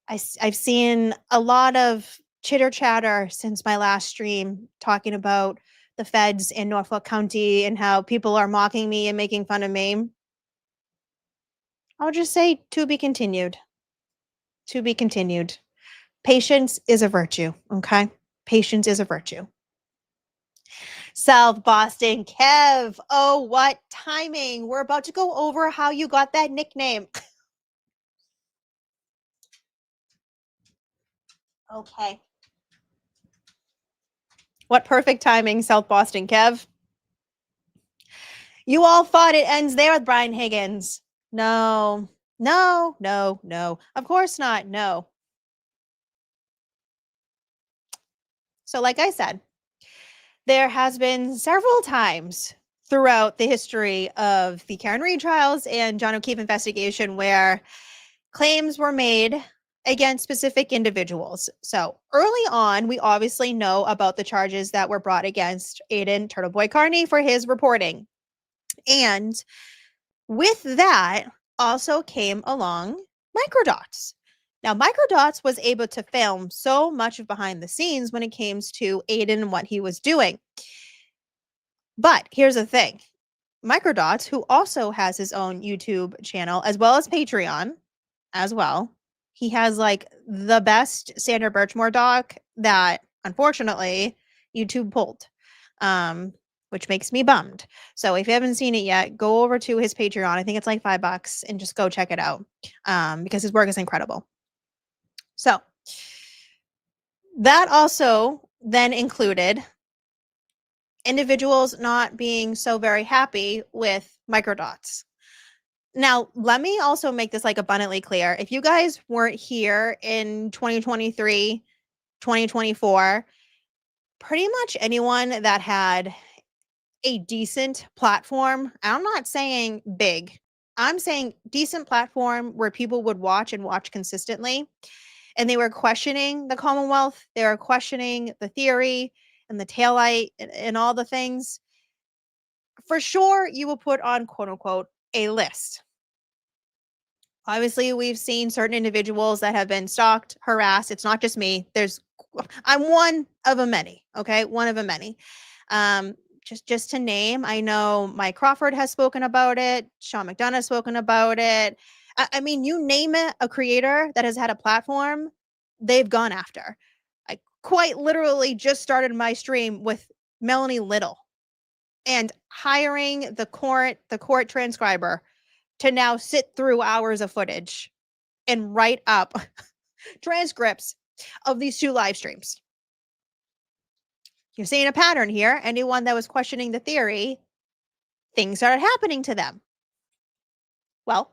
B: I've seen a lot of chitter chatter since my last stream talking about the feds in Norfolk County and how people are mocking me and making fun of me. I'll just say to be continued. To be continued. Patience is a virtue, okay? Patience is a virtue. South Boston Kev. Oh, what timing. We're about to go over how you got that nickname. Okay. What perfect timing, South Boston Kev. You all thought it ends there with Brian Higgins. No, no, no, no. Of course not. No. So like I said, there has been several times throughout the history of the Karen Reid trials and John O'Keefe investigation where claims were made against specific individuals. So early on, we obviously know about the charges that were brought against Aiden Turtleboy Carney for his reporting. And with that also came along Microdots. Now, Microdots was able to film so much of behind the scenes when it came to Aiden and what he was doing. But here's the thing. Microdots, who also has his own YouTube channel as well as Patreon as well, he has like the best Sandra Birchmore doc that unfortunately YouTube pulled, which makes me bummed. So if you haven't seen it yet, go over to his Patreon. I think it's like $5 and just go check it out because his work is incredible. So that also then included individuals not being so very happy with Microdots. Now, let me also make this like abundantly clear. If you guys weren't here in 2023, 2024, pretty much anyone that had a decent platform, I'm not saying big, I'm saying decent platform where people would watch and watch consistently, and they were questioning the Commonwealth, they were questioning the theory and the taillight and all the things, for sure you will put on quote unquote a list. Obviously, we've seen certain individuals that have been stalked, harassed. It's not just me. I'm one of a many, okay? One of a many. Just to name, I know Mike Crawford has spoken about it. Sean McDonough has spoken about it. I mean, you name it, a creator that has had a platform, they've gone after. I quite literally just started my stream with Melanie Little and hiring the court transcriber to now sit through hours of footage and write up transcripts of these two live streams. You're seeing a pattern here. Anyone that was questioning the theory, things started happening to them. Well,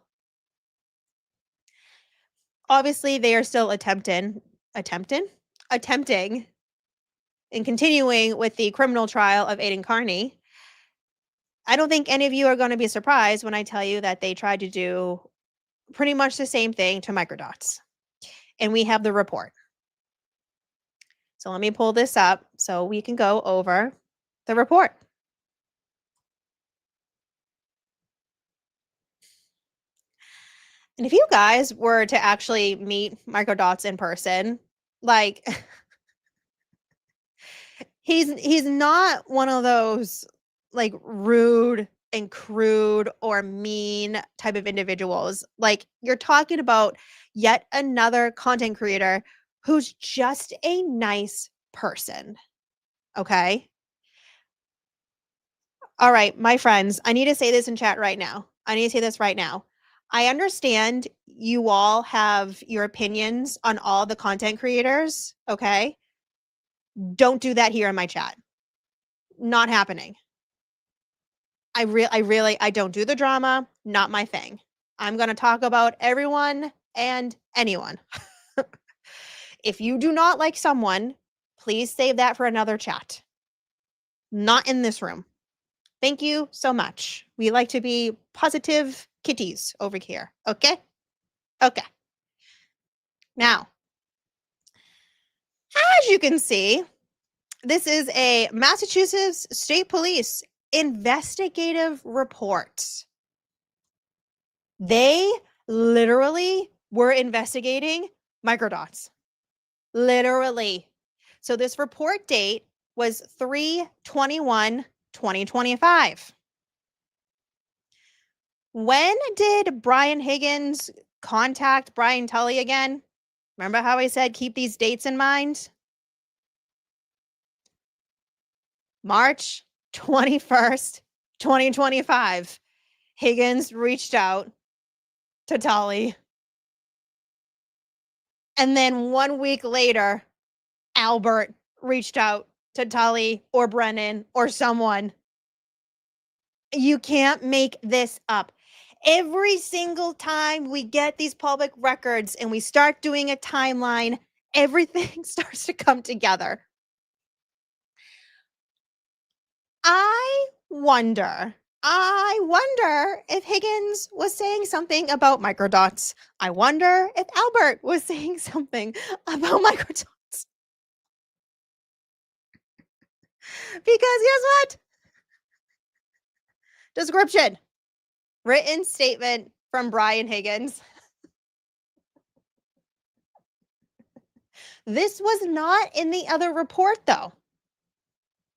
B: obviously they are still attempting and continuing with the criminal trial of Aiden Carney. I don't think any of you are going to be surprised when I tell you that they tried to do pretty much the same thing to Microdots. And we have the report. So let me pull this up so we can go over the report. And if you guys were to actually meet Microdots in person, like he's not one of those like rude and crude or mean type of individuals. Like you're talking about yet another content creator who's just a nice person. Okay. All right, my friends, I need to say this in chat right now. I need to say this right now. I understand you all have your opinions on all the content creators, okay? Don't do that here in my chat. Not happening. I don't do the drama, not my thing. I'm going to talk about everyone and anyone. If you do not like someone, please save that for another chat. Not in this room. Thank you so much. We like to be positive kitties over here, okay? Okay. Now, as you can see, this is a Massachusetts State Police investigative report. They literally were investigating microdots. Literally. So this report date was 3/21/2025. When did Brian Higgins contact Brian Tully again? Remember how I said keep these dates in mind? March 21st, 2025. Higgins reached out to Tully. And then 1 week later, Albert reached out to Tully or Brennan or someone. You can't make this up. Every single time we get these public records and we start doing a timeline, everything starts to come together. I wonder if Higgins was saying something about microdots. I wonder if Albert was saying something about microdots. Because guess what? Description. Written statement from Brian Higgins. This was not in the other report, though.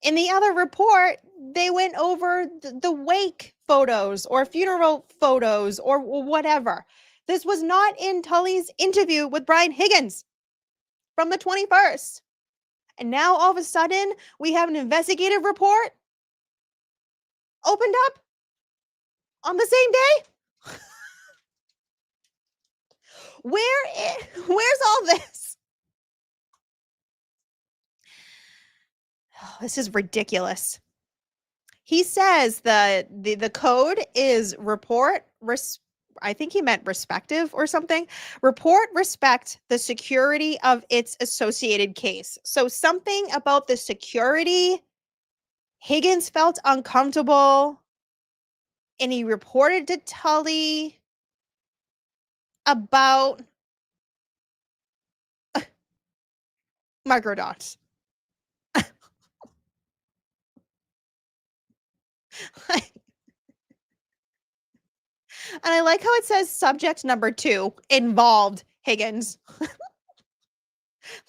B: In the other report, they went over the wake photos or funeral photos or whatever. This was not in Tully's interview with Brian Higgins from the 21st. And now all of a sudden, we have an investigative report opened up on the same day? Where's all this? Oh, this is ridiculous. He says the code is report, I think he meant respective or something. Report respect the security of its associated case. So something about the security, Higgins felt uncomfortable and he reported to Tully about microdots. And I like how it says subject number 2 involved Higgins.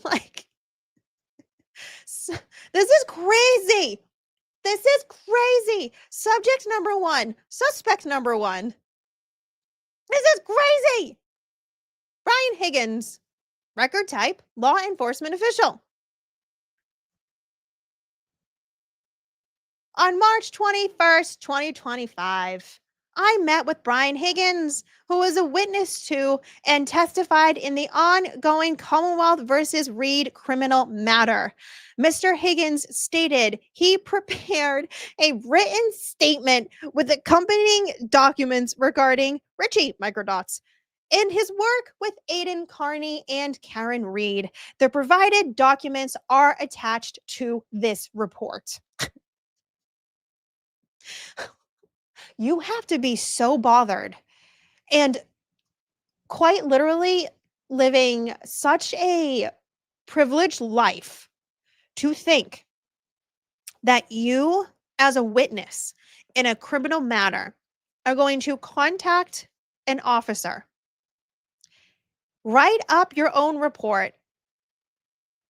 B: Like, this is crazy. This is crazy. Subject number 1, suspect number 1. This is crazy. Brian Higgins, record type, law enforcement official. On March 21st, 2025, I met with Brian Higgins, who was a witness to and testified in the ongoing Commonwealth versus Reed criminal matter. Mr. Higgins stated he prepared a written statement with accompanying documents regarding Richie Microdots. In his work with Aiden Carney and Karen Reed, the provided documents are attached to this report. You have to be so bothered and quite literally living such a privileged life to think that you, as a witness in a criminal matter, are going to contact an officer, write up your own report,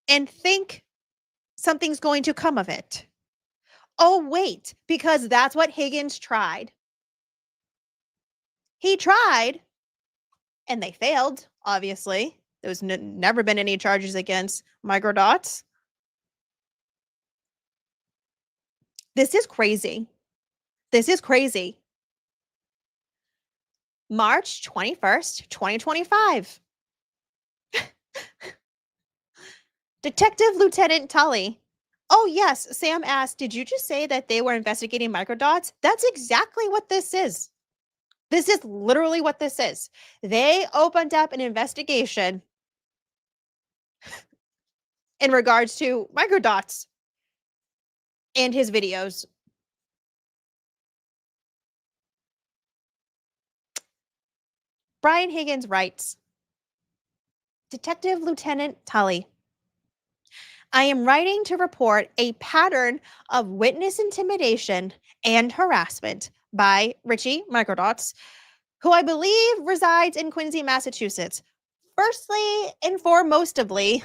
B: and think something's going to come of it. Oh, wait, because that's what Higgins tried. He tried, and they failed, obviously. There's never been any charges against microdots. This is crazy. This is crazy. March 21st, 2025. Detective Lieutenant Tully. Oh, yes. Sam asked, did you just say that they were investigating microdots? That's exactly what this is. This is literally what this is. They opened up an investigation in regards to microdots and his videos. Brian Higgins writes, Detective Lieutenant Tully, I am writing to report a pattern of witness intimidation and harassment by Richie Microdots, who I believe resides in Quincy, Massachusetts. Firstly and foremostly,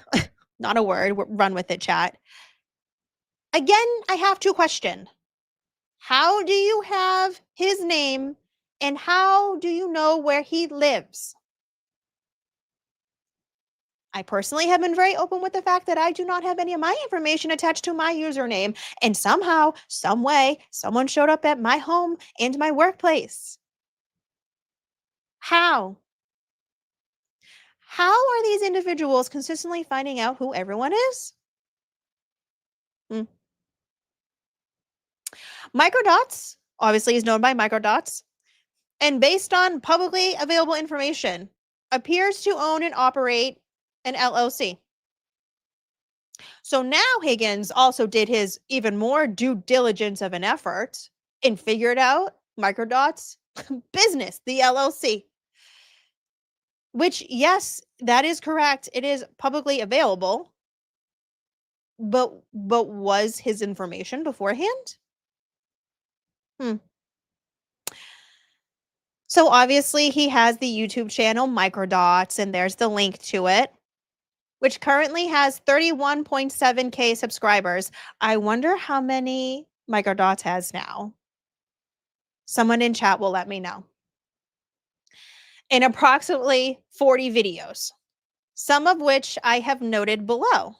B: not a word, run with it, chat. Again, I have to question. How do you have his name and how do you know where he lives? I personally have been very open with the fact that I do not have any of my information attached to my username, and somehow, some way, someone showed up at my home and my workplace. How? How are these individuals consistently finding out who everyone is? Microdots, obviously, is known by Microdots, and based on publicly available information, appears to own and operate an LLC. So now Higgins also did his even more due diligence of an effort and figured out Microdots business, the LLC. Which, yes, that is correct. It is publicly available. But was his information beforehand? So obviously he has the YouTube channel Microdots, and there's the link to it, which currently has 31.7K subscribers. I wonder how many Microdots has now. Someone in chat will let me know. In approximately 40 videos, some of which I have noted below.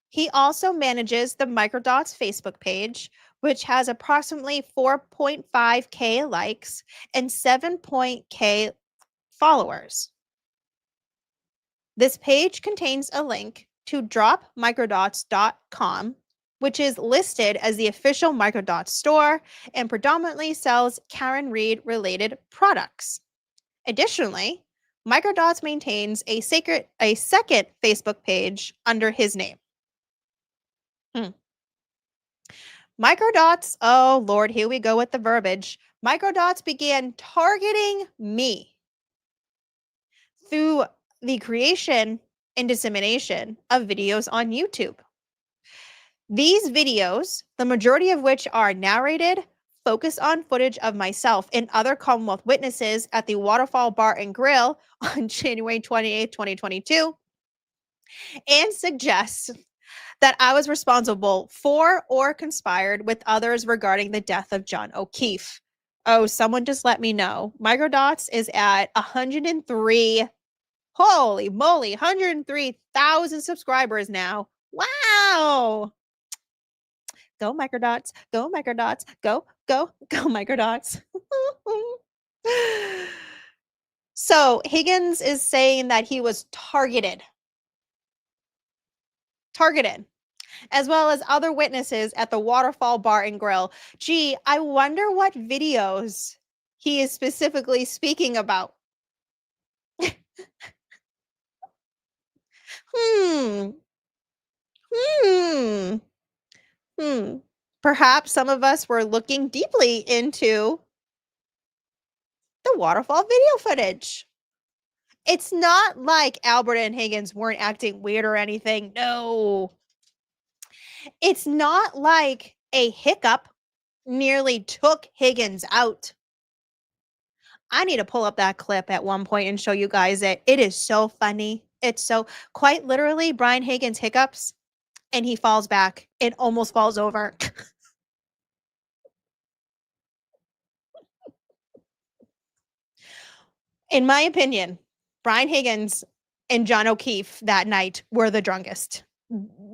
B: He also manages the Microdots Facebook page, which has approximately 4.5K likes and 7.K followers. This page contains a link to DropMicrodots.com, which is listed as the official Microdots store and predominantly sells Karen Reed related products. Additionally, Microdots maintains a second Facebook page under his name. Microdots, oh Lord, here we go with the verbiage. Microdots began targeting me through the creation and dissemination of videos on YouTube. These videos, the majority of which are narrated, focus on footage of myself and other Commonwealth witnesses at the Waterfall Bar and Grill on January 28, 2022, and suggest that I was responsible for or conspired with others regarding the death of John O'Keefe. Oh, someone just let me know. Microdots is at 103. Holy moly, 103,000 subscribers now. Wow. Go Microdots, go Microdots, go Microdots. So Higgins is saying that he was targeted, as well as other witnesses at the Waterfall Bar and Grill. Gee, I wonder what videos he is specifically speaking about. Perhaps some of us were looking deeply into the waterfall video footage. It's not like Albert and Higgins weren't acting weird or anything. No. It's not like a hiccup nearly took Higgins out. I need to pull up that clip at one point and show you guys it. It is so funny. It's so, quite literally, Brian Higgins hiccups and he falls back. It almost falls over. In my opinion, Brian Higgins and John O'Keefe that night were the drunkest.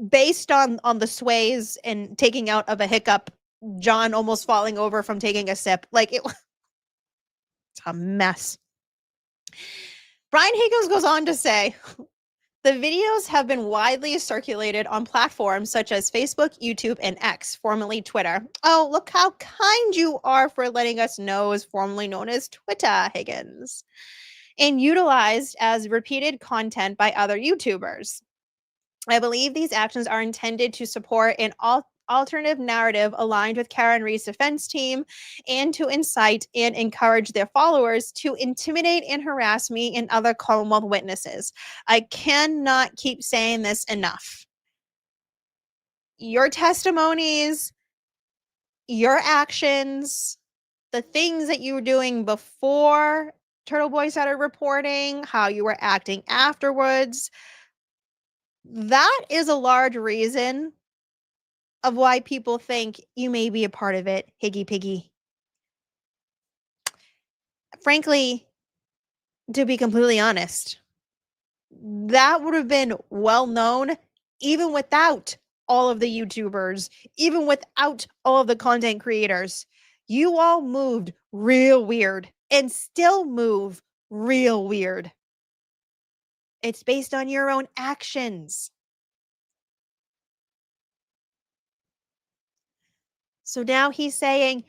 B: Based on the sways and taking out of a hiccup, John almost falling over from taking a sip. Like it. It's a mess. Brian Higgins goes on to say, the videos have been widely circulated on platforms such as Facebook, YouTube, and X, formerly Twitter. Oh, look how kind you are for letting us know is formerly known as Twitter, Higgins. And utilized as repeated content by other YouTubers. I believe these actions are intended to support an alternative narrative aligned with Karen Reed's defense team and to incite and encourage their followers to intimidate and harass me and other Commonwealth witnesses. I cannot keep saying this enough. Your testimonies, your actions, the things that you were doing before Turtle Boy started reporting, how you were acting afterwards, that is a large reason of why people think you may be a part of it, Higgy Piggy. Frankly, to be completely honest, that would have been well known even without all of the YouTubers, even without all of the content creators. You all moved real weird and still move real weird. It's based on your own actions. So now he's saying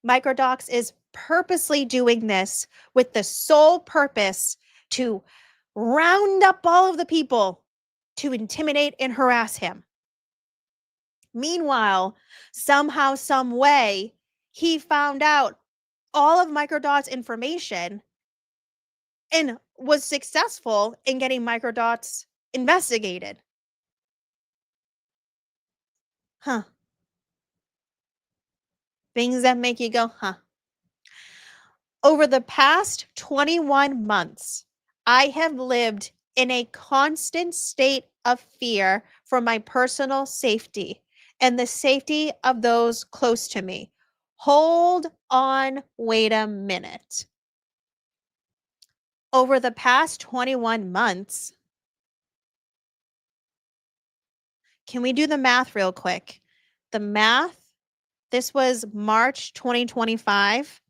B: Microdots is purposely doing this with the sole purpose to round up all of the people to intimidate and harass him. Meanwhile, somehow, some way, he found out all of Microdots' information and was successful in getting Microdots investigated. Huh. Things that make you go, huh. Over the past 21 months, I have lived in a constant state of fear for my personal safety and the safety of those close to me. Hold on, wait a minute. Over the past 21 months, can we do the math real quick? The math, this was March 2025.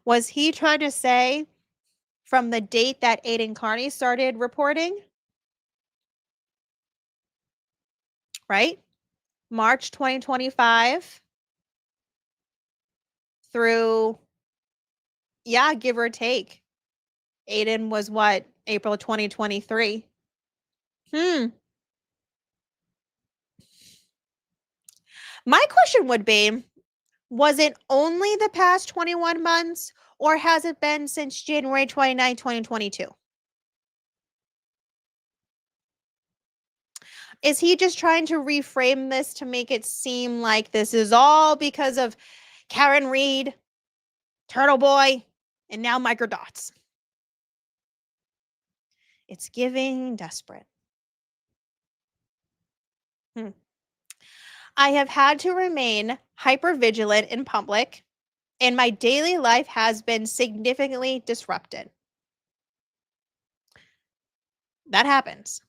B: Was he trying to say from the date that Aiden Carney started reporting? Right? March 2025 through, yeah, give or take. Aiden was what? April 2023. My question would be, was it only the past 21 months or has it been since January 29, 2022? Is he just trying to reframe this to make it seem like this is all because of Karen Reed, Turtle Boy, and now Microdots? It's giving desperate. I have had to remain hypervigilant in public, and my daily life has been significantly disrupted. That happens.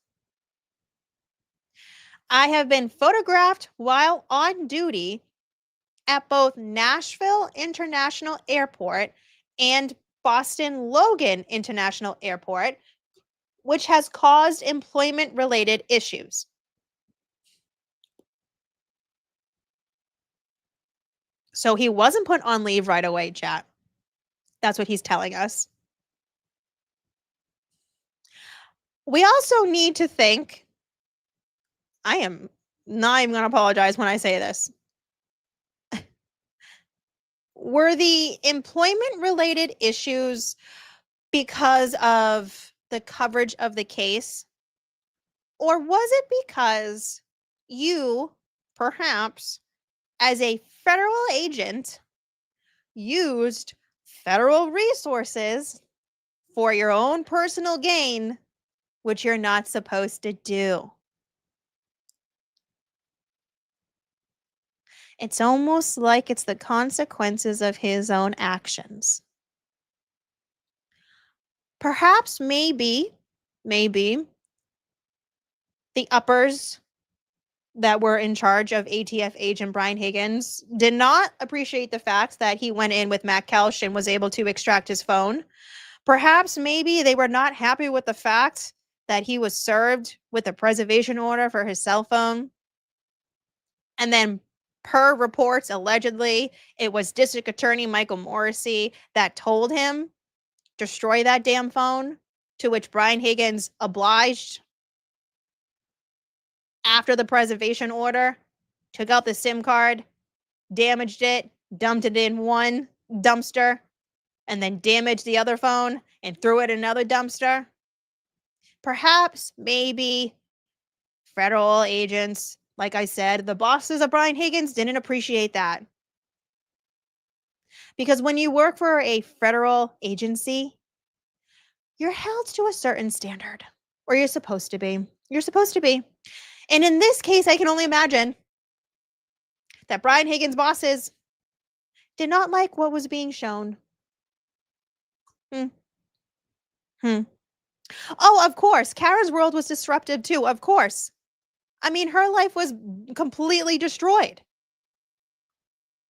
B: I have been photographed while on duty at both Nashville International Airport and Boston Logan International Airport, which has caused employment-related issues. So he wasn't put on leave right away, chat. That's what he's telling us. We also need to think, I am not even going to apologize when I say this. Were the employment-related issues because of the coverage of the case? Or was it because you, perhaps, as a federal agent, used federal resources for your own personal gain, which you're not supposed to do? It's almost like it's the consequences of his own actions. Perhaps, maybe, the uppers that were in charge of ATF agent Brian Higgins did not appreciate the fact that he went in with Matt Kelsch and was able to extract his phone. Perhaps maybe they were not happy with the fact that he was served with a preservation order for his cell phone. And then, per reports, allegedly, it was District Attorney Michael Morrissey that told him, destroy that damn phone, to which Brian Higgins obliged after the preservation order, took out the SIM card, damaged it, dumped it in one dumpster, and then damaged the other phone and threw it in another dumpster. Perhaps, maybe, federal agents, like I said, the bosses of Brian Higgins didn't appreciate that. Because when you work for a federal agency, you're held to a certain standard, or you're supposed to be. You're supposed to be. And in this case, I can only imagine that Brian Higgins' bosses did not like what was being shown. Oh, of course. Kara's world was disrupted too, of course. I mean, her life was completely destroyed.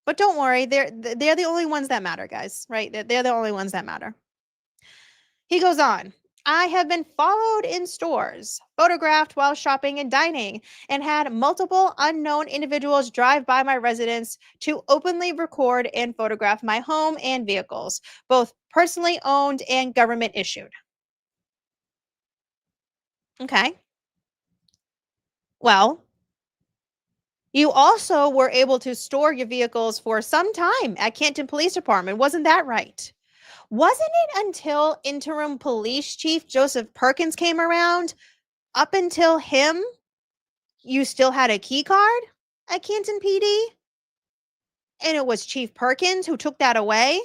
B: But don't worry, they're the only ones that matter, guys, right? They're the only ones that matter. He goes on. I have been followed in stores, photographed while shopping and dining, and had multiple unknown individuals drive by my residence to openly record and photograph my home and vehicles, both personally owned and government issued. Okay. Well, you also were able to store your vehicles for some time at Canton Police Department. Wasn't that right? Wasn't it until interim police chief Joseph Perkins came around, up until him, you still had a key card at Canton PD? And it was Chief Perkins who took that away?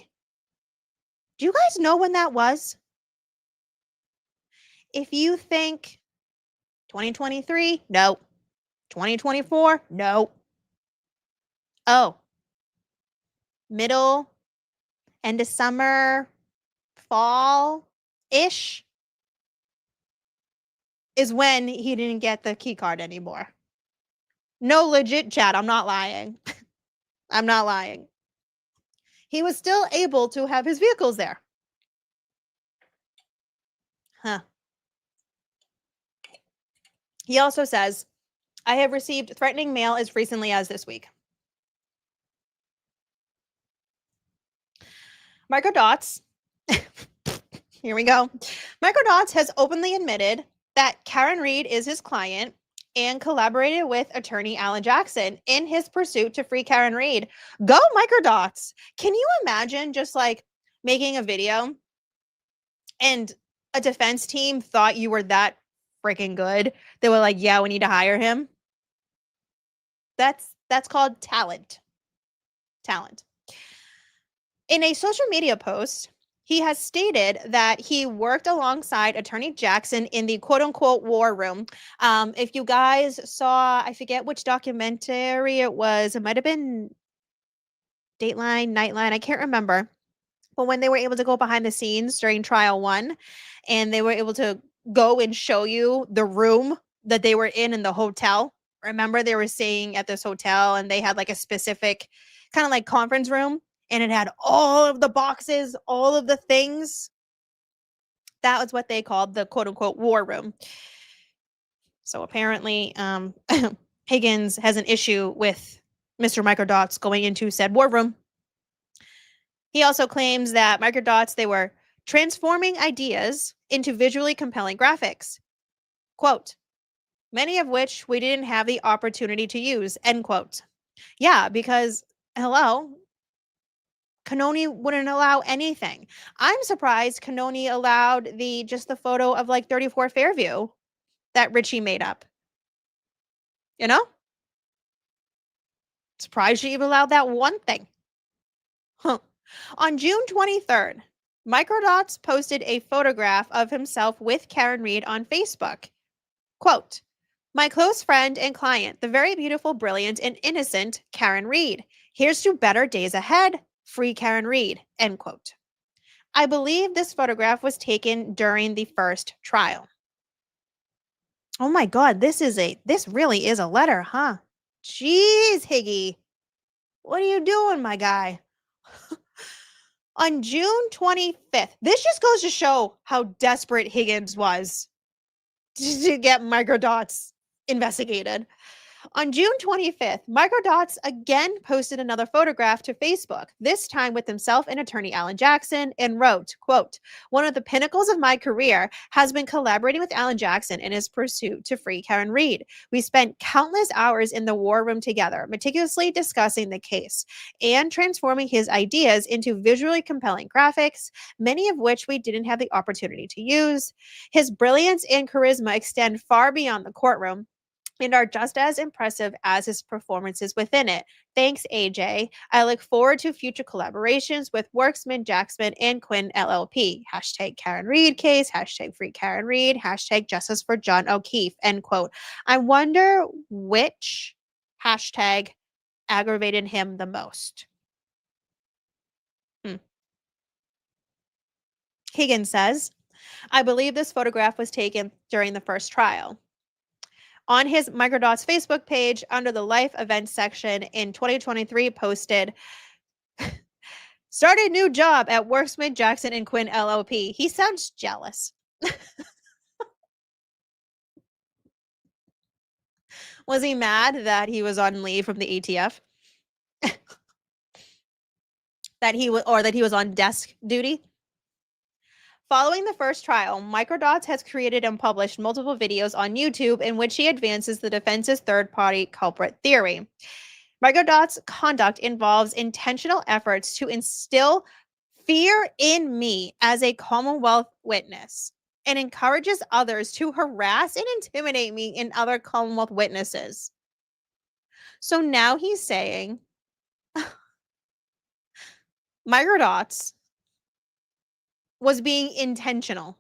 B: Do you guys know when that was? If you think 2023, no. 2024, no. Oh, middle, end of summer, fall-ish is when he didn't get the key card anymore. No, legit, chat, I'm not lying. I'm not lying. He was still able to have his vehicles there. Huh. He also says, I have received threatening mail as recently as this week. Microdots, here we go. Microdots has openly admitted that Karen Reed is his client and collaborated with attorney Alan Jackson in his pursuit to free Karen Reed. Go Microdots. Can you imagine just like making a video and a defense team thought you were that freaking good? They were like, yeah, we need to hire him. That's called talent. Talent. In a social media post, he has stated that he worked alongside Attorney Jackson in the quote-unquote war room. If you guys saw, I forget which documentary it was. It might have been Dateline, Nightline. I can't remember. But when they were able to go behind the scenes during trial 1, and they were able to go and show you the room that they were in the hotel. Remember, they were staying at this hotel, and they had like a specific kind of like conference room. And it had all of the boxes, all of the things. That was what they called the quote-unquote war room. So apparently, Higgins has an issue with Mr. Microdots going into said war room. He also claims that Microdots, they were transforming ideas into visually compelling graphics. Quote, many of which we didn't have the opportunity to use, end quote. Yeah, because, hello, Canoni wouldn't allow anything. I'm surprised Canoni allowed just the photo of like 34 Fairview that Richie made up. You know? Surprised she even allowed that one thing. Huh. On June 23rd, Microdots posted a photograph of himself with Karen Reed on Facebook. Quote, my close friend and client, the very beautiful, brilliant, and innocent Karen Reed. Here's to better days ahead. Free Karen Reed, end quote. I believe this photograph was taken during the first trial. Oh my God, this really is a letter, huh? Jeez, Higgy. What are you doing, my guy? On June 25th, this just goes to show how desperate Higgins was to get Microdots investigated. On June 25th, Microdots again posted another photograph to Facebook, this time with himself and attorney Alan Jackson, and wrote, quote, "One of the pinnacles of my career has been collaborating with Alan Jackson in his pursuit to free Karen Reed. We spent countless hours in the war room together, meticulously discussing the case and transforming his ideas into visually compelling graphics, many of which we didn't have the opportunity to use. His brilliance and charisma extend far beyond the courtroom and are just as impressive as his performances within it. Thanks, AJ. I look forward to future collaborations with Worksman, Jackson, and Quinn LLP. Hashtag Karen Reed case, hashtag free Karen Reed, hashtag justice for John O'Keefe," end quote. I wonder which hashtag aggravated him the most. Higgins says, "I believe this photograph was taken during the first trial." On his Microdots Facebook page, under the life events section in 2023, posted, "Started new job at Worksman, Jackson, and Quinn LLP." He sounds jealous. Was he mad that he was on leave from the ATF? that he was on desk duty? Following the first trial, Microdots has created and published multiple videos on YouTube in which he advances the defense's third-party culprit theory. Microdots' conduct involves intentional efforts to instill fear in me as a Commonwealth witness and encourages others to harass and intimidate me in other Commonwealth witnesses. So now he's saying Microdots was being intentional.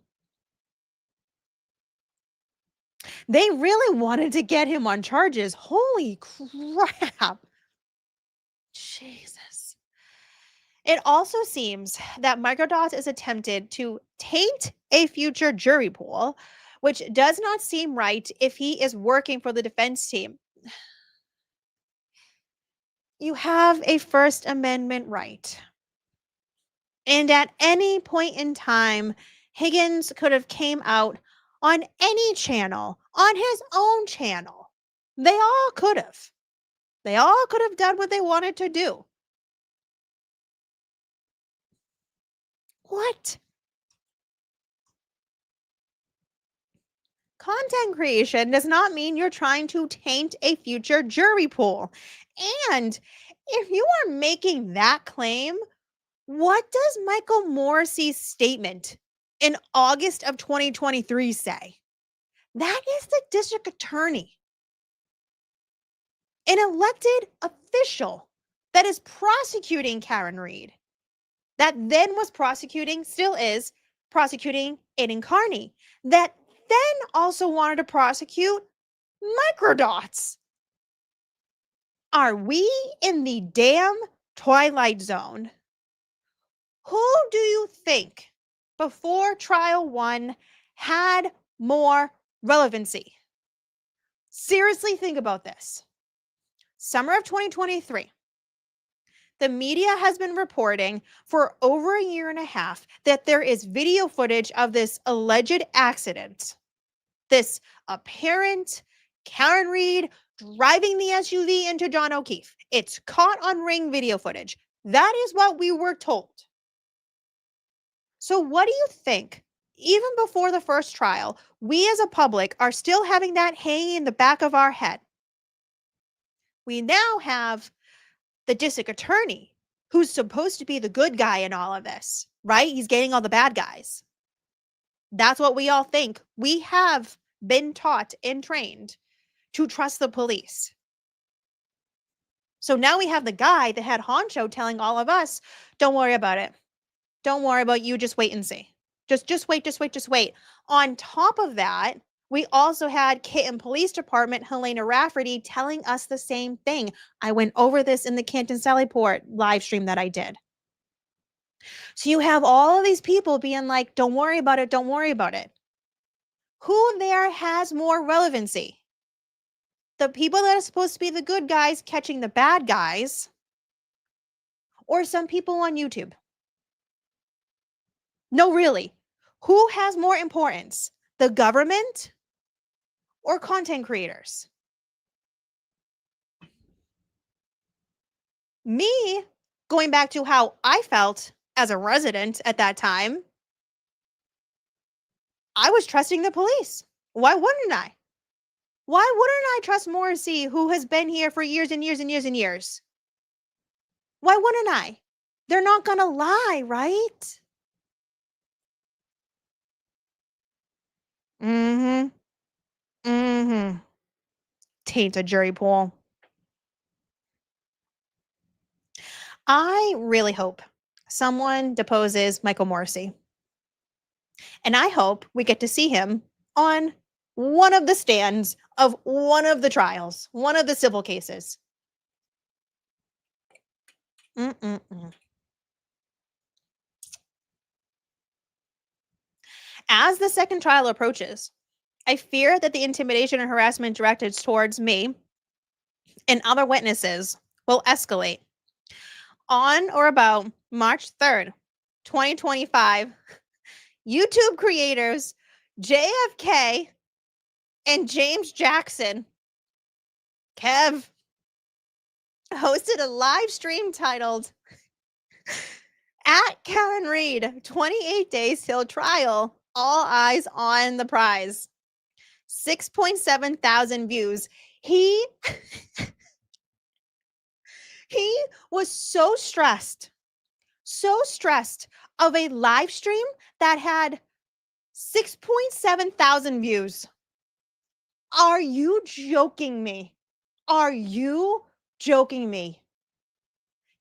B: They really wanted to get him on charges. Holy crap. Jesus. It also seems that Microdots is attempted to taint a future jury pool, which does not seem right if he is working for the defense team. You have a First Amendment right. And at any point in time, Higgins could have came out on any channel, on his own channel. They all could have. They all could have done what they wanted to do. What? Content creation does not mean you're trying to taint a future jury pool. And if you are making that claim, what does Michael Morrissey's statement in August of 2023 say? That is the district attorney, an elected official that is prosecuting Karen Reed, that then was prosecuting, still is prosecuting Aiden Carney, that then also wanted to prosecute Microdots. Are we in the damn Twilight Zone? Who do you think before trial one had more relevancy? Seriously, think about this. Summer of 2023. The media has been reporting for over a year and a half that there is video footage of this alleged accident. This apparent Karen Reed driving the SUV into John O'Keefe. It's caught on Ring video footage. That is what we were told. So what do you think? Even before the first trial, we as a public are still having that hanging in the back of our head. We now have the district attorney, who's supposed to be the good guy in all of this, right? He's getting all the bad guys. That's what we all think. We have been taught and trained to trust the police. So now we have the guy that had Honcho telling all of us, don't worry about it. Don't worry about you. Just wait and see. Just wait. On top of that, we also had Kitten Police Department Helena Rafferty telling us the same thing. I went over this in the Canton Sallyport live stream that I did. So you have all of these people being like, don't worry about it. Don't worry about it. Who there has more relevancy? The people that are supposed to be the good guys catching the bad guys, or some people on YouTube? No, really. Who has more importance? The government or content creators? Me, going back to how I felt as a resident at that time, I was trusting the police. Why wouldn't I? Why wouldn't I trust Morrissey, who has been here for years and years and years and years? Why wouldn't I? They're not going to lie, right? Mm-hmm. Mm-hmm. Tainted jury pool. I really hope someone deposes Michael Morrissey. And I hope we get to see him on one of the stands of one of the trials, one of the civil cases. As the second trial approaches, I fear that the intimidation and harassment directed towards me and other witnesses will escalate. On or about March 3rd, 2025, YouTube creators JFK and James Jackson, Kev, hosted a live stream titled "At Karen Reed, 28 Days Till Trial, All Eyes on the Prize." 6.7 thousand views. He was so stressed of a live stream that had 6.7 thousand views. Are you joking me? Are you joking me?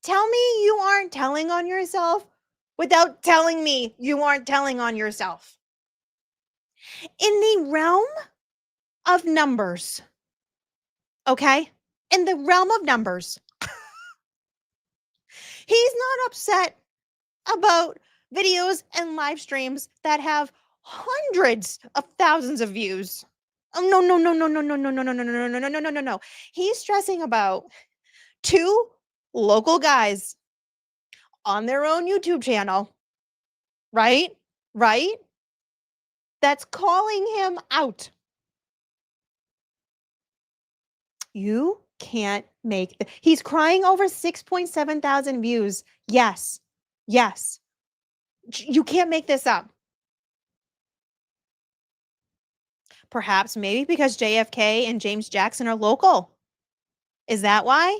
B: Tell me you aren't telling on yourself without telling me you aren't telling on yourself. In the realm of numbers, okay? In the realm of numbers, he's not upset about videos and live streams that have hundreds of thousands of views. Oh, no. He's stressing about two local guys on their own YouTube channel, right? That's calling him out. You can't make he's crying over 6.7 thousand views. Yes. You can't make this up. Perhaps maybe because JFK and James Jackson are local. Is that why?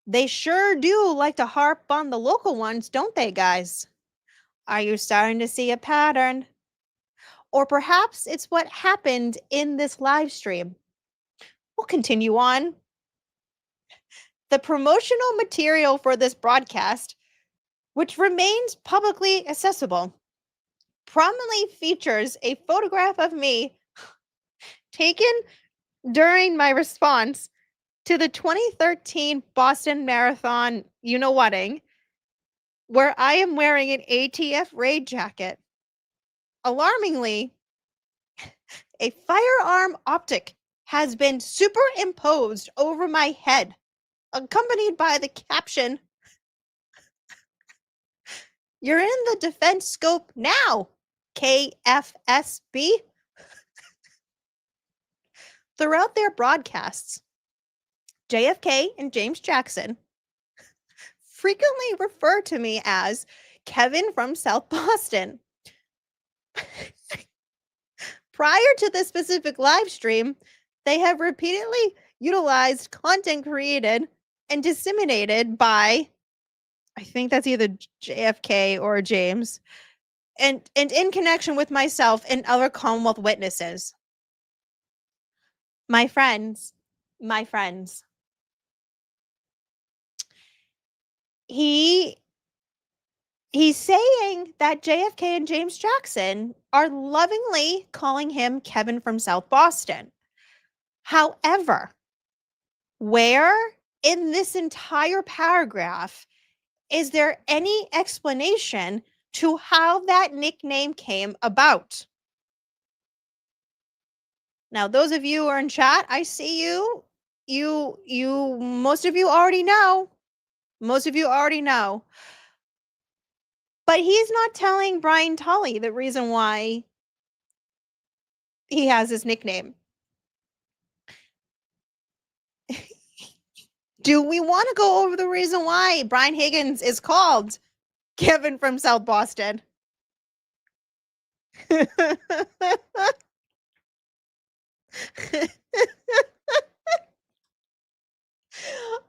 B: They sure do like to harp on the local ones, don't they, guys? Are you starting to see a pattern? Or perhaps it's what happened in this live stream. We'll continue on. The promotional material for this broadcast, which remains publicly accessible, prominently features a photograph of me taken during my response to the 2013 Boston Marathon you-know-whatting, where I am wearing an ATF raid jacket. Alarmingly, a firearm optic has been superimposed over my head, accompanied by the caption, "You're in the defense scope now, KFSB." Throughout their broadcasts, JFK and James Jackson frequently refer to me as Kevin from South Boston. Prior to this specific live stream, they have repeatedly utilized content created and disseminated by, I think that's either JFK or James, and in connection with myself and other Commonwealth witnesses. My friends, he's saying that JFK and James Jackson are lovingly calling him Kevin from South Boston. However, where in this entire paragraph is there any explanation to how that nickname came about? Now, those of you who are in chat, I see you. Most of you already know. Most of you already know. But he's not telling Brian Tully the reason why he has his nickname. Do we want to go over the reason why Brian Higgins is called Kevin from South Boston?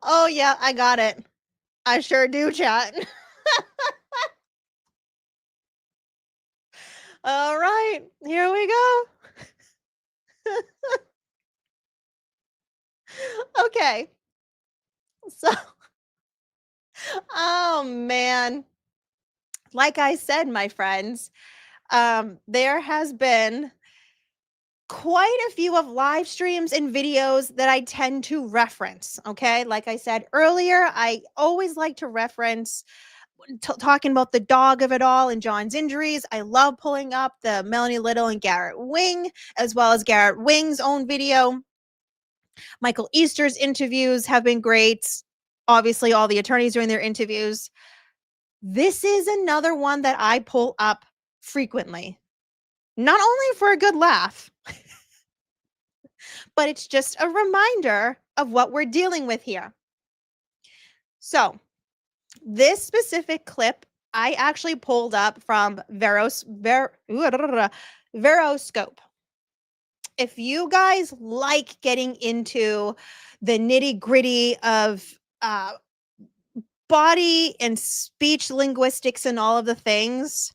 B: Oh, yeah, I got it. I sure do, chat. All right, here we go. Okay. So, oh man. Like I said, my friends, there has been quite a few of live streams and videos that I tend to reference. Okay. Like I said earlier, I always like to reference talking about the dog of it all and John's injuries. I love pulling up the Melanie Little and Garrett Wing, as well as Garrett Wing's own video. Michael Easter's interviews have been great. Obviously, all the attorneys doing their interviews. This is another one that I pull up frequently, not only for a good laugh, but it's just a reminder of what we're dealing with here. So, this specific clip I actually pulled up from Veroscope. If you guys like getting into the nitty-gritty of body and speech linguistics and all of the things,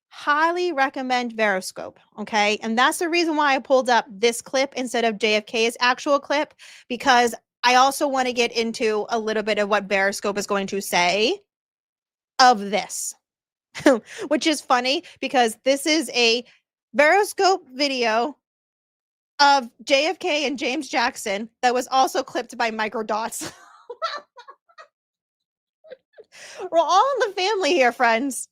B: highly recommend Veroscope, okay? And that's the reason why I pulled up this clip instead of JFK's actual clip, because I also want to get into a little bit of what Veroscope is going to say of this, which is funny because this is a Veroscope video of JFK and James Jackson that was also clipped by Microdots. We're all in the family here, friends.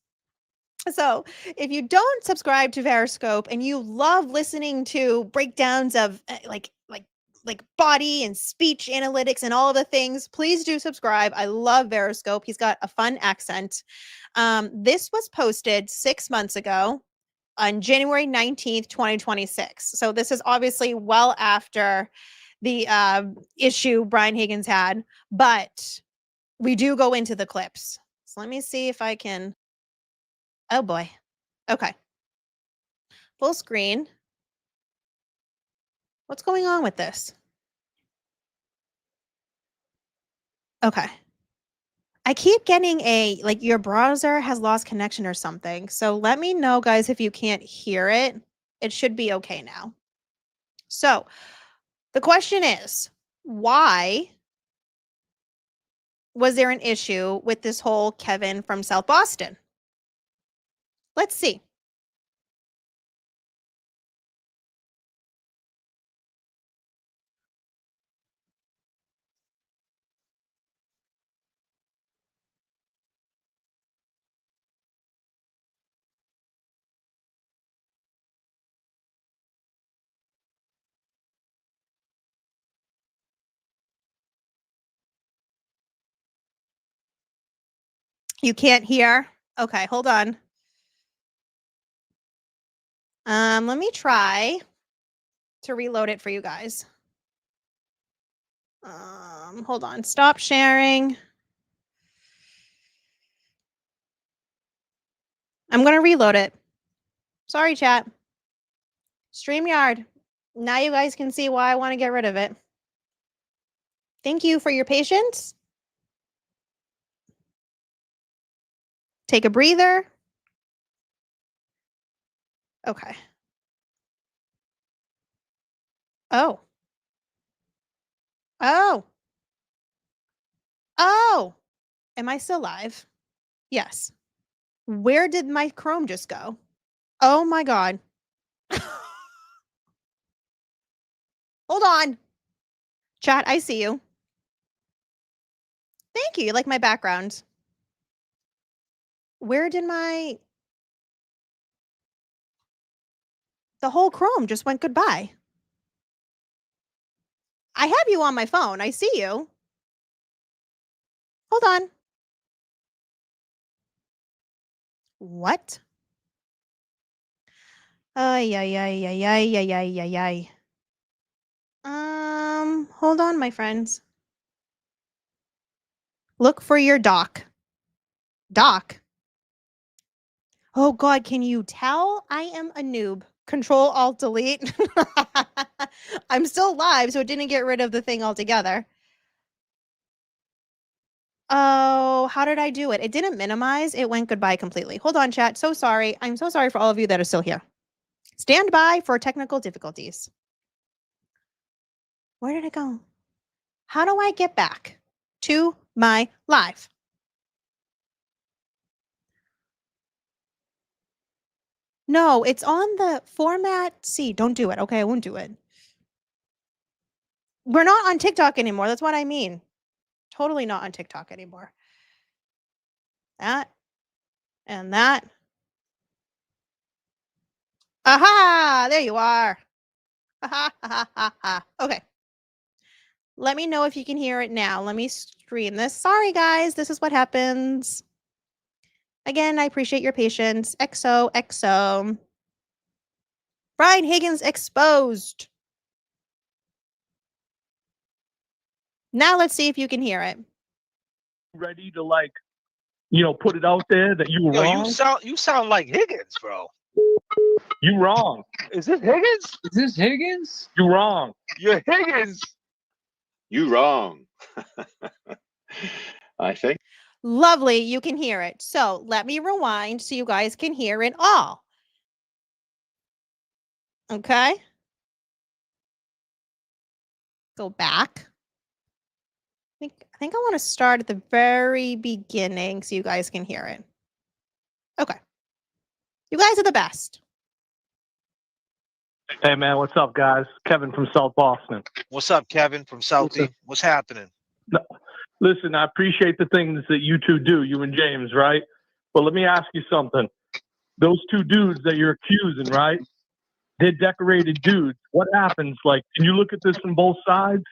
B: So if you don't subscribe to Veroscope and you love listening to breakdowns of like body and speech analytics and all of the things, please do subscribe. I love Veroscope. He's got a fun accent. This was posted 6 months ago on January 19th, 2026. So this is obviously well after the issue Brian Higgins had, but we do go into the clips. So let me see if I can. Oh boy. Okay. Full screen. What's going on with this? Okay. I keep getting like your browser has lost connection or something. So let me know, guys, if you can't hear it. It should be okay now. So the question is, why was there an issue with this whole Kevin from South Boston? Let's see. You can't hear? Okay, hold on. Let me try to reload it for you guys. Hold on. Stop sharing. I'm going to reload it. Sorry, chat. StreamYard. Now you guys can see why I want to get rid of it. Thank you for your patience. Take a breather. Okay. Oh. Oh. Oh. Am I still live? Yes. Where did my Chrome just go? Oh my God. Hold on. Chat, I see you. Thank you. You like my background. Where did the whole Chrome just went goodbye? I have you on my phone. I see you. Hold on. What? Ay, ay, ay, ay, ay, ay, ay, ay, ay. Hold on, my friends. Look for your doc. Doc? Oh, God, can you tell I am a noob? Control, Alt, Delete. I'm still live, so it didn't get rid of the thing altogether. Oh, how did I do it? It didn't minimize. It went goodbye completely. Hold on, chat. So sorry. I'm so sorry for all of you that are still here. Stand by for technical difficulties. Where did it go? How do I get back to my live? No, it's on the format C. Don't do it. Okay, I won't do it. We're not on TikTok anymore. That's what I mean. Totally not on TikTok anymore. That and that. Aha! There you are. Ha ha ha ha. Okay. Let me know if you can hear it now. Let me stream this. Sorry, guys. This is what happens. Again, I appreciate your patience. XOXO. Brian Higgins exposed. Now let's see if you can hear it.
E: Ready to put it out there that you were wrong?
F: You sound like Higgins, bro.
E: You wrong.
F: Is this Higgins?
G: Is this Higgins?
E: You wrong.
F: You're Higgins.
H: You wrong. I think.
B: Lovely, you can hear it. So let me rewind so you guys can hear it all. Okay. Go back. I think I want to start at the very beginning so you guys can hear it. Okay. You guys are the best.
E: Hey, man, what's up, guys? Kevin from South Boston.
F: What's up, Kevin from Southie? What's happening?
E: No, listen, I appreciate the things that you two do, you and James, right? But let me ask you something. Those two dudes that you're accusing, right? They're decorated dudes. What happens? Can you look at this from both sides?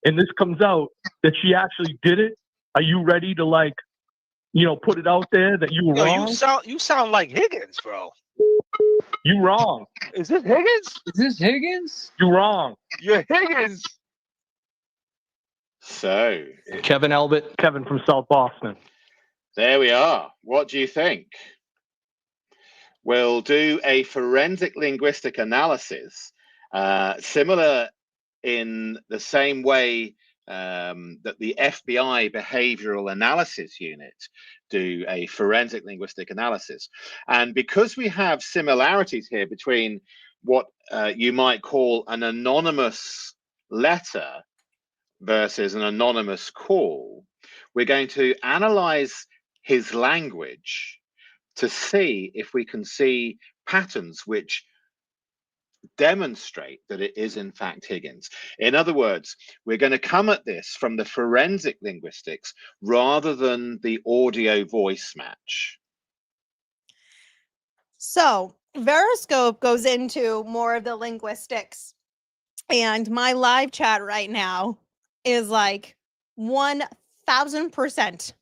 E: And this comes out that she actually did it. Are you ready to put it out there that you were wrong?
F: You sound like Higgins, bro.
E: You wrong.
F: Is this Higgins?
G: Is this Higgins?
E: You wrong.
F: You're Higgins.
H: So,
E: Kevin Elbert. Kevin from South Boston.
H: there we are. What do you think? We'll do a forensic linguistic analysis, similar in the same way that the FBI Behavioral Analysis Unit do a forensic linguistic analysis. And because we have similarities here between what you might call an anonymous letter versus an anonymous call, we're going to analyze his language to see if we can see patterns which demonstrate that it is in fact Higgins. In other words, we're going to come at this from the forensic linguistics rather than the audio voice match.
B: So Veriscope goes into more of the linguistics, and my live chat right now is 1000%.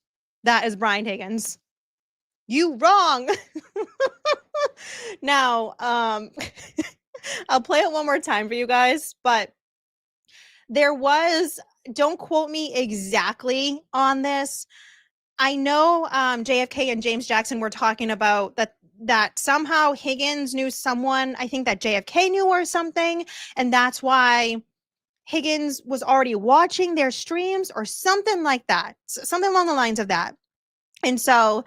B: That is Brian Higgins. You wrong. Now, I'll play it one more time for you guys, but there was, don't quote me exactly on this. I know JFK and James Jackson were talking about that somehow Higgins knew someone, I think that JFK knew or something, and that's why Higgins was already watching their streams or something like that, something along the lines of that. And so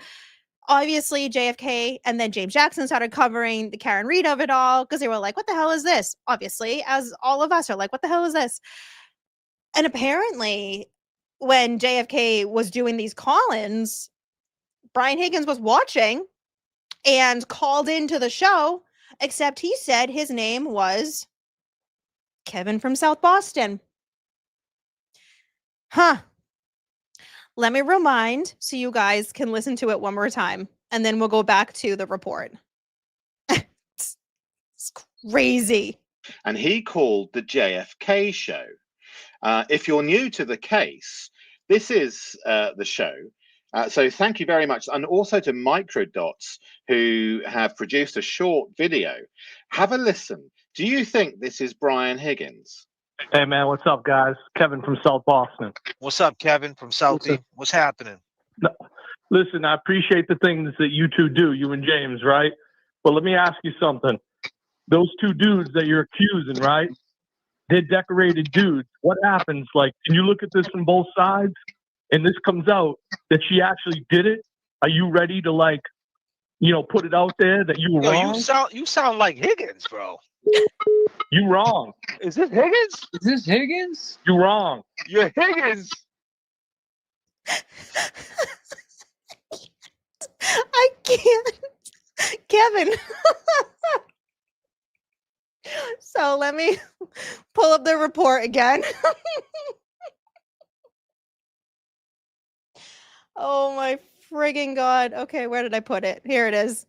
B: obviously JFK and then James Jackson started covering the Karen Reed of it all because they were like, what the hell is this? Obviously, as all of us are like, what the hell is this? And apparently when JFK was doing these call-ins, Brian Higgins was watching and called into the show, except he said his name was Kevin from South Boston. Huh. Let me remind so you guys can listen to it one more time, and then we'll go back to the report. It's crazy.
H: And he called the JFK show. If you're new to the case, this is the show. So thank you very much. And also to Microdots, who have produced a short video. Have a listen. Do you think this is Brian Higgins?
E: Hey, man, what's up, guys? Kevin from South Boston.
F: What's up, Kevin from Southie? What's happening?
E: No, listen, I appreciate the things that you two do, you and James, right? But let me ask you something. Those two dudes that you're accusing, right? They're decorated dudes. What happens? Like, can you look at this from both sides? And this comes out that she actually did it. Are you ready to, like, you know, put it out there that you were
F: Yo,
E: wrong?
F: you sound like Higgins, bro.
E: You wrong.
F: Is this Higgins?
G: Is this Higgins?
E: You wrong.
F: You're Higgins.
B: I can't. Kevin. So let me pull up the report again. Oh my friggin' God. Okay, where did I put it? Here it is.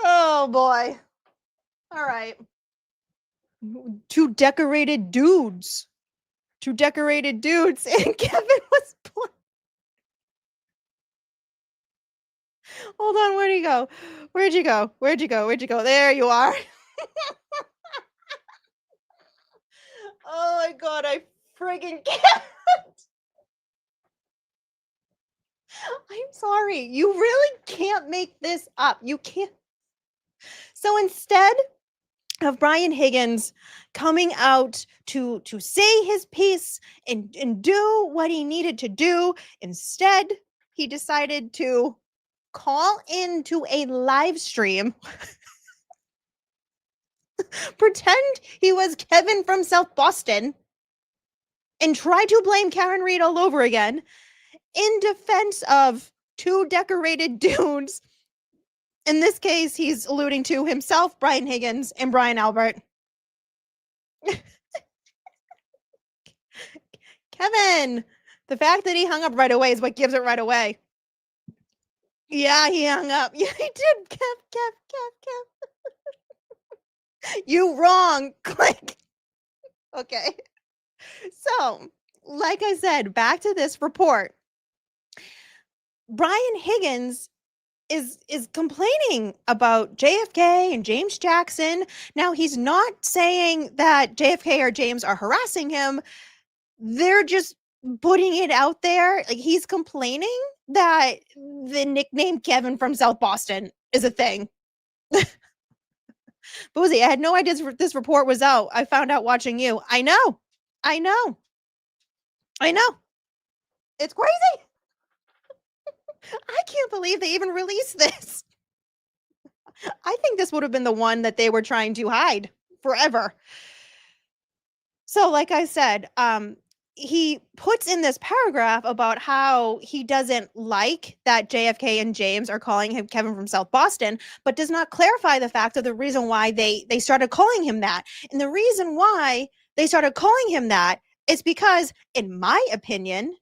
B: Oh boy. All right. Two decorated dudes. And Kevin was Hold on, where'd he go? Where'd you go? There you are. Oh my God, I friggin' can't. I'm sorry. You really can't make this up. You can't. So instead of Brian Higgins coming out to say his piece and do what he needed to do, instead he decided to call into a live stream, pretend he was Kevin from South Boston, and try to blame Karen Reed all over again in defense of two decorated dudes. In this case, he's alluding to himself, Brian Higgins, and Brian Albert. Kevin, the fact that he hung up right away is what gives it right away. Yeah, he hung up. Yeah, he did. Kev. You wrong. Click. Okay. So, like I said, back to this report. Brian Higgins is complaining about JFK and James Jackson. Now, he's not saying that JFK or James are harassing him. They're just putting it out there. Like, he's complaining that the nickname Kevin from South Boston is a thing. Boozey, I had no idea this report was out. I found out watching you. I know. It's crazy. I can't believe they even released this. I think this would have been the one that they were trying to hide forever. So, like I said, he puts in this paragraph about how he doesn't like that JFK and James are calling him Kevin from South Boston, but does not clarify the fact of the reason why they started calling him that. And the reason why they started calling him that is because, in my opinion,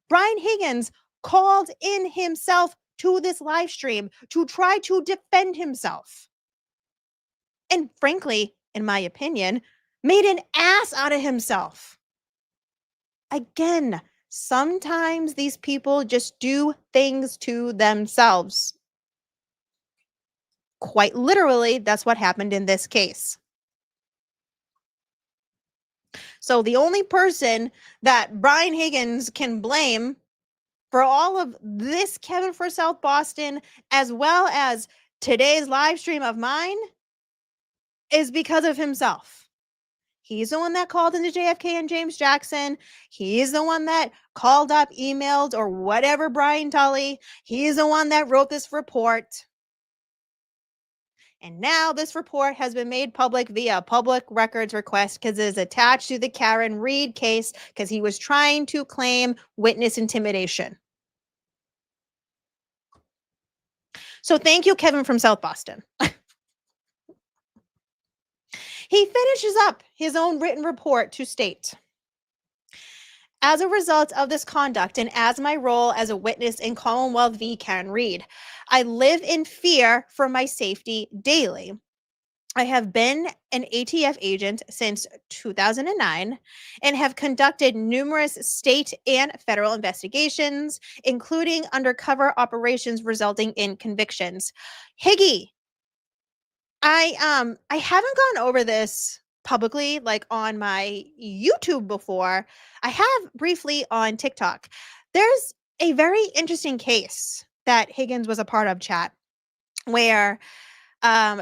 B: Brian Higgins called in himself to this live stream to try to defend himself. And frankly, in my opinion, made an ass out of himself. Again, sometimes these people just do things to themselves. Quite literally, that's what happened in this case. So the only person that Brian Higgins can blame for all of this Kevin for South Boston, as well as today's live stream of mine, is because of himself. He's the one that called into JFK and James Jackson. He's the one that called up, emailed, or whatever Brian Tully. He's the one that wrote this report. And now this report has been made public via public records request because it is attached to the Karen Reed case because he was trying to claim witness intimidation. So thank you, Kevin from South Boston. He finishes up his own written report to state, as a result of this conduct and as my role as a witness in Commonwealth v. Karen Reed, I live in fear for my safety daily. I have been an ATF agent since 2009 and have conducted numerous state and federal investigations, including undercover operations resulting in convictions. Higgy, I haven't gone over this publicly like on my YouTube before. I have briefly on TikTok. There's a very interesting case that Higgins was a part of, chat, where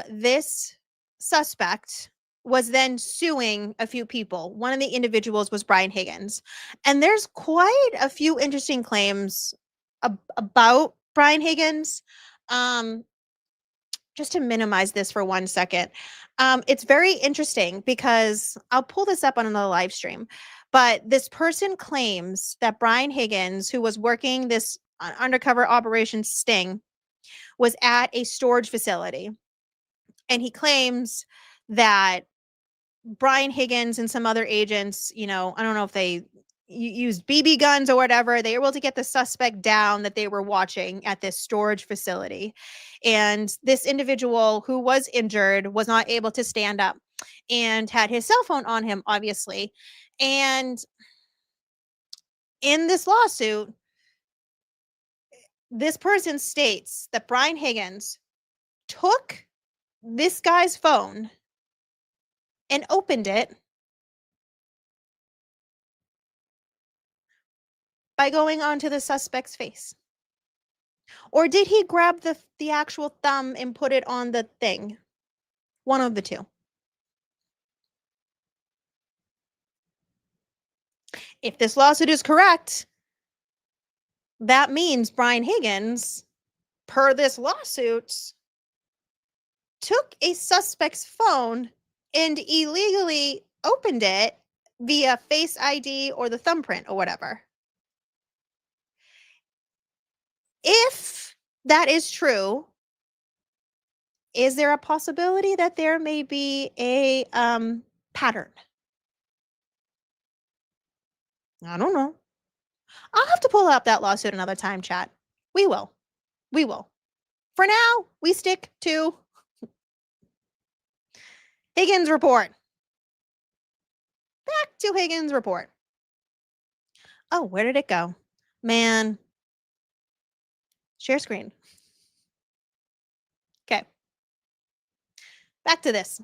B: this suspect was then suing a few people. One of the individuals was Brian Higgins. And there's quite a few interesting claims about Brian Higgins. Just to minimize this for 1 second. It's very interesting because I'll pull this up on another live stream. But this person claims that Brian Higgins, who was working this undercover operation sting, was at a storage facility. And he claims that Brian Higgins and some other agents, I don't know if they used BB guns or whatever, they were able to get the suspect down that they were watching at this storage facility. And this individual who was injured was not able to stand up and had his cell phone on him, obviously. And in this lawsuit, this person states that Brian Higgins took this guy's phone and opened it by going onto the suspect's face. Or did he grab the actual thumb and put it on the thing? One of the two. If this lawsuit is correct, that means Brian Higgins, per this lawsuit, took a suspect's phone and illegally opened it via Face ID or the thumbprint or whatever. If that is true, is there a possibility that there may be a pattern? I don't know. I'll have to pull up that lawsuit another time, chat. We will. We will. For now, we stick to Higgins report. Back to Higgins report. Oh, where did it go? Man. Share screen. Okay. Back to this.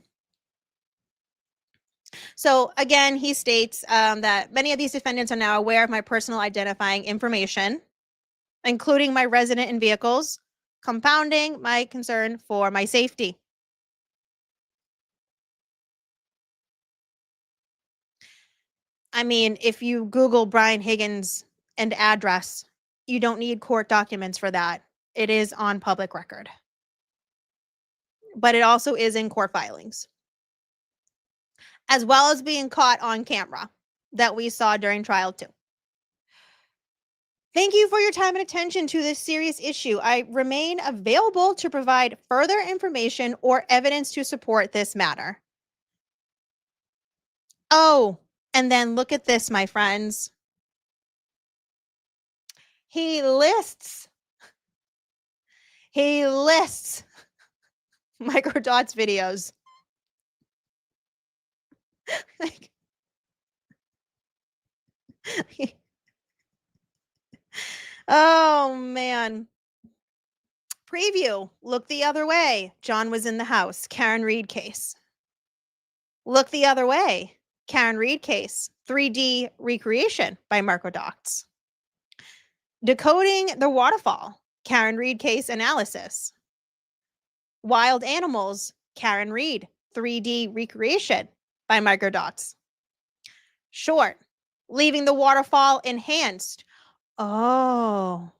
B: So again, he states that many of these defendants are now aware of my personal identifying information, including my resident and vehicles, compounding my concern for my safety. I mean, if you Google Brian Higgins and address, you don't need court documents for that. It is on public record. But it also is in court filings, as well as being caught on camera that we saw during trial 2. Thank you for your time and attention to this serious issue. I remain available to provide further information or evidence to support this matter. Oh, and then look at this, my friends. He lists Microdots videos. Oh, man. Preview. Look the other way. John was in the house. Karen Reed case. Look the other way. Karen Reed case. 3D recreation by Microdots. Decoding the waterfall. Karen Reed case analysis. Wild animals. Karen Reed. 3D recreation by Microdots. Short. Leaving the waterfall enhanced. Oh.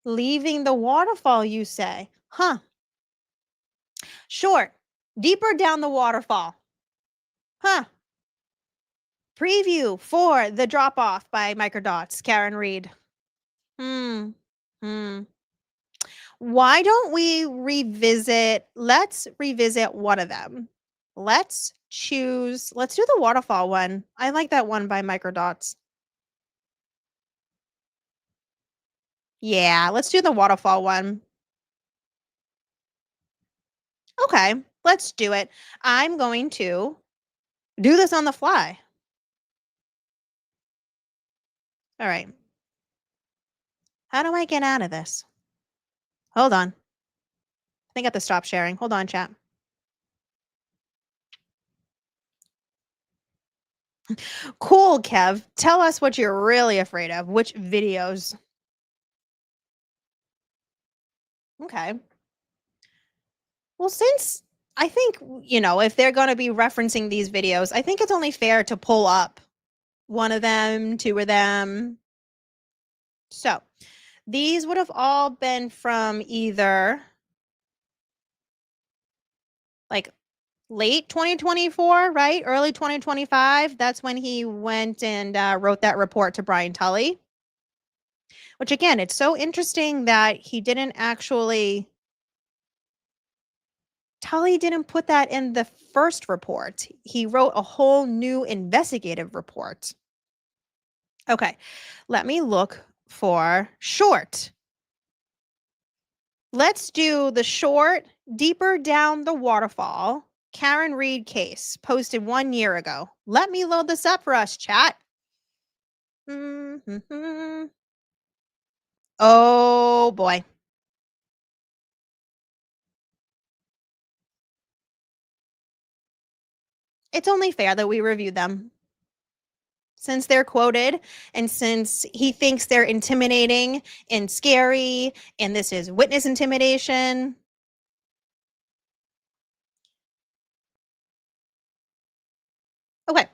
B: Leaving the waterfall, you say? Huh. Short. Deeper down the waterfall. Huh. Preview for the drop off by Microdots. Karen Reed. Why don't we revisit? Let's revisit one of them. Let's do the waterfall one. I like that one by Microdots. Yeah, let's do the waterfall one. Okay, let's do it. I'm going to do this on the fly. All right. How do I get out of this? Hold on. I think I have to stop sharing. Hold on, chat. Cool, Kev. Tell us what you're really afraid of. Which videos? Okay. Well, since I think, if they're going to be referencing these videos, I think it's only fair to pull up one of them, two of them. So these would have all been from either like late 2024, right? Early 2025. That's when he went and wrote that report to Brian Tully. Which again, it's so interesting that he didn't actually, Tully didn't put that in the first report. He wrote a whole new investigative report. Okay, let me look for short. Let's do the short, deeper down the waterfall, Karen Reed case, posted 1 year ago. Let me load this up for us, chat. Oh boy. It's only fair that we review them. Since they're quoted and since he thinks they're intimidating and scary and this is witness intimidation. Okay,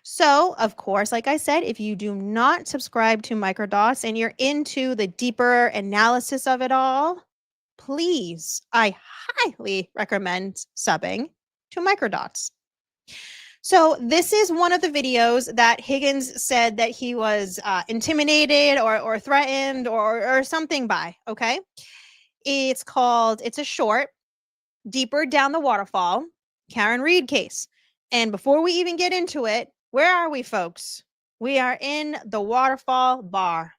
B: so of course, like I said, if you do not subscribe to Microdots and you're into the deeper analysis of it all, please, I highly recommend subbing to Microdots. So this is one of the videos that Higgins said that he was intimidated or threatened or something by, okay? It's a short, deeper down the waterfall, Karen Reed case. And before we even get into it, where are we, folks? We are in the Waterfall Bar,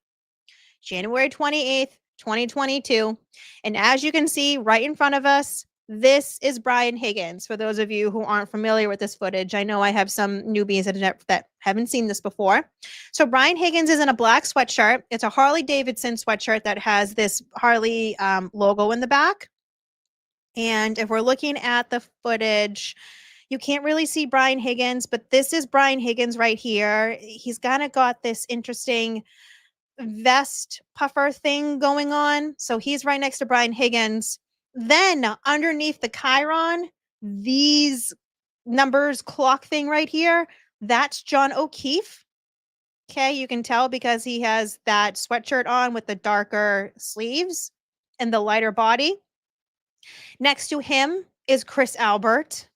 B: January 28th, 2022. And as you can see right in front of us, this is Brian Higgins. For those of you who aren't familiar with this footage, I know I have some newbies that haven't seen this before. So Brian Higgins is in a black sweatshirt. It's a Harley Davidson sweatshirt that has this Harley logo in the back. And if we're looking at the footage, you can't really see Brian Higgins, but this is Brian Higgins right here. He's kind of got this interesting vest puffer thing going on. So he's right next to Brian Higgins. Then underneath the Chiron, these numbers clock thing right here, that's John O'Keefe. Okay, you can tell because he has that sweatshirt on with the darker sleeves and the lighter body. Next to him is Chris Albert.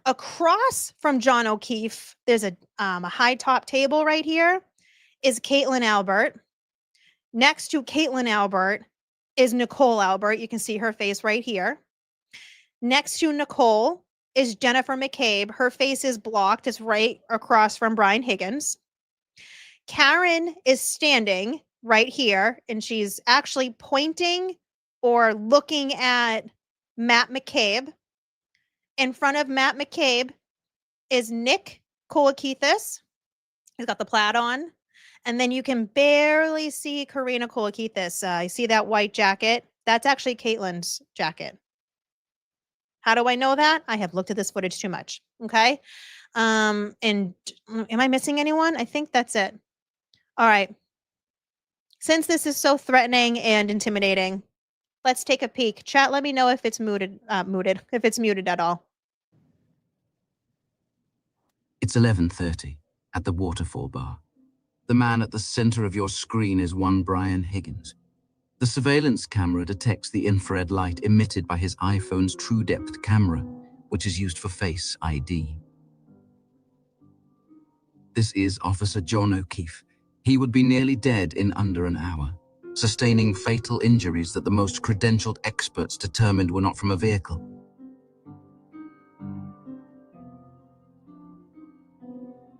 B: Across from John O'Keefe, there's a high top table right here, is Caitlin Albert. Next to Caitlin Albert is Nicole Albert. You can see her face right here. Next to Nicole is Jennifer McCabe. Her face is blocked. It's right across from Brian Higgins. Karen is standing right here, and she's actually pointing or looking at Matt McCabe. In front of Matt McCabe is Nick Kolakithis. He's got the plaid on. And then you can barely see Karina Kolakithis. You see that white jacket? That's actually Caitlin's jacket. How do I know that? I have looked at this footage too much. Okay. And am I missing anyone? I think that's it. All right. Since this is so threatening and intimidating, let's take a peek. Chat, let me know if it's if it's muted at all.
I: It's 11:30 at the Waterfall Bar. The man at the center of your screen is one Brian Higgins. The surveillance camera detects the infrared light emitted by his iPhone's True Depth camera, which is used for Face ID. This is Officer John O'Keefe. He would be nearly dead in under an hour, sustaining fatal injuries that the most credentialed experts determined were not from a vehicle.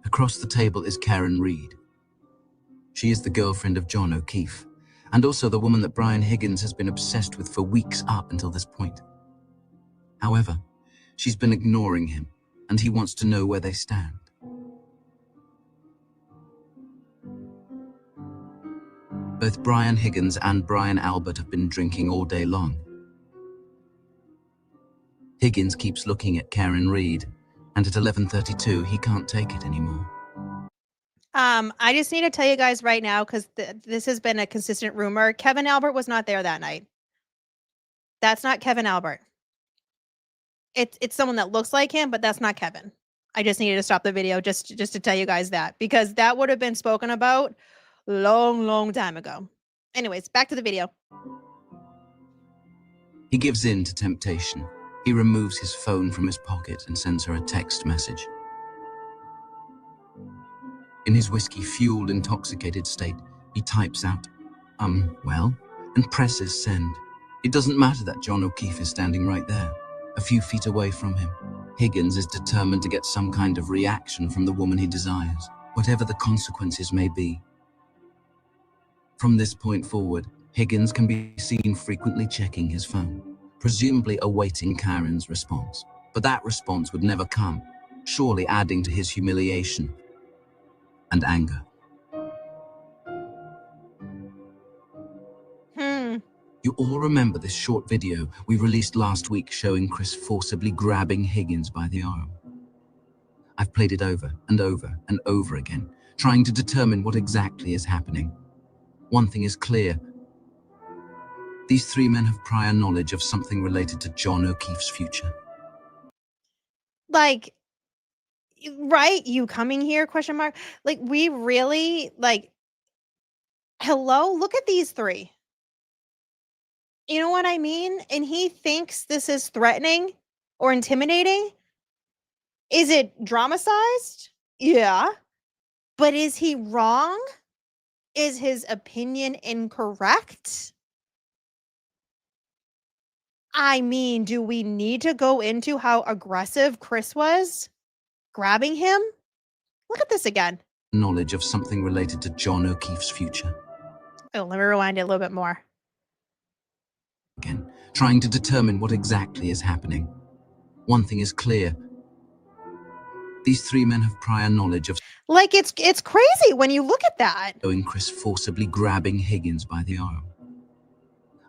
I: Across the table is Karen Reed. She is the girlfriend of John O'Keefe, and also the woman that Brian Higgins has been obsessed with for weeks up until this point. However, she's been ignoring him, and he wants to know where they stand. Both Brian Higgins and Brian Albert have been drinking all day long. Higgins keeps looking at Karen Reed, and at 11:32, he can't take it anymore.
B: I just need to tell you guys right now, because this has been a consistent rumor. Kevin Albert was not there that night. That's not Kevin Albert. It's someone that looks like him, but that's not Kevin. I just needed to stop the video just to tell you guys that, because that would have been spoken about long time ago. Anyways, back to the video.
I: He gives in to temptation. He removes his phone from his pocket and sends her a text message. In his whiskey-fueled, intoxicated state, he types out, well, and presses send. It doesn't matter that John O'Keefe is standing right there, a few feet away from him. Higgins is determined to get some kind of reaction from the woman he desires, whatever the consequences may be. From this point forward, Higgins can be seen frequently checking his phone, presumably awaiting Karen's response. But that response would never come, surely adding to his humiliation and anger. You all remember this short video we released last week showing Chris forcibly grabbing Higgins by the arm. I've played it over and over and over again, trying to determine what exactly is happening. One thing is clear. These three men have prior knowledge of something related to John O'Keefe's future.
B: Like, right? You coming here? Question mark. Like, we really, like, hello? Look at these three. You know what I mean? And he thinks this is threatening or intimidating. Is it dramatized? Yeah. But is he wrong? Is his opinion incorrect? I mean, do we need to go into how aggressive Chris was grabbing him? Look at this again.
I: Knowledge of something related to John O'Keefe's future.
B: Oh, let me rewind it a little bit more.
I: Again, trying to determine what exactly is happening. One thing is clear. These three men have prior knowledge of...
B: Like, it's crazy when you look at that.
I: Showing Chris forcibly grabbing Higgins by the arm.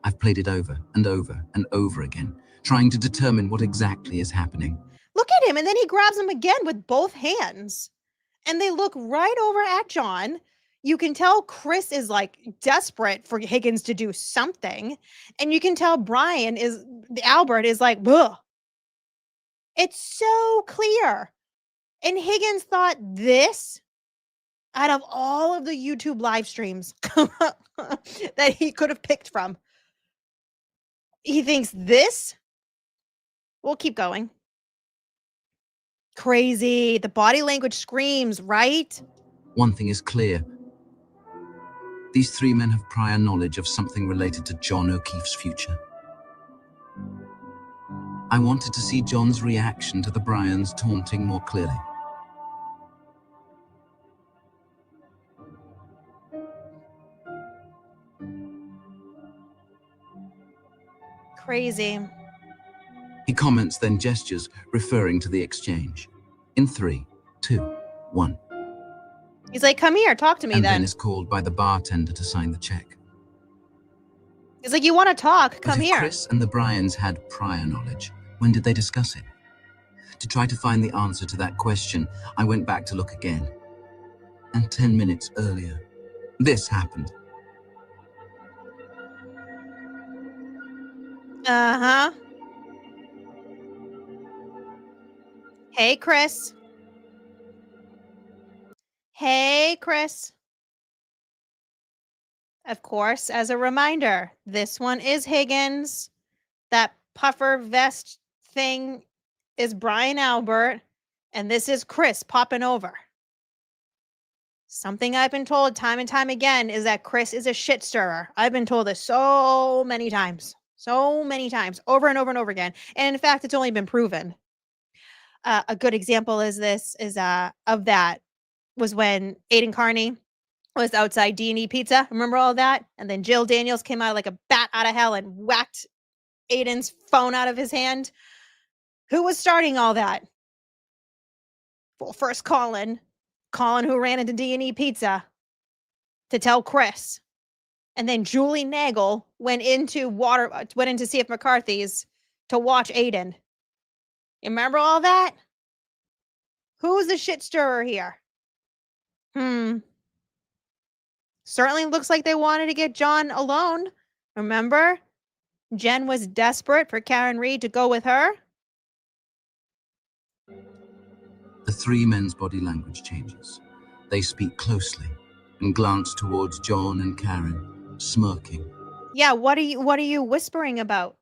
I: I've played it over and over and over again, trying to determine what exactly is happening.
B: Look at him, and then he grabs him again with both hands. And they look right over at John. You can tell Chris is like desperate for Higgins to do something. And you can tell Albert is like, ugh. It's so clear. And Higgins thought this, out of all of the YouTube live streams that he could have picked from, he thinks this. We'll keep going. Crazy. The body language screams, right?
I: One thing is clear. These three men have prior knowledge of something related to John O'Keefe's future. I wanted to see John's reaction to the Bryans taunting more clearly.
B: Crazy.
I: He comments, then gestures, referring to the exchange. In 3, 2, 1.
B: He's like, come here, talk to me
I: And
B: then.
I: then is called by the bartender to sign the check.
B: He's like, you want to talk? Come
I: But if
B: here.
I: Chris and the Bryans had prior knowledge, when did they discuss it? To try to find the answer to that question, I went back to look again. And 10 minutes earlier, this happened.
B: Uh-huh. Hey, Chris. Hey, Chris. Of course, as a reminder, this one is Higgins. That puffer vest thing is Brian Albert. And this is Chris popping over. Something I've been told time and time again is that Chris is a shit stirrer. I've been told this so many times. So many times, over and over and over again. And in fact, it's only been proven. A good example of that was when Aiden Carney was outside D&E Pizza. Remember all that? And then Jill Daniels came out like a bat out of hell and whacked Aiden's phone out of his hand. Who was starting all that? Well, first Colin who ran into D&E Pizza to tell Chris. And then Julie Nagel went into CF McCarthy's to watch Aiden. You remember all that? Who's the shit stirrer here? Certainly looks like they wanted to get John alone. Remember? Jen was desperate for Karen Reed to go with her.
I: The three men's body language changes. They speak closely and glance towards John and Karen, smirking.
B: Yeah, what are you whispering about?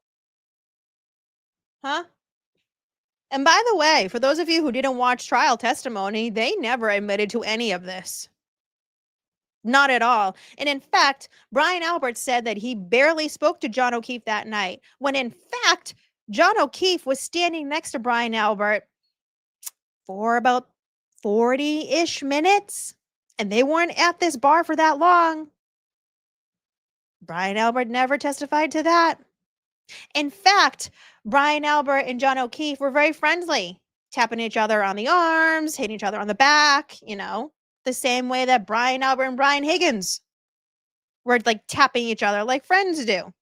B: Huh? And by the way, for those of you who didn't watch trial testimony, they never admitted to any of this. Not at all. And in fact, Brian Albert said that he barely spoke to John O'Keefe that night, when in fact, John O'Keefe was standing next to Brian Albert for about 40-ish minutes, and they weren't at this bar for that long. Brian Albert never testified to that. In fact, Brian Albert and John O'Keefe were very friendly, tapping each other on the arms, hitting each other on the back, the same way that Brian Albert and Brian Higgins were like tapping each other like friends do.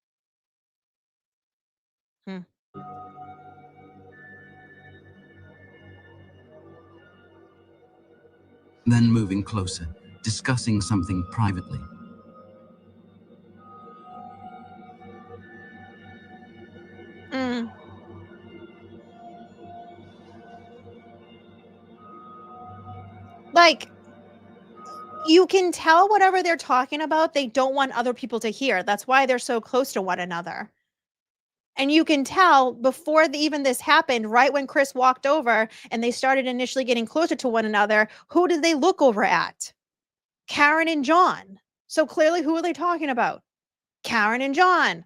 I: Then moving closer, discussing something privately.
B: Like, you can tell whatever they're talking about, they don't want other people to hear. That's why they're so close to one another. And you can tell before even this happened, right when Chris walked over and they started initially getting closer to one another, who did they look over at? Karen and John. So clearly, who are they talking about? Karen and John.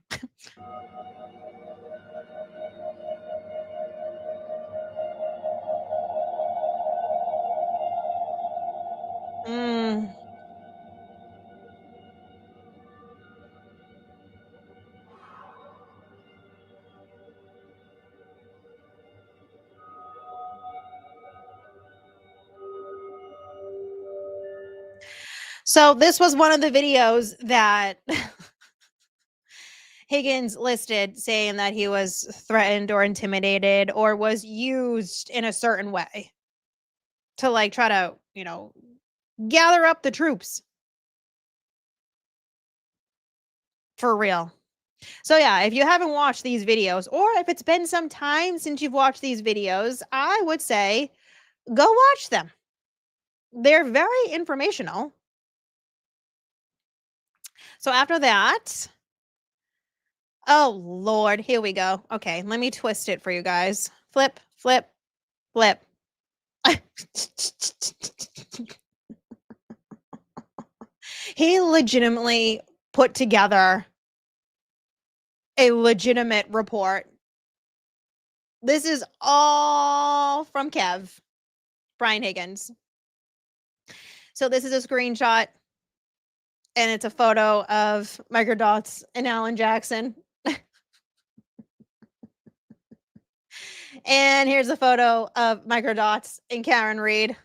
B: So this was one of the videos that Higgins listed, saying that he was threatened or intimidated or was used in a certain way to like try to, gather up the troops. For real. So yeah, if you haven't watched these videos, or if it's been some time since you've watched these videos, I would say go watch them. They're very informational. So after that, oh Lord, here we go. Okay, let me twist it for you guys. Flip, flip, flip. He legitimately put together a legitimate report. This is all from Kev, Brian Higgins. So this is a screenshot, and it's a photo of Microdots and Alan Jackson. And here's a photo of Microdots and Karen Reed.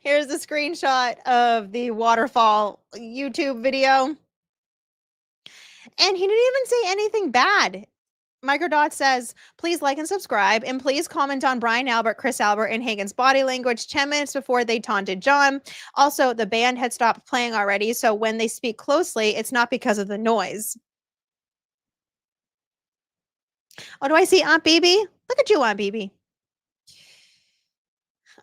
B: Here's the screenshot of the waterfall YouTube video. And he didn't even say anything bad. Microdots says, please like and subscribe, and please comment on Brian Albert, Chris Albert, and Higgins' body language 10 minutes before they taunted John. Also, the band had stopped playing already, so when they speak closely, it's not because of the noise. Oh, do I see Aunt Bibi? Look at you, Aunt Bibi.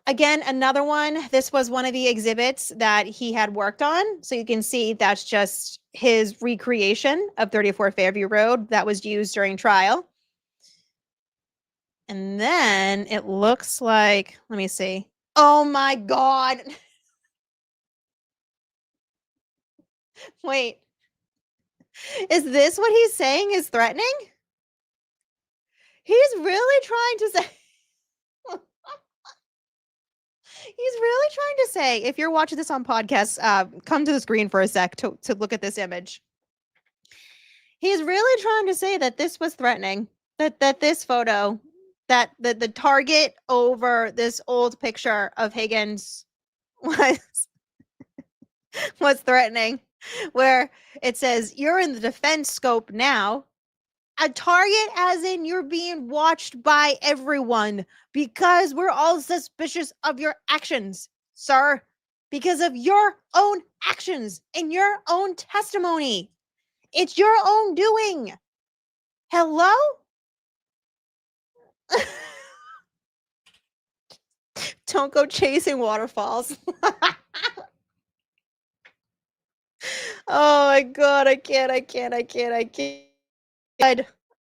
B: Again, another one. This was one of the exhibits that he had worked on. So you can see that's just his recreation of 34 Fairview Road that was used during trial. And then it looks like, let me see. Oh my God. Wait. Is this what he's saying is threatening? He's really trying to say... He's really trying to say, if you're watching this on podcast, come to the screen for a sec to look at this image. He's really trying to say that this was threatening. That this photo, that the target over this old picture of Higgins was was threatening, where it says you're in the defense scope now. A target as in you're being watched by everyone because we're all suspicious of your actions, sir, because of your own actions and your own testimony. It's your own doing. Hello? Don't go chasing waterfalls. Oh my god, I can't.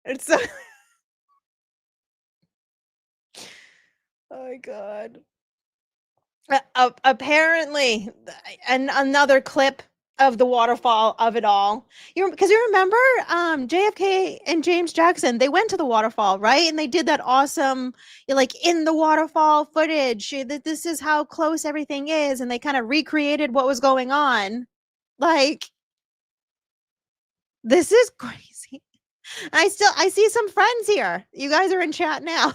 B: It's so oh my god. Apparently, and another clip of the waterfall of it all. Because you remember JFK and James Jackson, they went to the waterfall, right? And they did that awesome, like in the waterfall footage. That this is how close everything is, and they kind of recreated what was going on. Like, this is crazy. I see some friends here. You guys are in chat now.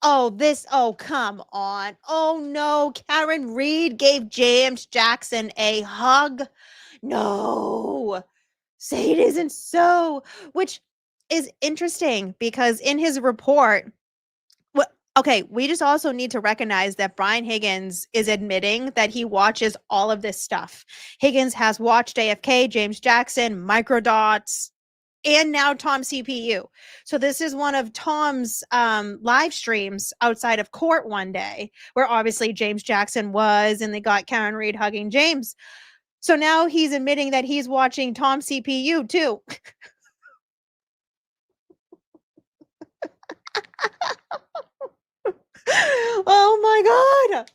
B: Oh, come on. Oh no, Karen Reed gave James Jackson a hug. No, say it isn't so, which is interesting because in his report, okay, we just also need to recognize that Brian Higgins is admitting that he watches all of this stuff. Higgins has watched AFK, James Jackson, Microdots, and now Tom CPU. So this is one of Tom's live streams outside of court one day, where obviously James Jackson was, and they got Karen Reed hugging James. So now he's admitting that he's watching Tom CPU too. Oh my god.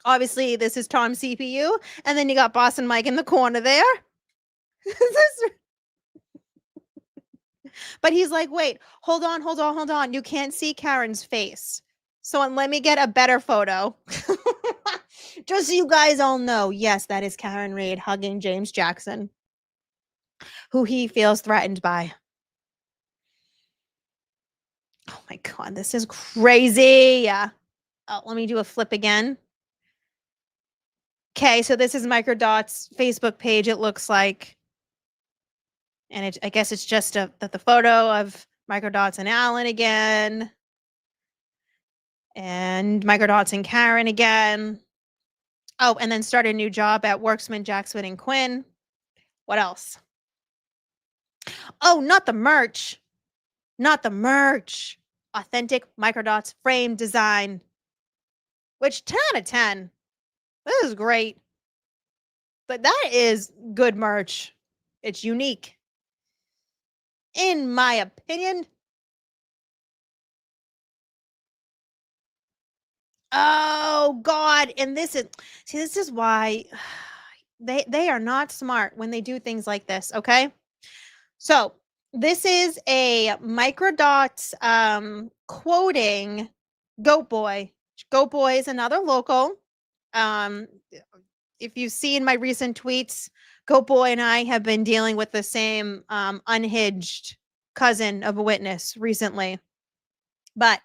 B: Obviously, this is Tom CPU, and then you got Boston Mike in the corner there. But he's like, wait, hold on. You can't see Karen's face. So let me get a better photo. Just so you guys all know, yes, that is Karen Reed hugging James Jackson, who he feels threatened by. Oh my god, this is crazy. Let me do a flip again. Okay, so this is Microdots' Facebook page, it looks like. And I guess it's just the photo of Microdots and Alan again. And Microdots and Karen again. Oh, and then start a new job at Worksman, Jackson, and Quinn. What else? Oh, not the merch. Not the merch. Authentic Microdots frame design. Which 10 out of 10. This is great. But that is good merch. It's unique. In my opinion. Oh god, and this is why they are not smart when they do things like this, okay? So, this is a Microdots quoting Goat Boy. Goat Boy is another local. If you've seen my recent tweets, Goat Boy and I have been dealing with the same unhinged cousin of a witness recently. But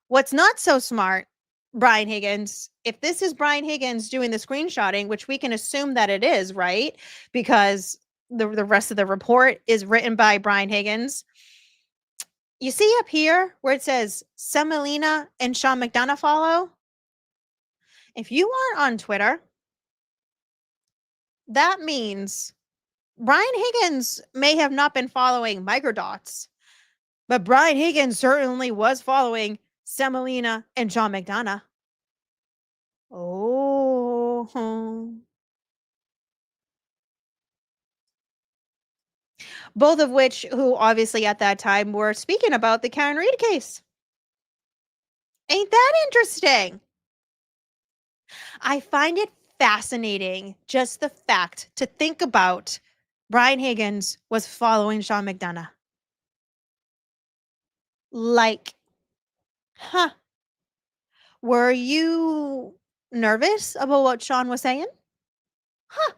B: what's not so smart, Brian Higgins, if this is Brian Higgins doing the screenshotting, which we can assume that it is, right? Because the rest of the report is written by Brian Higgins. You see up here where it says Semolina and Sean McDonough follow? If you aren't on Twitter, that means Brian Higgins may have not been following Microdots, but Brian Higgins certainly was following Semolina and Sean McDonough. Oh. Both of which, who obviously at that time were speaking about the Karen Reed case. Ain't that interesting? I find it fascinating, just the fact to think about Brian Higgins was following Sean McDonough. Like, huh. Were you nervous about what Sean was saying? Huh.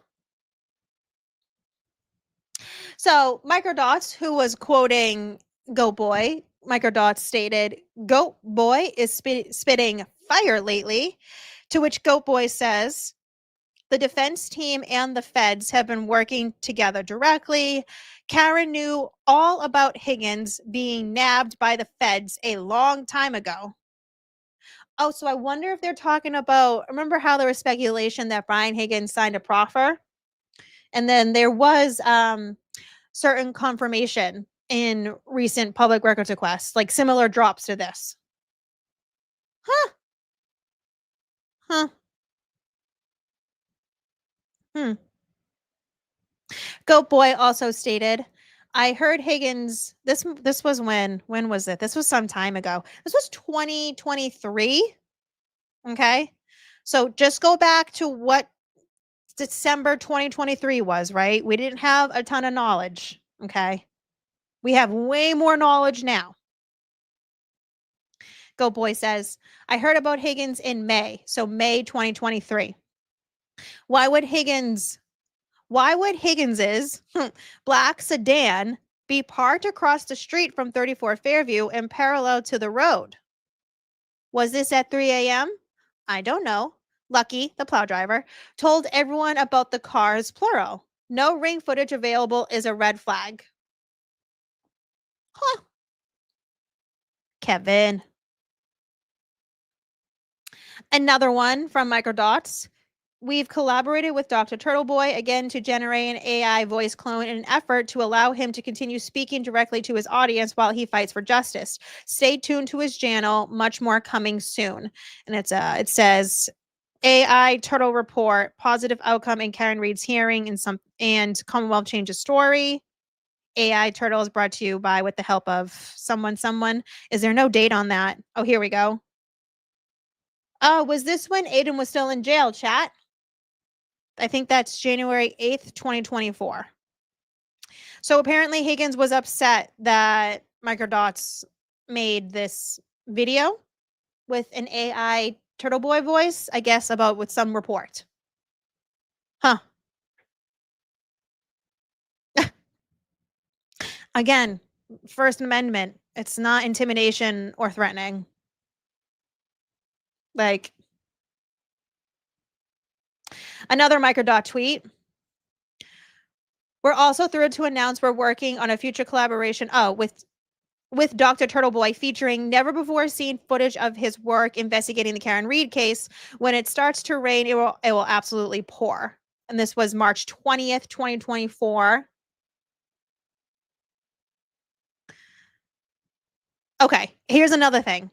B: So Microdots, who was quoting Goat Boy, Microdots stated, Goat Boy is spitting fire lately, to which Goat Boy says, the defense team and the feds have been working together directly. Karen knew all about Higgins being nabbed by the feds a long time ago. Oh, so I wonder if they're talking about, remember how there was speculation that Brian Higgins signed a proffer? And then there was certain confirmation in recent public records requests, like similar drops to this. Huh. Huh. Goat Boy also stated, I heard Higgins, this was when was it? This was some time ago. This was 2023. Okay. So just go back to what December 2023 was, right? We didn't have a ton of knowledge. Okay. We have way more knowledge now. Goat Boy says, I heard about Higgins in May. So May 2023. Why would Higgins's black sedan be parked across the street from 34 Fairview and parallel to the road? Was this at 3 a.m.? I don't know. Lucky, the plow driver, told everyone about the cars, plural. No ring footage available is a red flag. Huh. Kevin. Another one from Microdots. We've collaborated with Dr. Turtleboy again to generate an AI voice clone in an effort to allow him to continue speaking directly to his audience while he fights for justice. Stay tuned to his channel. Much more coming soon. And it says AI Turtle Report, positive outcome in Karen Reed's hearing and Commonwealth changes story. AI Turtle is brought to you by with the help of someone. Is there no date on that? Oh, here we go. Oh, was this when Aiden was still in jail, chat? I think that's January 8th, 2024. So apparently Higgins was upset that Microdots made this video with an AI Turtle Boy voice, I guess, about with some report. Huh. Again, First Amendment. It's not intimidation or threatening. Like, another Microdot tweet. We're also thrilled to announce we're working on a future collaboration with Dr. Turtleboy featuring never before seen footage of his work investigating the Karen Reed case. When it starts to rain, it will absolutely pour. And this was March 20th, 2024. Okay, here's another thing.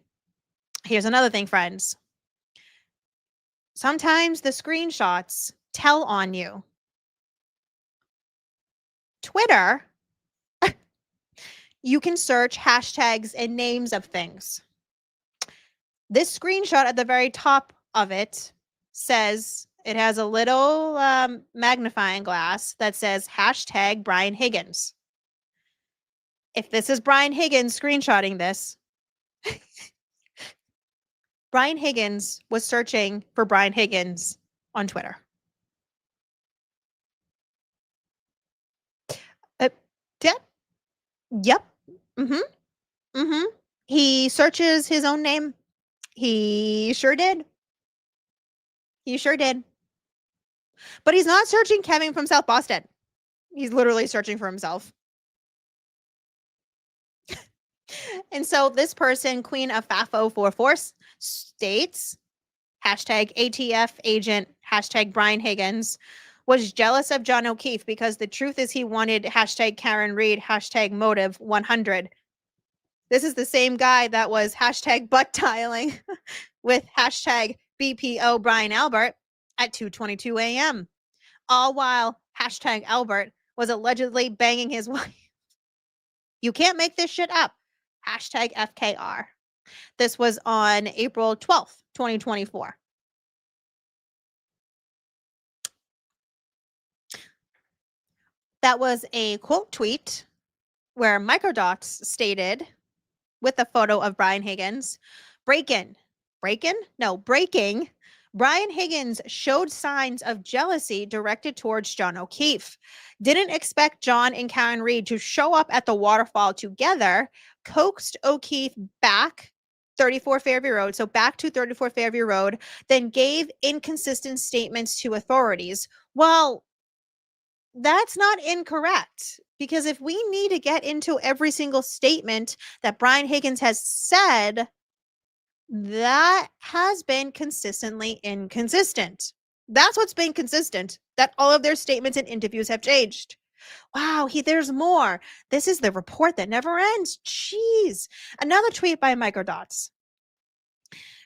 B: Friends. Sometimes the screenshots tell on you. Twitter, you can search hashtags and names of things. This screenshot at the very top of it says, it has a little magnifying glass that says hashtag Brian Higgins. If this is Brian Higgins screenshotting this, Brian Higgins was searching for Brian Higgins on Twitter. Yep. He searches his own name. He sure did. But he's not searching Kevin from South Boston. He's literally searching for himself. And so this person, Queen of Fafo 44, states, hashtag ATF agent, hashtag Brian Higgins, was jealous of John O'Keefe because the truth is he wanted hashtag Karen Reed, hashtag motive 100. This is the same guy that was hashtag butt dialing with hashtag BPO Brian Albert at 2:22 a.m. All while hashtag Albert was allegedly banging his wife. You can't make this shit up. Hashtag FKR. This was on April 12th, 2024. That was a quote tweet where Microdots stated, with a photo of Brian Higgins, breaking Brian Higgins showed signs of jealousy directed towards John O'Keefe. Didn't expect John and Karen Reed to show up at the waterfall together, coaxed O'Keefe back 34 Fairview Road, so back to 34 Fairview Road, then gave inconsistent statements to authorities. Well, that's not incorrect, because if we need to get into every single statement that Brian Higgins has said, that has been consistently inconsistent. That's what's been consistent, that all of their statements and interviews have changed. Wow, there's more. This is the report that never ends. Jeez. Another tweet by Microdots.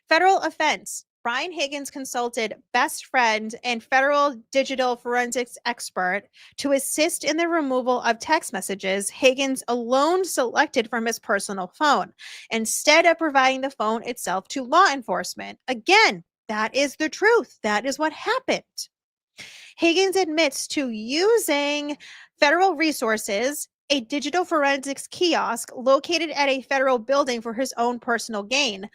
B: Federal offense. Brian Higgins consulted best friend and federal digital forensics expert to assist in the removal of text messages Higgins alone selected from his personal phone, instead of providing the phone itself to law enforcement. Again, that is the truth. That is what happened. Higgins admits to using federal resources, a digital forensics kiosk located at a federal building for his own personal gain.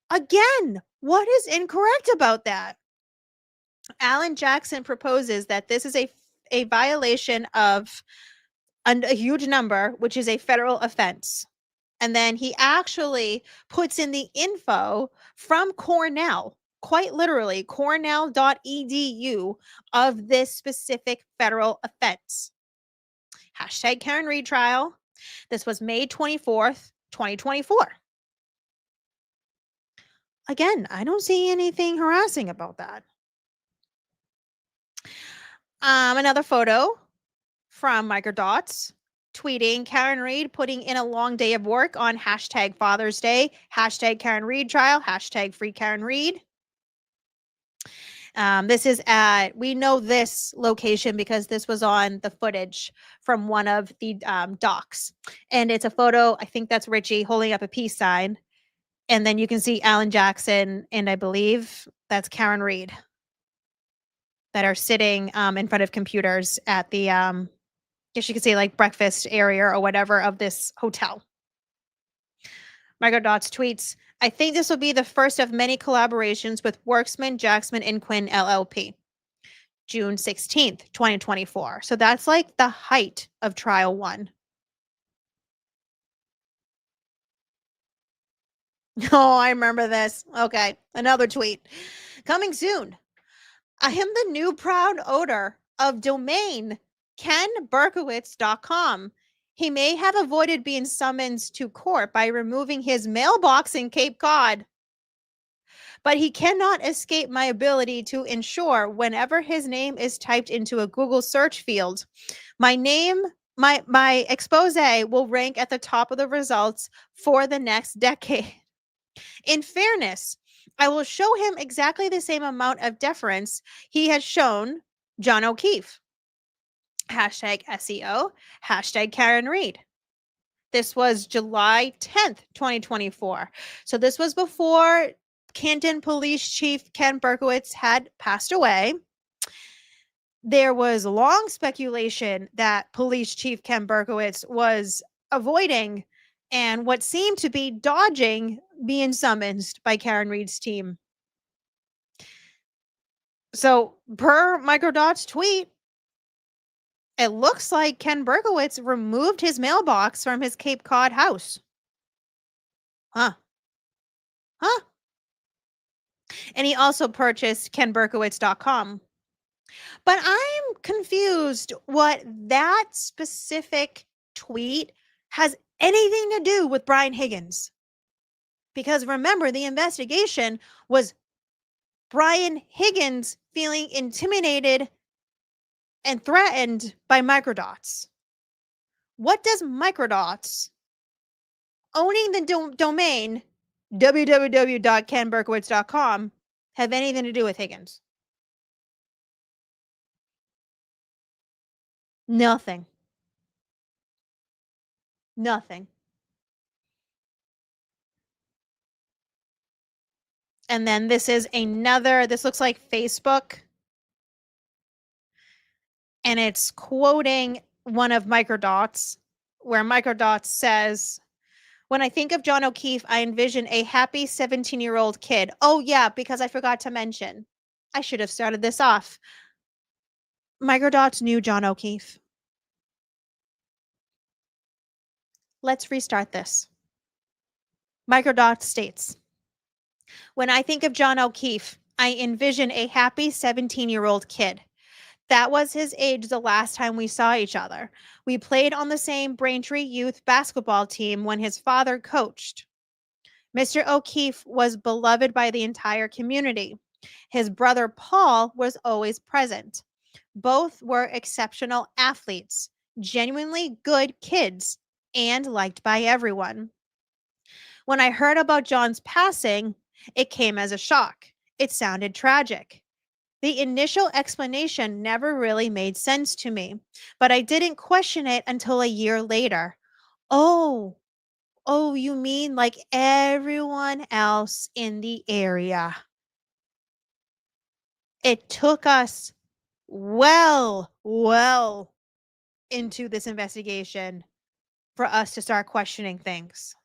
B: Again, what is incorrect about that? Alan Jackson proposes that this is a violation of a huge number, which is a federal offense. And then he actually puts in the info from Cornell, quite literally, cornell.edu, of this specific federal offense. Hashtag Karen Reed trial. This was May 24th, 2024. Again, I don't see anything harassing about that. Another photo from Microdots, tweeting Karen Reed putting in a long day of work on hashtag Father's Day, hashtag Karen Reed trial, hashtag free Karen Reed. This is at, we know this location because this was on the footage from one of the docks. And it's a photo, I think that's Richie holding up a peace sign. And then you can see Alan Jackson, and I believe that's Karen Reed, that are sitting in front of computers at the, I guess you could say like breakfast area or whatever of this hotel. Microdots tweets, I think this will be the first of many collaborations with Worksman, Jackson, and Quinn LLP. June 16th, 2024. So that's like the height of trial one. Oh, I remember this. Okay, another tweet. Coming soon. I am the new proud owner of domain kenberkowitz.com. He may have avoided being summoned to court by removing his mailbox in Cape Cod, but he cannot escape my ability to ensure whenever his name is typed into a Google search field, my name, my expose will rank at the top of the results for the next decade. In fairness, I will show him exactly the same amount of deference he has shown John O'Keefe. Hashtag SEO, hashtag Karen Reed. This was July 10th, 2024. So this was before Canton Police Chief Ken Berkowitz had passed away. There was long speculation that Police Chief Ken Berkowitz was avoiding and what seemed to be dodging being summoned by Karen Reed's team. So per Microdots tweet, it looks like Ken Berkowitz removed his mailbox from his Cape Cod house. Huh. And he also purchased kenberkowitz.com. But I'm confused what that specific tweet has anything to do with Brian Higgins. Because remember, the investigation was Brian Higgins feeling intimidated and threatened by Microdots. What does Microdots owning the domain www.kenberkowitz.com have anything to do with Higgins? Nothing. And then this is another, this looks like Facebook. And it's quoting one of Microdots, where Microdots says, When I think of John O'Keefe, I envision a happy 17-year-old kid. Oh, yeah, because I forgot to mention. I should have started this off. Microdots knew John O'Keefe. Let's restart this. Microdots states, when I think of John O'Keefe, I envision a happy 17-year-old kid. That was his age the last time we saw each other. We played on the same Braintree youth basketball team when his father coached. Mr. O'Keefe was beloved by the entire community. His brother Paul was always present. Both were exceptional athletes, genuinely good kids, and liked by everyone. When I heard about John's passing, it came as a shock. It sounded tragic. The initial explanation never really made sense to me, but I didn't question it until a year later. Oh, you mean like everyone else in the area? It took us well into this investigation for us to start questioning things.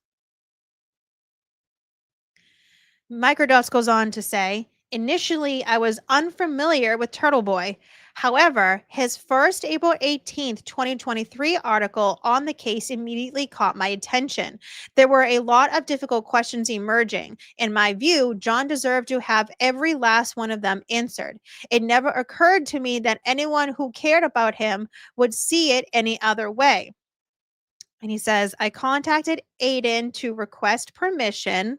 B: Microdots goes on to say, initially, I was unfamiliar with Turtle Boy. However, his first April 18th, 2023 article on the case immediately caught my attention. There were a lot of difficult questions emerging. In my view, John deserved to have every last one of them answered. It never occurred to me that anyone who cared about him would see it any other way. And he says, I contacted Aiden to request permission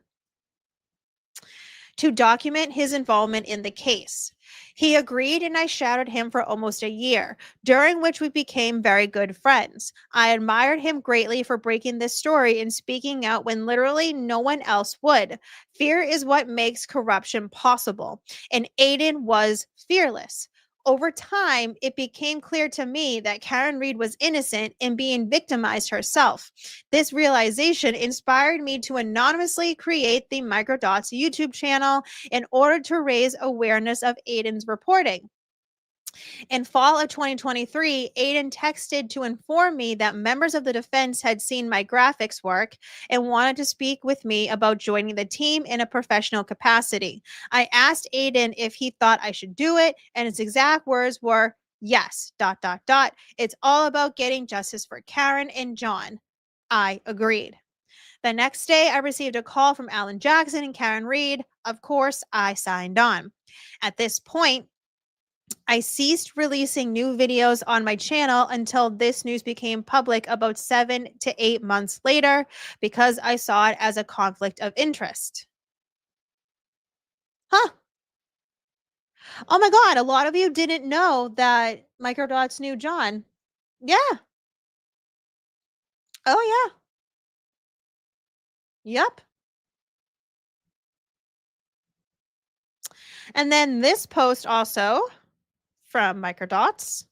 B: to document his involvement in the case. He agreed, and I shadowed him for almost a year, during which we became very good friends. I admired him greatly for breaking this story and speaking out when literally no one else would. Fear is what makes corruption possible, and Aiden was fearless. Over time, it became clear to me that Karen Reed was innocent and being victimized herself. This realization inspired me to anonymously create the Microdots YouTube channel in order to raise awareness of Aiden's reporting. In fall of 2023, Aiden texted to inform me that members of the defense had seen my graphics work and wanted to speak with me about joining the team in a professional capacity. I asked Aiden if he thought I should do it, and his exact words were, yes, ... It's all about getting justice for Karen and John. I agreed. The next day, I received a call from Alan Jackson and Karen Reed. Of course, I signed on. At this point, I ceased releasing new videos on my channel until this news became public about 7 to 8 months later because I saw it as a conflict of interest. Huh. Oh my God, a lot of you didn't know that Microdots knew John. Yeah. Oh yeah. Yep. And then this post also from Microdots.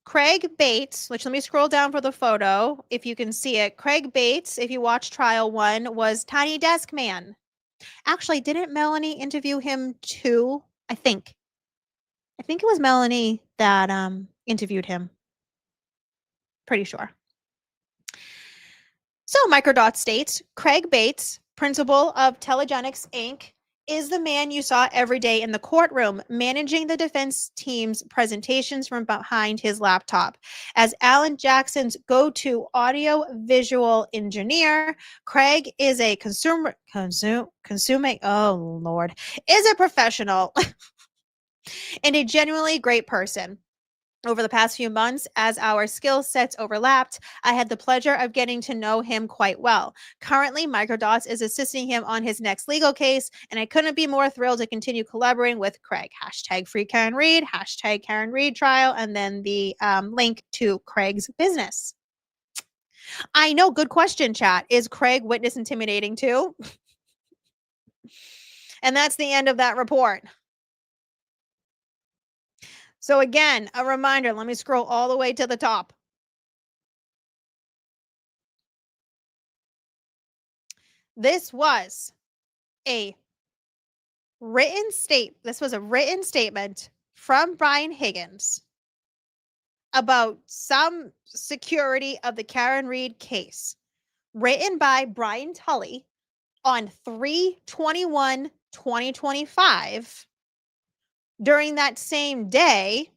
B: Craig Bates, which let me scroll down for the photo if you can see it. Craig Bates, if you watch Trial 1, was Tiny Desk Man. Actually, didn't Melanie interview him too? I think it was Melanie that interviewed him. Pretty sure. So Microdots states, Craig Bates, principal of Telegenics Inc., is the man you saw every day in the courtroom, managing the defense team's presentations from behind his laptop. As Alan Jackson's go-to audio-visual engineer, Craig is a is a professional and a genuinely great person. Over the past few months, as our skill sets overlapped, I had the pleasure of getting to know him quite well. Currently, Microdots is assisting him on his next legal case, and I couldn't be more thrilled to continue collaborating with Craig. Hashtag free Karen Reed, hashtag Karen Reed trial, and then the link to Craig's business. I know, good question, chat. Is Craig witness intimidating too? And that's the end of that report. So again, a reminder, let me scroll all the way to the top. This was a written statement from Brian Higgins about some security of the Karen Reed case. written by Brian Tully on 3/21/2025 during that same day,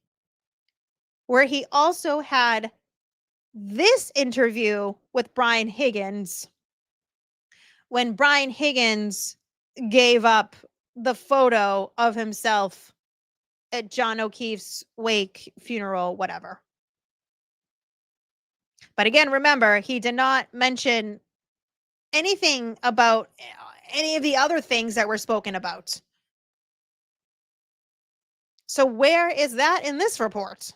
B: where he also had this interview with Brian Higgins when Brian Higgins gave up the photo of himself at John O'Keefe's wake, funeral, whatever. But again, remember, he did not mention anything about any of the other things that were spoken about. So where is that in this report?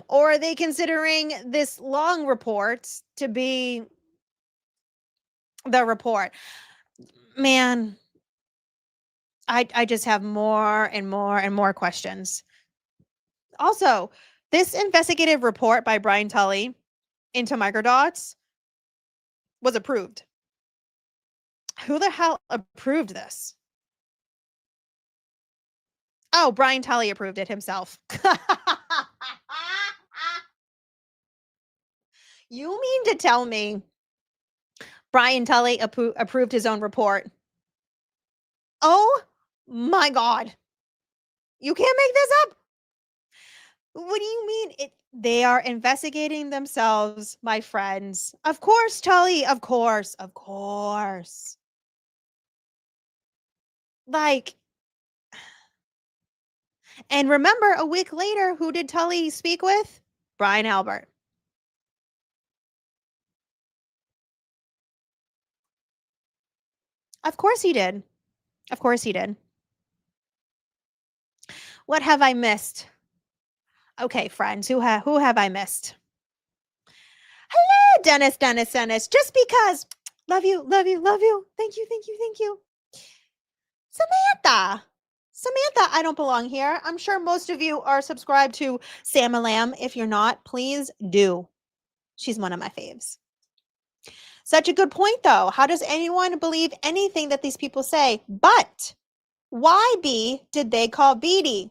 B: Or are they considering this long report to be the report? Man, I just have more and more and more questions. Also, this investigative report by Brian Tully into Microdots was approved. Who the hell approved this? Oh, Brian Tully approved it himself. You mean to tell me Brian Tully approved his own report? Oh my God. You can't make this up. What do you mean? They are investigating themselves, my friends. Of course, Tully. Of course. Of course. Like, and remember, a week later, who did Tully speak with? Brian Albert. Of course he did. Of course he did. What have I missed? Okay, friends, who have I missed? Hello, Dennis. Just because. Love you. Thank you. Samantha, I don't belong here. I'm sure most of you are subscribed to Sam Lamb. If you're not, please do. She's one of my faves. Such a good point, though. How does anyone believe anything that these people say? But why, B, did they call Beatty?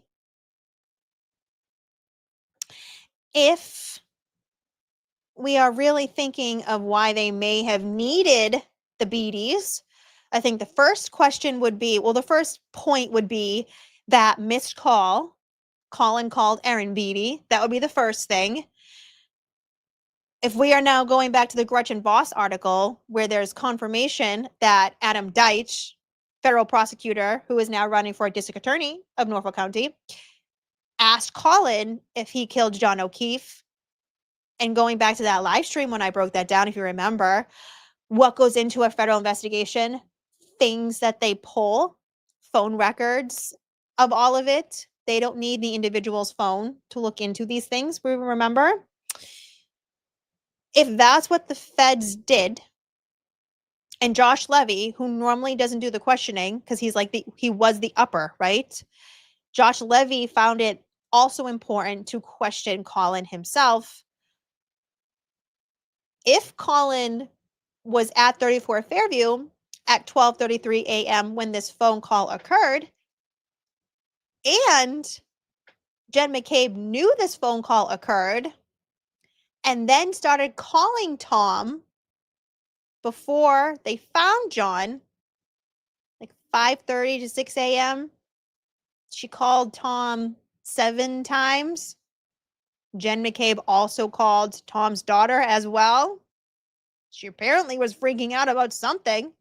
B: If we are really thinking of why they may have needed the Beatties, I think the first question would be, well, the first point would be that missed call. Colin called Aaron Beatty. That would be the first thing. If we are now going back to the Gretchen Voss article, where there's confirmation that Adam Deitch, federal prosecutor who is now running for a district attorney of Norfolk County, asked Colin if he killed John O'Keefe. And going back to that live stream when I broke that down, if you remember, what goes into a federal investigation, things that they pull, phone records of all of it. They don't need the individual's phone to look into these things, remember? If that's what the feds did, and Josh Levy, who normally doesn't do the questioning because he was the upper, right? Josh Levy found it also important to question Colin himself. If Colin was at 34 Fairview at 12:33 a.m. when this phone call occurred, and Jen McCabe knew this phone call occurred, and then started calling Tom before they found John, like 5:30 to 6 a.m. She called Tom 7 times. Jen McCabe also called Tom's daughter as well. She apparently was freaking out about something.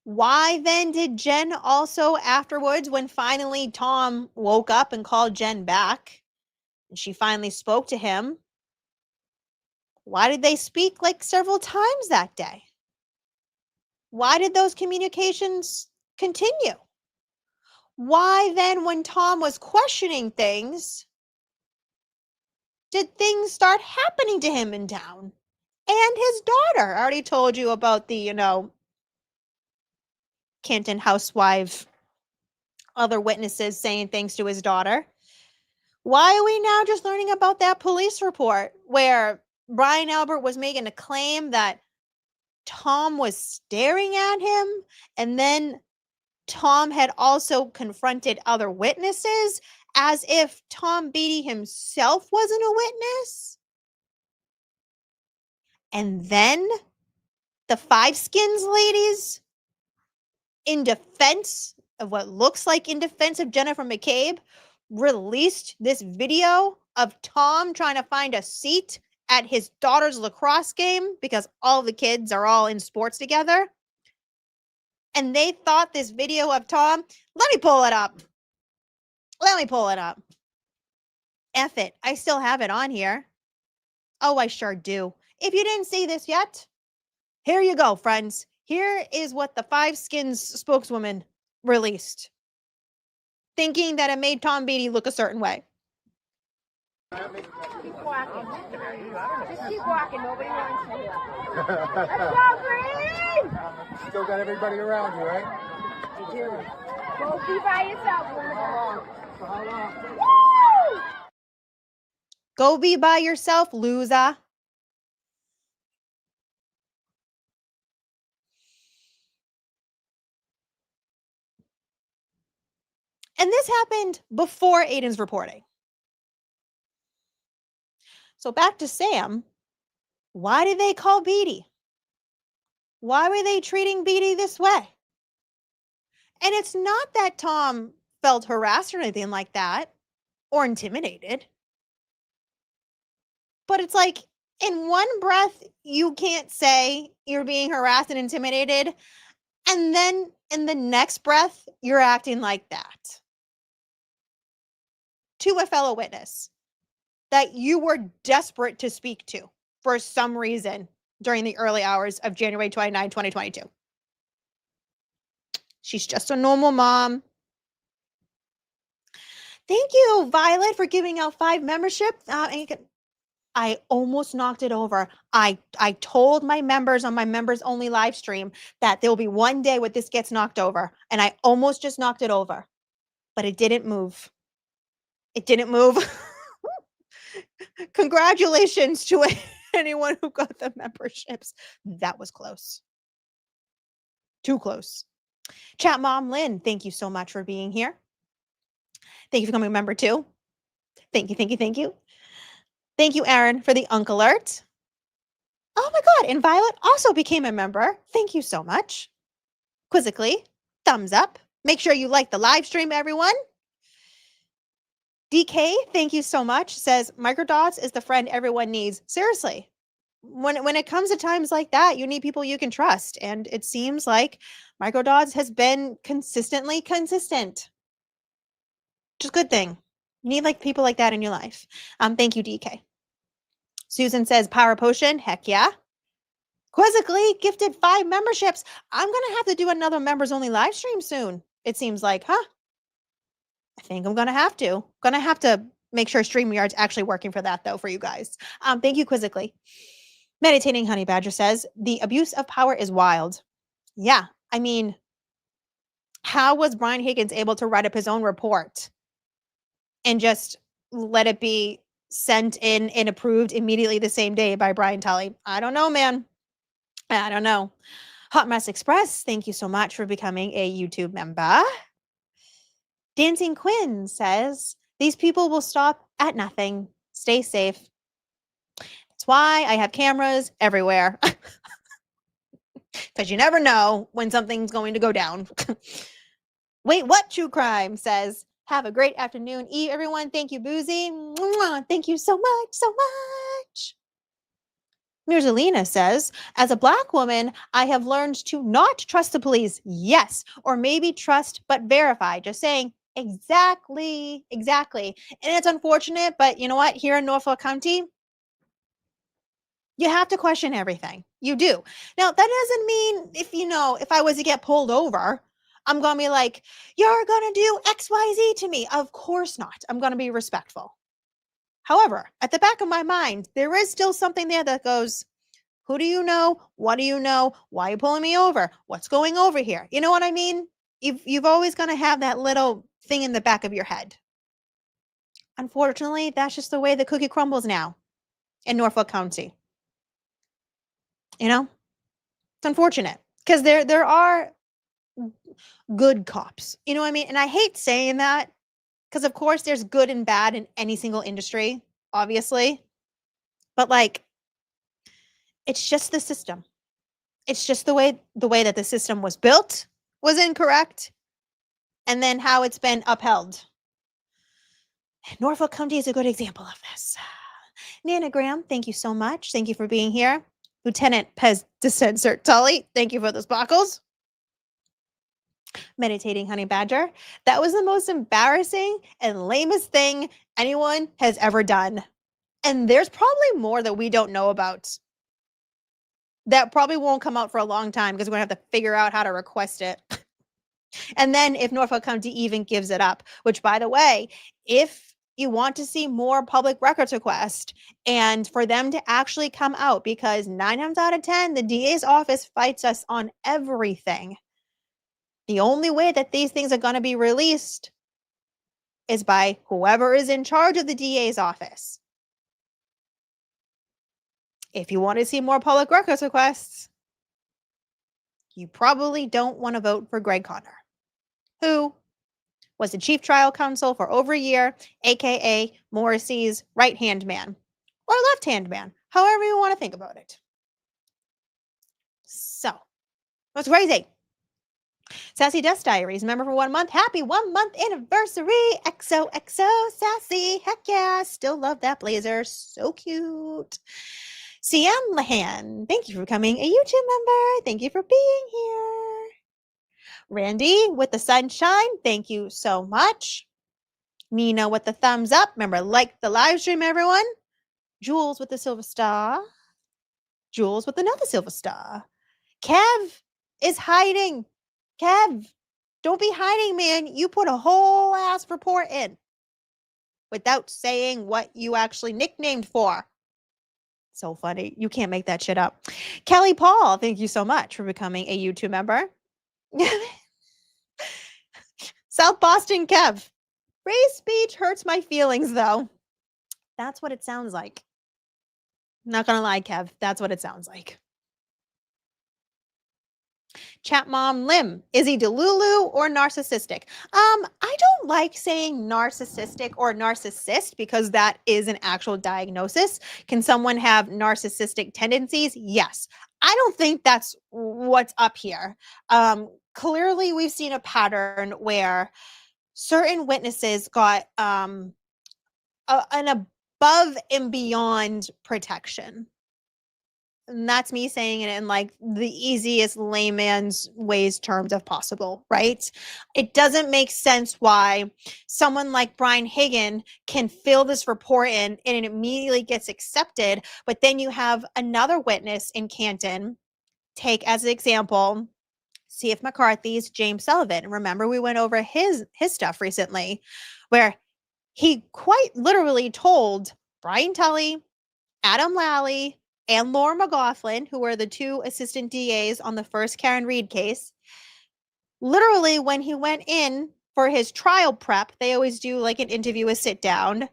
B: Why then did Jen also afterwards, when finally Tom woke up and called Jen back, and she finally spoke to him, why did they speak like several times that day? Why did those communications continue? Why then, when Tom was questioning things, did things start happening to him in town? And his daughter. I already told you about the, Canton housewife, other witnesses saying things to his daughter. Why are we now just learning about that police report where Brian Albert was making a claim that Tom was staring at him, and then Tom had also confronted other witnesses as if Tom Beatty himself wasn't a witness. And then the Five Skins ladies, in defense of what looks like in defense of Jennifer McCabe, released this video of Tom trying to find a seat at his daughter's lacrosse game because all the kids are all in sports together. And they thought this video of Tom, let me pull it up. F it. I still have it on here. Oh, I sure do. If you didn't see this yet, here you go, friends. Here is what the Five Skins spokeswoman released, thinking that it made Tom Beatty look a certain way.
J: Keep walking. Just keep walking. Nobody wants you. Let's go, Green!
K: Still got everybody around you, right?
J: You do. Go be by yourself.
K: For how long?
J: Woo!
B: Go be by yourself, loser. And this happened before Aiden's reporting. So back to Sam. Why did they call Beatty? Why were they treating Beatty this way? And it's not that Tom felt harassed or anything like that, or intimidated. But it's like, in one breath, you can't say you're being harassed and intimidated, and then in the next breath, you're acting like that to a fellow witness that you were desperate to speak to for some reason during the early hours of January 29, 2022. She's just a normal mom. Thank you, Violet, for giving out 5 membership. I almost knocked it over. I told my members on my members only live stream that there will be one day where this gets knocked over, and I almost just knocked it over, but it didn't move. It didn't move. Congratulations to anyone who got the memberships. That was close. Too close. Chat Mom Lynn, thank you so much for being here. Thank you for becoming a member too. Thank you, thank you, thank you. Thank you, Aaron, for the Unk Alert. Oh my God, and Violet also became a member. Thank you so much. Quizzically, thumbs up. Make sure you like the live stream, everyone. DK, thank you so much. Says, Microdots is the friend everyone needs. Seriously, when it comes to times like that, you need people you can trust. And it seems like Microdots has been consistently consistent. Just a good thing. You need like people like that in your life. Thank you, DK. Susan says, Power Potion, heck yeah. Quizzically gifted 5 memberships. I'm going to have to do another members only live stream soon. It seems like, huh? I think I'm going to have to. Going to have to make sure StreamYard's actually working for that, though, for you guys. Thank you, Quizzically. Meditating Honey Badger says, the abuse of power is wild. Yeah, I mean, how was Brian Higgins able to write up his own report and just let it be sent in and approved immediately the same day by Brian Tully? I don't know, man. I don't know. Hot Mess Express, thank you so much for becoming a YouTube member. Dancing Quinn says, these people will stop at nothing. Stay safe. That's why I have cameras everywhere. Because you never know when something's going to go down. Wait, what? True Crime says, have a great afternoon, everyone. Thank you, Boozey. Mwah. Thank you so much, so much. Mirzalina says, as a Black woman, I have learned to not trust the police. Yes, or maybe trust but verify. Just saying, exactly. And it's unfortunate, but you know what? Here in Norfolk County, you have to question everything. You do. Now, that doesn't mean if I was to get pulled over, I'm going to be like, you're going to do X, Y, Z to me. Of course not. I'm going to be respectful. However, at the back of my mind, there is still something there that goes, who do you know? What do you know? Why are you pulling me over? What's going over here? You know what I mean? You've always going to have that little thing in the back of your head. Unfortunately, that's just the way the cookie crumbles now in Norfolk County. You know, it's unfortunate because there are good cops. You know what I mean? And I hate saying that because, of course, there's good and bad in any single industry, obviously. But like, it's just the system. It's just the way that the system was built was incorrect, and then how it's been upheld. Norfolk County is a good example of this. Nanagram, thank you so much. Thank you for being here. Lieutenant Pez Descensor Tully, thank you for the sparkles. Meditating Honey Badger, that was the most embarrassing and lamest thing anyone has ever done. And there's probably more that we don't know about. That probably won't come out for a long time because we're going to have to figure out how to request it. And then if Norfolk County even gives it up, which, by the way, if you want to see more public records requests and for them to actually come out, because 9 times out of 10, the DA's office fights us on everything. The only way that these things are going to be released is by whoever is in charge of the DA's office. If you want to see more public records requests, you probably don't want to vote for Greg Conner, who was the chief trial counsel for over a year, aka Morrissey's right-hand man or left-hand man, however you want to think about it. So, what's crazy? Sassy Dust Diaries, member for 1 month. Happy 1 month anniversary. XOXO Sassy. Heck yeah. Still love that blazer. So cute. CM Lahan, thank you for becoming a YouTube member. Thank you for being here. Randy with the sunshine, thank you so much. Nina with the thumbs up. Remember, like the live stream, everyone. Jules with the silver star. Jules with another silver star. Kev is hiding. Kev, don't be hiding, man. You put a whole ass report in without saying what you actually nicknamed for. So funny. You can't make that shit up. Kelly Paul, thank you so much for becoming a YouTube member. South Boston Kev. Free speech hurts my feelings, though. That's what it sounds like. Not gonna lie, Kev. That's what it sounds like. Chat Mom Lim, is he delulu or narcissistic? I don't like saying narcissistic or narcissist because that is an actual diagnosis. Can someone have narcissistic tendencies? Yes. I don't think that's what's up here. Clearly, we've seen a pattern where certain witnesses got an above and beyond protection. And that's me saying it in like the easiest layman's ways terms of possible, right? It doesn't make sense why someone like Brian Higgins can fill this report in and it immediately gets accepted. But then you have another witness in Canton, take as an example, C.F. McCarthy's James Sullivan. Remember, we went over his stuff recently where he quite literally told Brian Tully, Adam Lally, and Laura McLaughlin, who were the 2 assistant DAs on the first Karen Reed case, literally when he went in for his trial prep, they always do like an interview, a sit down.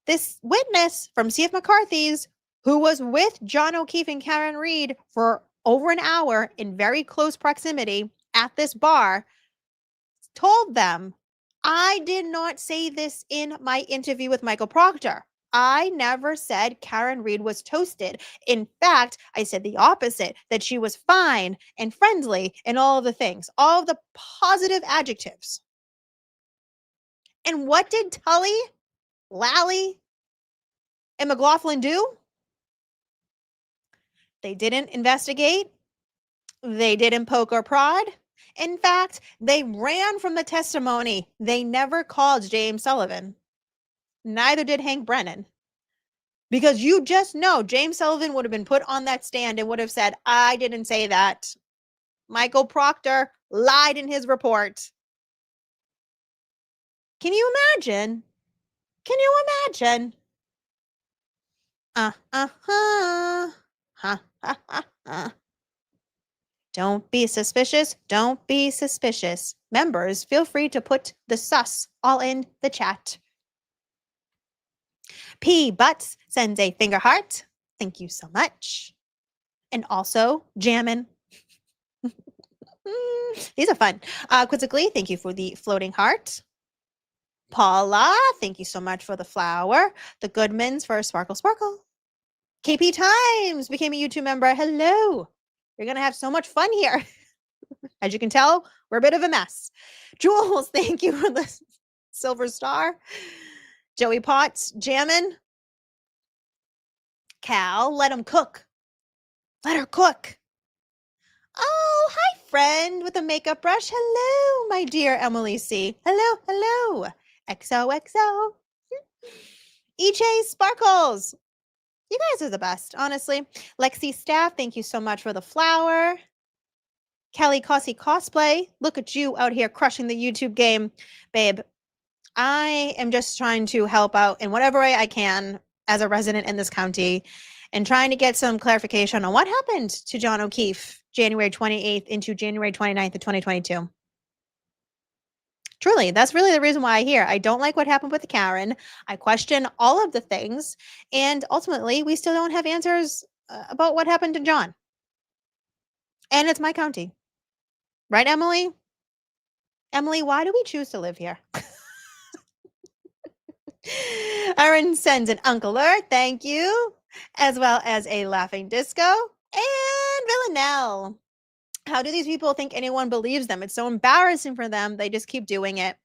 B: This witness from C.F. McCarthy's, who was with John O'Keefe and Karen Reed for over an hour in very close proximity at this bar, told them, I did not say this in my interview with Michael Proctor. I never said Karen Reed was toasted. In fact, I said the opposite, that she was fine and friendly and all of the things, all of the positive adjectives. And what did Tully, Lally, and McLaughlin do? They didn't investigate. They didn't poke or prod. In fact, they ran from the testimony. They never called James Sullivan. Neither did Hank Brennan. Because you just know James Sullivan would have been put on that stand and would have said, I didn't say that. Michael Proctor lied in his report. Can you imagine? Can you imagine? Don't be suspicious. Don't be suspicious. Members, feel free to put the sus all in the chat. P. Butts sends a finger heart. Thank you so much. And also, Jammin. These are fun. Quizzically, thank you for the floating heart. Paula, thank you so much for the flower. The Goodmans for Sparkle Sparkle. KP Times became a YouTube member. Hello. You're going to have so much fun here. As you can tell, we're a bit of a mess. Jules, thank you for the silver star. Joey Potts, jammin'. Cal, let him cook. Let her cook. Oh, hi, friend with a makeup brush. Hello, my dear Emily C. Hello, hello. XOXO. EJ Sparkles. You guys are the best, honestly. Lexi Staff, thank you so much for the flower. Kelly Cossie Cosplay, look at you out here crushing the YouTube game. Babe, I am just trying to help out in whatever way I can as a resident in this county and trying to get some clarification on what happened to John O'Keefe January 28th into January 29th of 2022. Truly, that's really the reason why I'm here. I don't like what happened with Karen. I question all of the things. And ultimately, we still don't have answers about what happened to John. And it's my county. Right, Emily? Emily, why do we choose to live here? Aaron sends an Uncle Earth, thank you, as well as a laughing disco. And Villanelle. How do these people think anyone believes them? It's so embarrassing for them. They just keep doing it.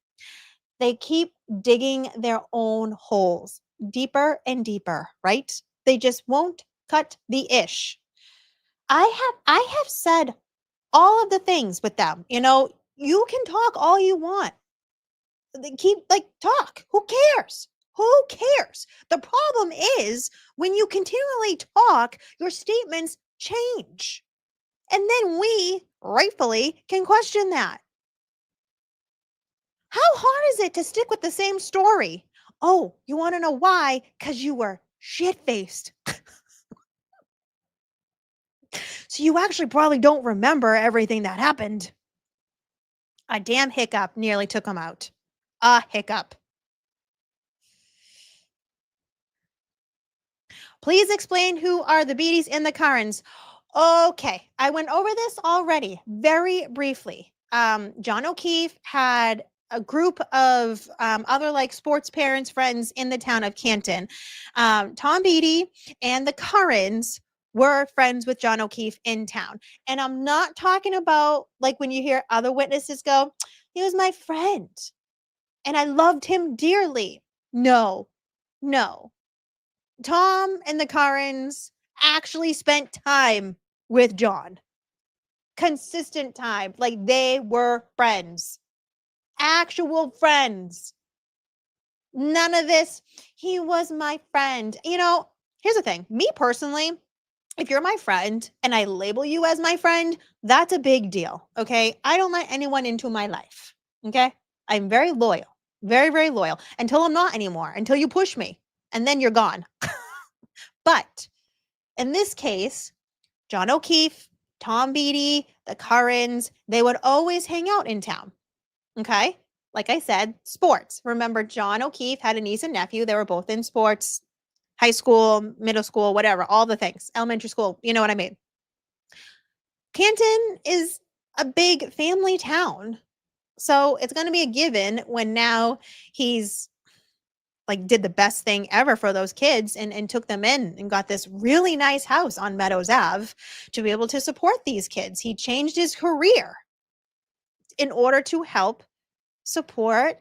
B: They keep digging their own holes deeper and deeper, right? They just won't cut the ish. I have said all of the things with them. You know, you can talk all you want. They keep talk. Who cares? Who cares? The problem is when you continually talk, your statements change. And then we, rightfully, can question that. How hard is it to stick with the same story? Oh, you want to know why? Because you were shit-faced. So you actually probably don't remember everything that happened. A damn hiccup nearly took him out. A hiccup. Please explain who are the Beaties and the Karens. Okay, I went over this already very briefly. John O'Keefe had a group of other sports parents, friends in the town of Canton. Tom Beatty and the Karens were friends with John O'Keefe in town. And I'm not talking about when you hear other witnesses go, he was my friend and I loved him dearly. No. Tom and the Karens actually spent time with John. Consistent time. They were friends. Actual friends. None of this, he was my friend. You know, here's the thing. Me personally, if you're my friend and I label you as my friend, that's a big deal, okay? I don't let anyone into my life, okay? I'm very loyal, very, very loyal until I'm not anymore, until you push me, and then you're gone. But in this case, John O'Keefe, Tom Beatty, the Karens, they would always hang out in town, okay? Like I said, sports. Remember, John O'Keefe had a niece and nephew. They were both in sports. High school, middle school, whatever, all the things, elementary school, you know what I mean. Canton is a big family town. So it's going to be a given when now he's did the best thing ever for those kids and took them in and got this really nice house on Meadows Ave to be able to support these kids. He changed his career in order to help support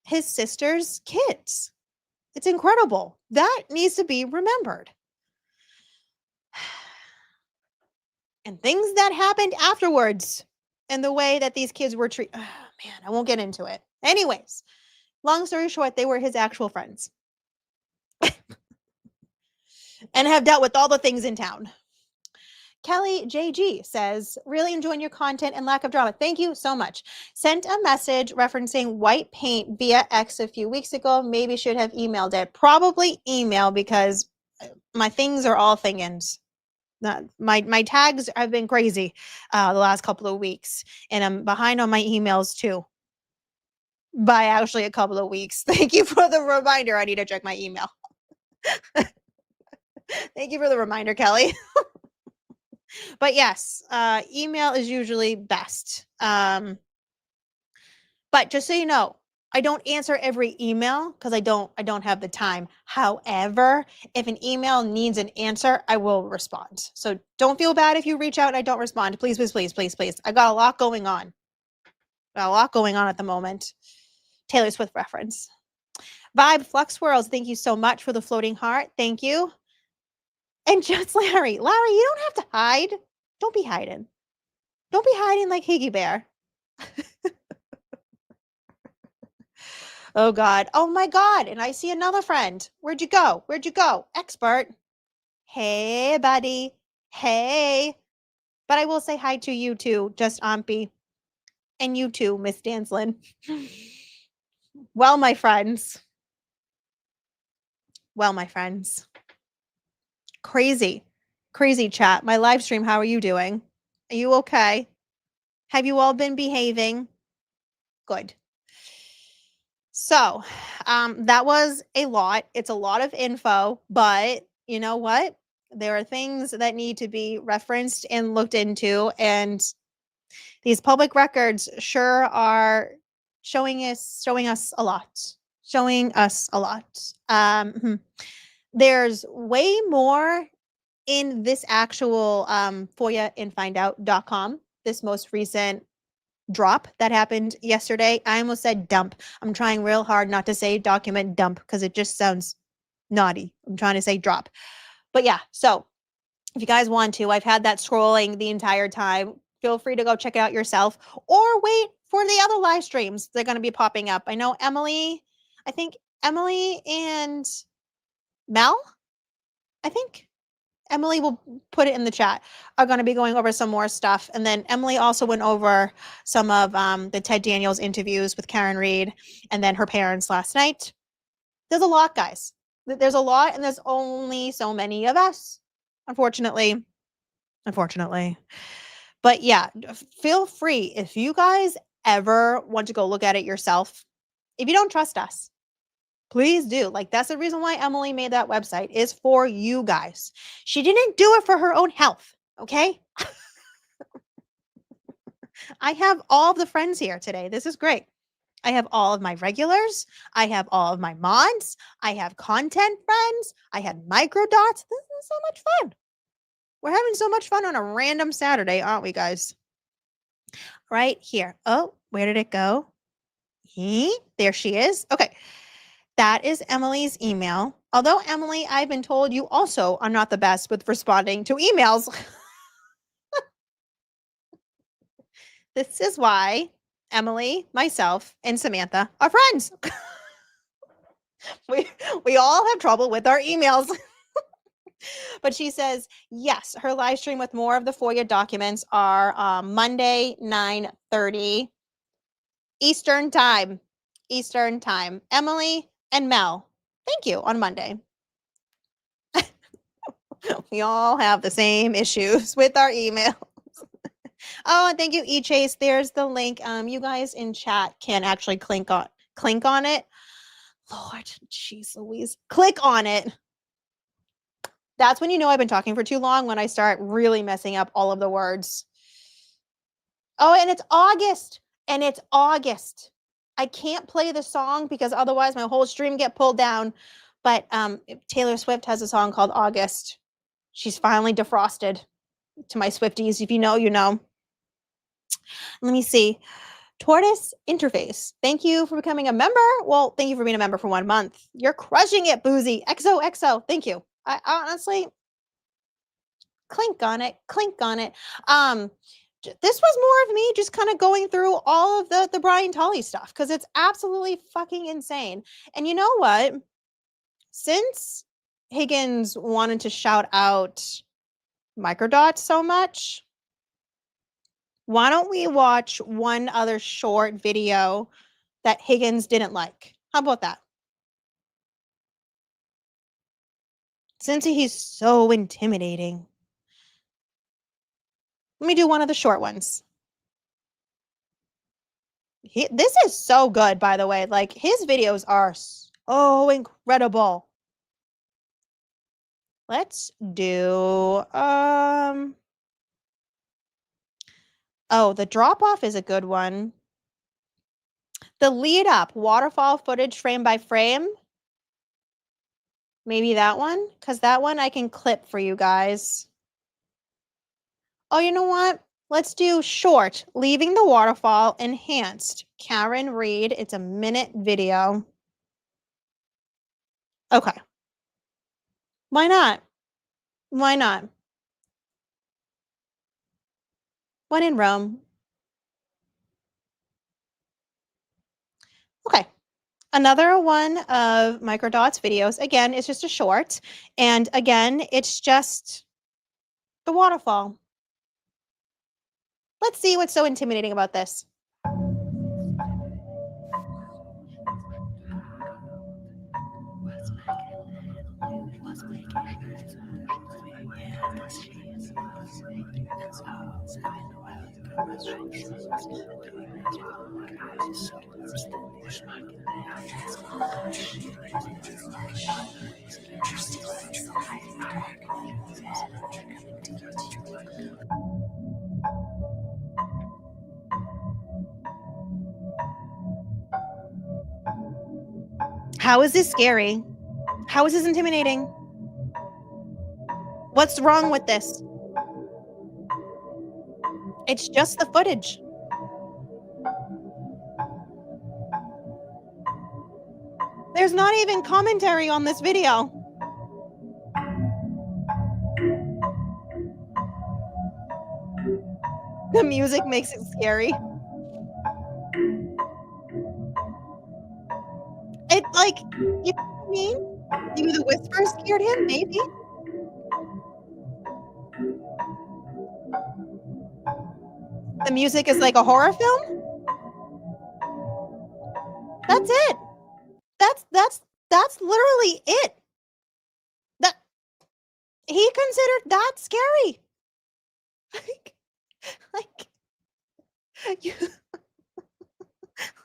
B: his sister's kids. It's incredible. That needs to be remembered. And things that happened afterwards and the way that these kids were treated. Oh, man, I won't get into it. Anyways, long story short, they were his actual friends. And have dealt with all the things in town. Kelly JG says, really enjoying your content and lack of drama. Thank you so much. Sent a message referencing white paint via X a few weeks ago. Maybe should have emailed it. Probably email because my things are all thingins. My tags have been crazy the last couple of weeks. And I'm behind on my emails too. By actually a couple of weeks. Thank you for the reminder. I need to check my email. Thank you for the reminder, Kelly. But yes, email is usually best. But just so you know, I don't answer every email because I don't have the time. However, if an email needs an answer, I will respond. So don't feel bad if you reach out and I don't respond. Please, please, please, please, please. I got a lot going on. Got a lot going on at the moment. Taylor Swift reference. Vibe Flux Worlds, thank you so much for the floating heart. Thank you. And just Larry, you don't have to hide. Don't be hiding. Don't be hiding like Higgy Bear. Oh God. Oh my God. And I see another friend. Where'd you go? Where'd you go? Expert. Hey, buddy. Hey. But I will say hi to you too, just Ampy. And you too, Miss Danslin. Well, my friends. Well, my friends. Crazy. Crazy chat. My live stream, how are you doing? Are you okay? Have you all been behaving? Good. So, that was a lot. It's a lot of info, but you know what? There are things that need to be referenced and looked into, and these public records sure are showing us a lot. Showing us a lot. There's way more in this actual FOIAandfindout.com, this most recent drop that happened yesterday. I almost said dump. I'm trying real hard not to say document dump because it just sounds naughty. I'm trying to say drop. But yeah, so if you guys want to, I've had that scrolling the entire time. Feel free to go check it out yourself or wait for the other live streams. They're going to be popping up. I know Emily and Mel, I think Emily will put it in the chat, are going to be going over some more stuff. And then Emily also went over some of the Ted Daniels interviews with Karen Reed and then her parents last night. There's a lot, guys. There's a lot, and there's only so many of us, unfortunately. But yeah, feel free if you guys ever want to go look at it yourself. If you don't trust us, please do. Like, that's the reason why Emily made that website, is for you guys. She didn't do it for her own health, okay? I have all of the friends here today. This is great. I have all of my regulars. I have all of my mods. I have content friends. I had Microdots. This is so much fun. We're having so much fun on a random Saturday, aren't we, guys? Right here. Oh, where did it go? There she is. Okay. That is Emily's email. Although, Emily, I've been told you also are not the best with responding to emails. This is why Emily, myself, and Samantha are friends. We all have trouble with our emails. But she says, yes, her live stream with more of the FOIA documents are Monday, 9:30 Eastern time. Emily and Mel, thank you, on Monday. We all have the same issues with our emails. Oh, and thank you, eChase. There's the link. You guys in chat can actually click on it. Lord, jeez Louise. Click on it. That's when you know I've been talking for too long, when I start really messing up all of the words. Oh, and it's August. I can't play the song because otherwise my whole stream get pulled down. But Taylor Swift has a song called August. She's finally defrosted. To my Swifties, if you know, you know. Let me see. Tortoise Interface, thank you for becoming a member. Well, thank you for being a member for 1 month. You're crushing it, Boozey. XOXO, thank you. I honestly, clink on it. This was more of me just kind of going through all of the Brian Tully stuff because it's absolutely fucking insane. And you know what? Since Higgins wanted to shout out Microdots so much, why don't we watch one other short video that Higgins didn't like? How about that? Since he's so intimidating. Let me do one of the short ones. This is so good, by the way. Like, his videos are so incredible. Let's do Oh, the drop off is a good one. The lead up, waterfall footage frame by frame. Maybe that one, because that one I can clip for you guys. Oh, you know what? Let's do short, leaving the waterfall, enhanced. Karen Reed, it's a minute video. Okay. Why not? Why not? When in Rome. Okay. Another one of Microdots videos. Again, it's just a short. And again, it's just the waterfall. Let's see what's so intimidating about this. How is this scary? How is this intimidating? What's wrong with this? It's just the footage. There's not even commentary on this video. The music makes it scary. It like, you know what I mean? Maybe the whisper scared him, maybe. The music is like a horror film. That's it. That's literally it. That he considered that scary. like you,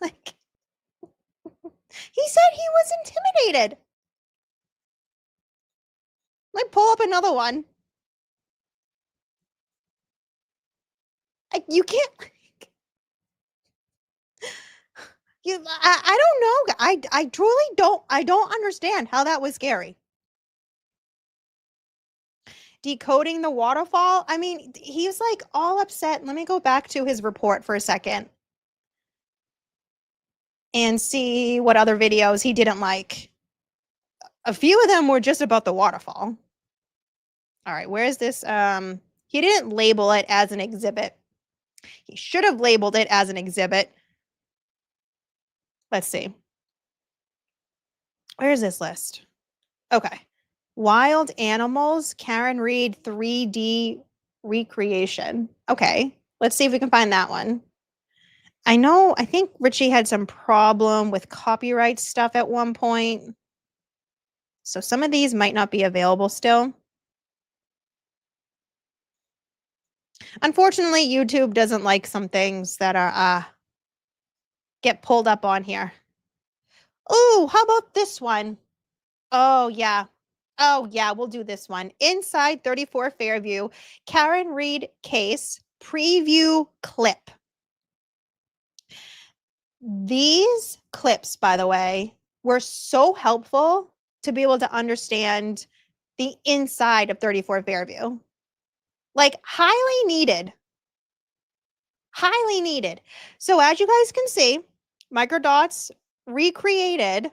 B: like he said he was intimidated. Let me pull up another one. You can't. I don't know. I truly don't. I don't understand how that was scary. Decoding the waterfall. I mean, he was like all upset. Let me go back to his report for a second and see what other videos he didn't like. A few of them were just about the waterfall. All right, where is this? He didn't label it as an exhibit. He should have labeled it as an exhibit. Let's see. Where is this list? Okay. Wild Animals, Karen Reed 3D recreation. Okay. Let's see if we can find that one. I think Richie had some problem with copyright stuff at one point. So some of these might not be available still. Unfortunately, YouTube doesn't like some things that are get pulled up on here. Oh, how about this one? Oh, yeah. Oh, yeah, we'll do this one. Inside 34 Fairview, Karen Reed case preview clip. These clips, by the way, were so helpful to be able to understand the inside of 34 Fairview. Like, highly needed. Highly needed. So as you guys can see, Microdots recreated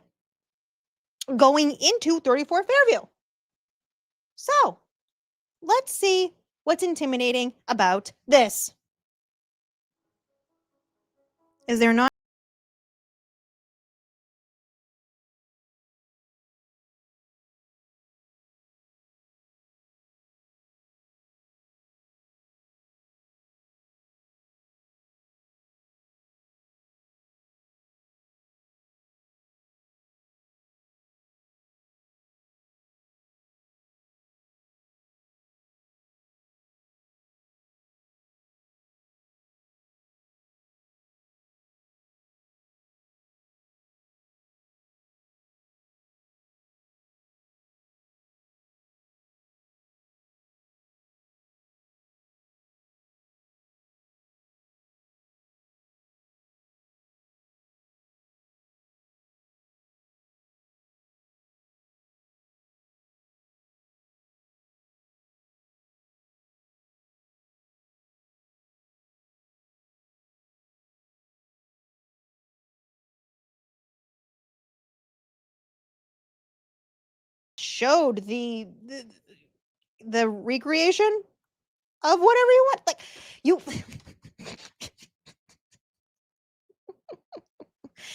B: going into 34 Fairview. So let's see what's intimidating about this. Is there not? showed the recreation of whatever you want. Like you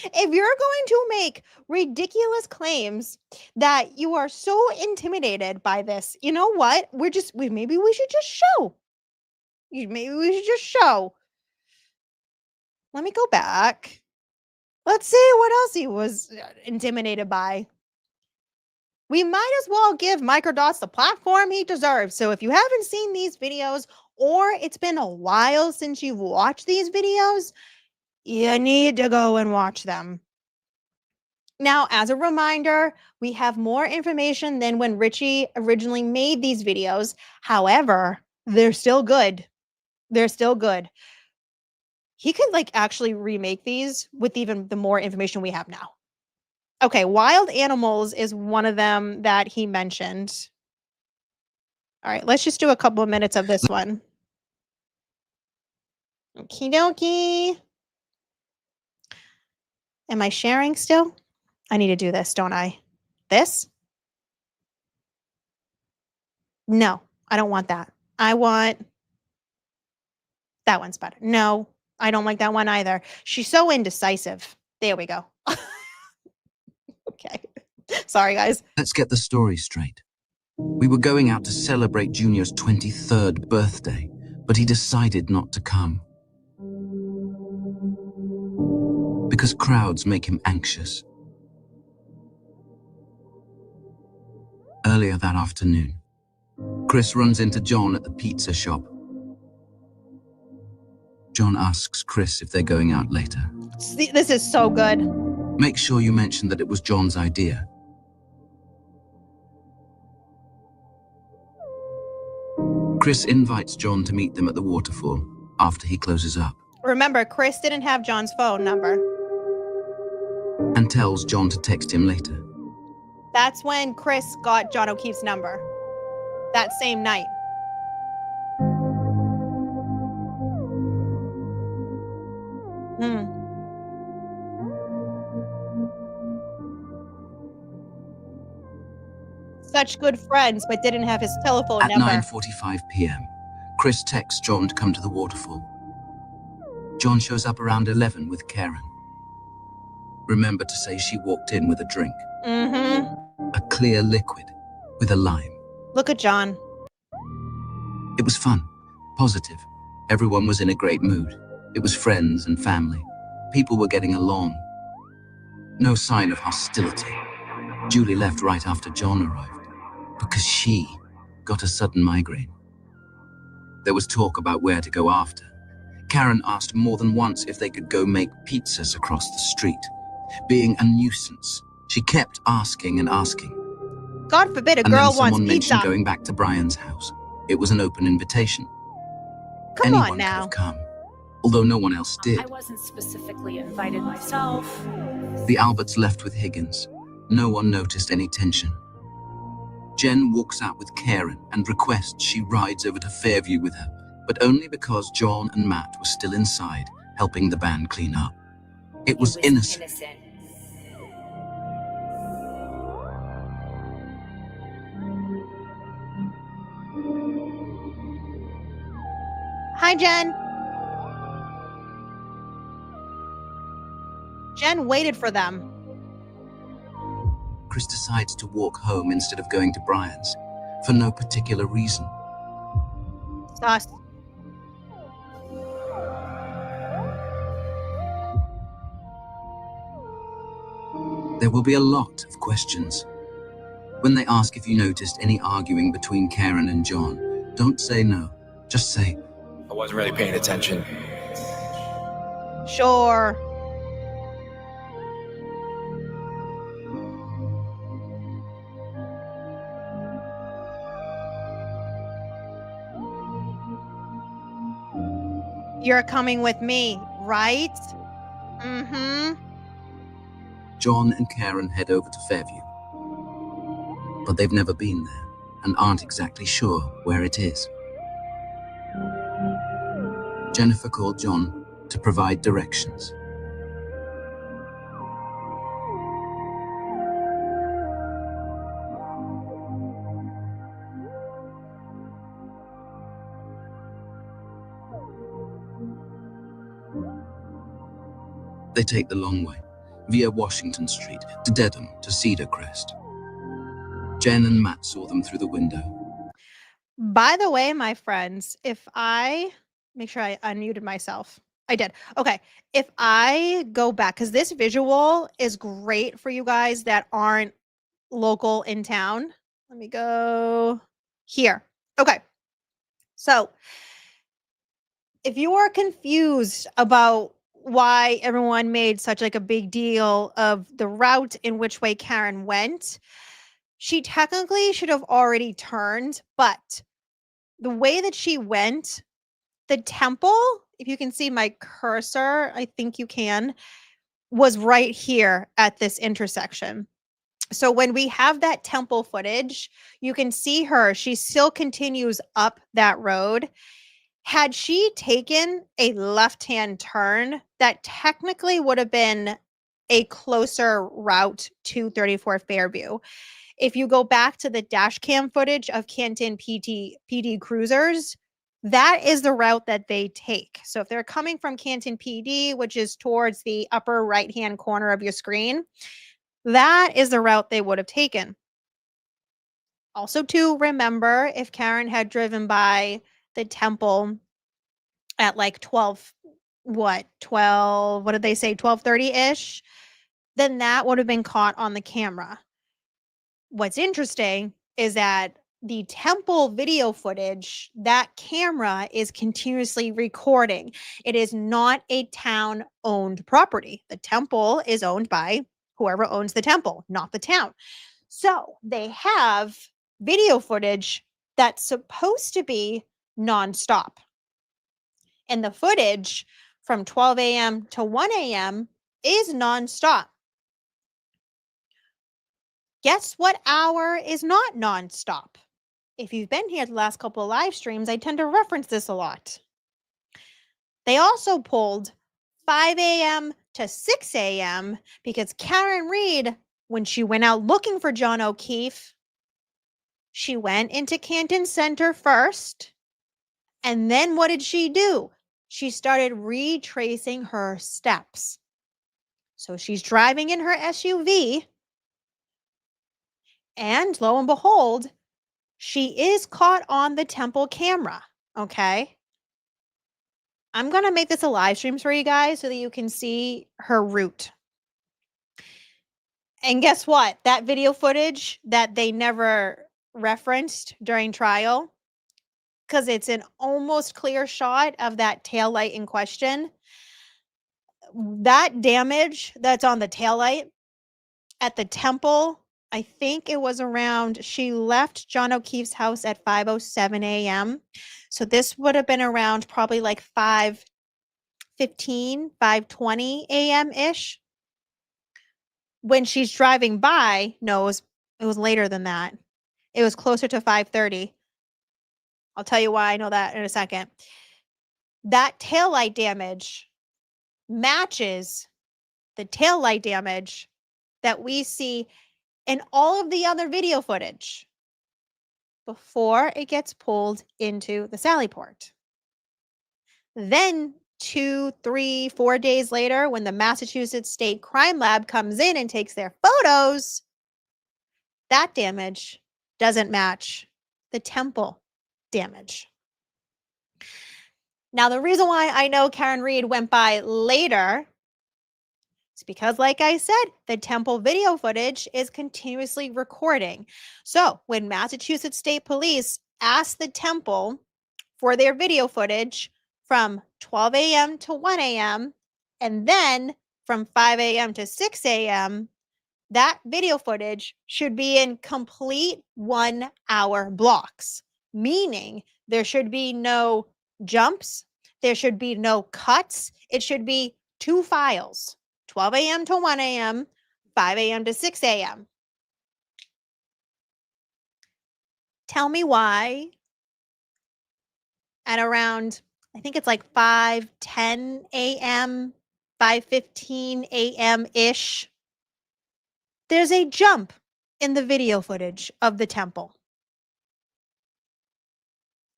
B: if you're going to make ridiculous claims that you are so intimidated by this, you know what? Maybe we should just show. Maybe we should just show. Let me go back. Let's see what else he was intimidated by. We might as well give Microdots the platform he deserves. So if you haven't seen these videos, or it's been a while since you've watched these videos, you need to go and watch them. Now, as a reminder, we have more information than when Richie originally made these videos. However, they're still good. They're still good. He could actually remake these with even the more information we have now. Okay, wild animals is one of them that he mentioned. All right, let's just do a couple of minutes of this one. Okie dokie. Am I sharing still? I need to do this, don't I? This? No, I don't want that. I want... That one's better. No, I don't like that one either. She's so indecisive. There we go. Okay. Sorry, guys.
I: Let's get the story straight. We were going out to celebrate Junior's 23rd birthday, but he decided not to come. Because crowds make him anxious. Earlier that afternoon, Chris runs into John at the pizza shop. John asks Chris if they're going out later.
B: See, this is so good.
I: Make sure you mention that it was John's idea. Chris invites John to meet them at the waterfall after he closes up.
B: Remember, Chris didn't have John's phone number.
I: And tells John to text him later.
B: That's when Chris got John O'Keefe's number. That same night. Such good friends, but didn't have his telephone number.
I: At 9:45 p.m., Chris texts John to come to the waterfall. John shows up around 11 with Karen. Remember to say she walked in with a drink. A clear liquid with a lime.
B: Look at John.
I: It was fun, positive. Everyone was in a great mood. It was friends and family. People were getting along. No sign of hostility. Julie left right after John arrived because she got a sudden migraine. There was talk about where to go after. Karen asked more than once if they could go make pizzas across the street. Being a nuisance, she kept asking and asking.
B: God forbid a
I: And
B: girl
I: then someone
B: wants pizza.
I: mentioned going back to Brian's house. It was an open invitation.
B: Come
I: Anyone
B: on now.
I: could have come, although no one else did.
L: I wasn't specifically invited myself.
I: The Alberts left with Higgins. No one noticed any tension. Jen walks out with Karen and requests she rides over to Fairview with her, but only because John and Matt were still inside, helping the band clean up. It was innocent.
B: Hi, Jen. Jen waited for them.
I: Chris decides to walk home instead of going to Brian's, for no particular reason.
B: Sus.
I: There will be a lot of questions. When they ask if you noticed any arguing between Karen and John, don't say no. Just say,
M: I wasn't really paying attention.
B: Sure. You're coming with me, right?
I: John and Karen head over to Fairview. But they've never been there and aren't exactly sure where it is. Jennifer called John to provide directions. They take the long way, via Washington Street, to Dedham, to Cedar Crest. Jen and Matt saw them through the window.
B: By the way, my friends, if I make sure I unmuted myself. I did. Okay. If I go back, because this visual is great for you guys that aren't local in town. Let me go here. Okay. So if you are confused about why everyone made such like a big deal of the route in which way Karen went, she technically should have already turned, but the way that she went, the temple, if you can see my cursor, I think you can, was right here at this intersection. So when we have that temple footage, you can see her. She still continues up that road. Had she taken a left-hand turn, that technically would have been a closer route to 34 Fairview. If you go back to the dash cam footage of Canton PD cruisers, that is the route that they take. So if they're coming from Canton PD, which is towards the upper right-hand corner of your screen, that is the route they would have taken. Also to remember, if Karen had driven by the temple at like 12, what did they say, 12:30-ish, then that would have been caught on the camera. What's interesting is that the temple video footage, that camera is continuously recording. It is not a town-owned property. The temple is owned by whoever owns the temple, not the town. So they have video footage that's supposed to be nonstop. And the footage from 12 a.m. to 1 a.m. is nonstop. Guess what hour is not nonstop? If you've been here the last couple of live streams, I tend to reference this a lot. They also pulled 5 a.m. to 6 a.m. because Karen Reed, when she went out looking for John O'Keefe, she went into Canton Center first. And then what did she do? She started retracing her steps. So she's driving in her SUV. And lo and behold, she is caught on the temple camera. Okay. I'm going to make this a live stream for you guys so that you can see her route. And guess what? That video footage that they never referenced during trial, because it's an almost clear shot of that taillight in question. That damage that's on the taillight at the temple, I think it was around, she left John O'Keefe's house at 5:07 a.m. So this would have been around probably like 5:15, 5:20 a.m.-ish. When she's driving by, no, it was later than that. It was closer to 5:30. I'll tell you why I know that in a second. That taillight damage matches the taillight damage that we see in all of the other video footage before it gets pulled into the Sally Port. Then 2, 3, 4 days later, when the Massachusetts State Crime Lab comes in and takes their photos, that damage doesn't match the temple damage. Now, the reason why I know Karen Reed went by later is because, like I said, the temple video footage is continuously recording. So when Massachusetts State Police asked the temple for their video footage from 12 a.m. to 1 a.m. and then from 5 a.m. to 6 a.m., that video footage should be in complete 1-hour blocks, meaning there should be no jumps, there should be no cuts. It should be 2 files, 12 a.m. to 1 a.m., 5 a.m. to 6 a.m. Tell me why at around, I think it's like 5:10 a.m., 5:15 a.m.-ish, there's a jump in the video footage of the temple.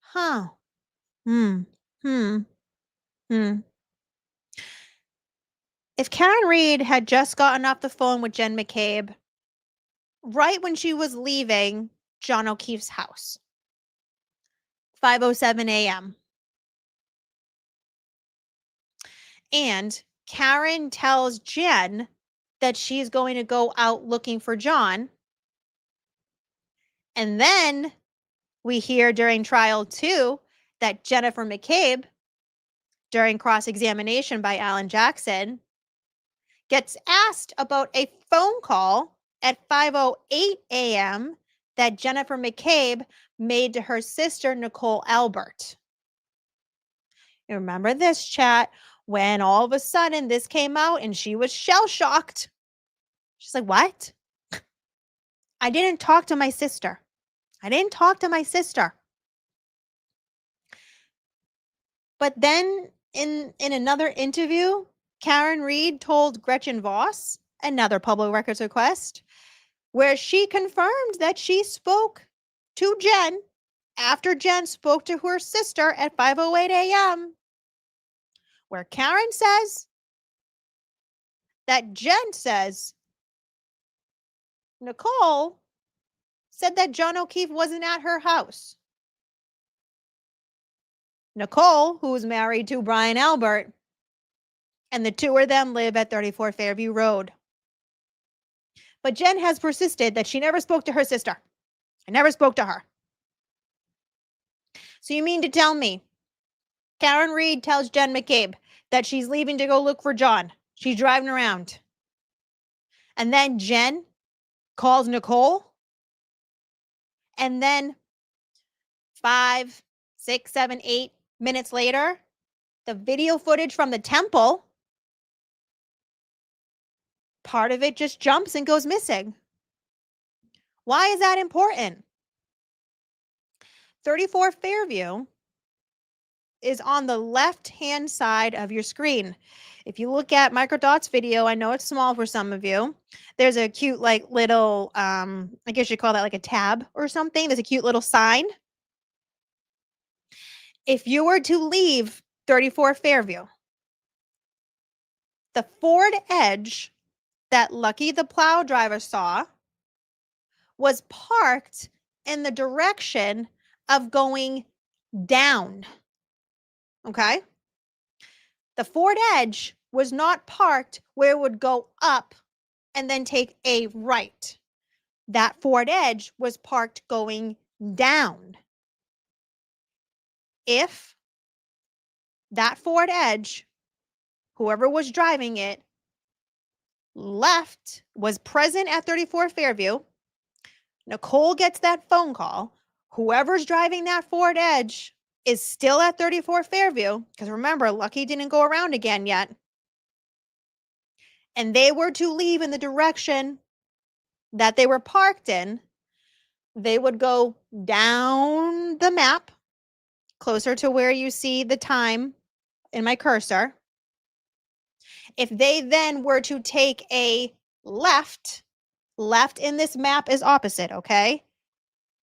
B: Huh. If Karen Reed had just gotten off the phone with Jen McCabe right when she was leaving John O'Keefe's house, 5:07 a.m., and Karen tells Jen that she's going to go out looking for John, and then we hear during trial 2 that Jennifer McCabe, during cross-examination by Alan Jackson, gets asked about a phone call at 5:08 a.m. that Jennifer McCabe made to her sister, Nicole Albert. You remember this, chat, when all of a sudden this came out and she was shell-shocked. She's like, what? I didn't talk to my sister. I didn't talk to my sister. But then in another interview, Karen Reed told Gretchen Voss, another public records request, where she confirmed that she spoke to Jen after Jen spoke to her sister at 5:08 a.m., where Karen says that Jen says Nicole said that John O'Keefe wasn't at her house. Nicole, who is married to Brian Albert, and the two of them live at 34 Fairview Road. But Jen has persisted that she never spoke to her sister. I never spoke to her. So you mean to tell me Karen Reed tells Jen McCabe that she's leaving to go look for John. She's driving around. And then Jen calls Nicole. And then 5, 6, 7, 8 minutes later, the video footage from the temple, part of it just jumps and goes missing. Why is that important? 34 Fairview is on the left-hand side of your screen. If you look at Microdots video, I know it's small for some of you. There's a cute like little, I guess you call that like a tab or something. There's a cute little sign. If you were to leave 34 Fairview, the Ford Edge that Lucky the plow driver saw was parked in the direction of going down. Okay? The Ford Edge was not parked where it would go up and then take a right. That Ford Edge was parked going down. If that Ford Edge, whoever was driving it, left, was present at 34 Fairview, Nicole gets that phone call, whoever's driving that Ford Edge is still at 34 Fairview, because remember, Lucky didn't go around again yet, and they were to leave in the direction that they were parked in, they would go down the map, closer to where you see the time in my cursor. If they then were to take a left in this map is opposite, okay?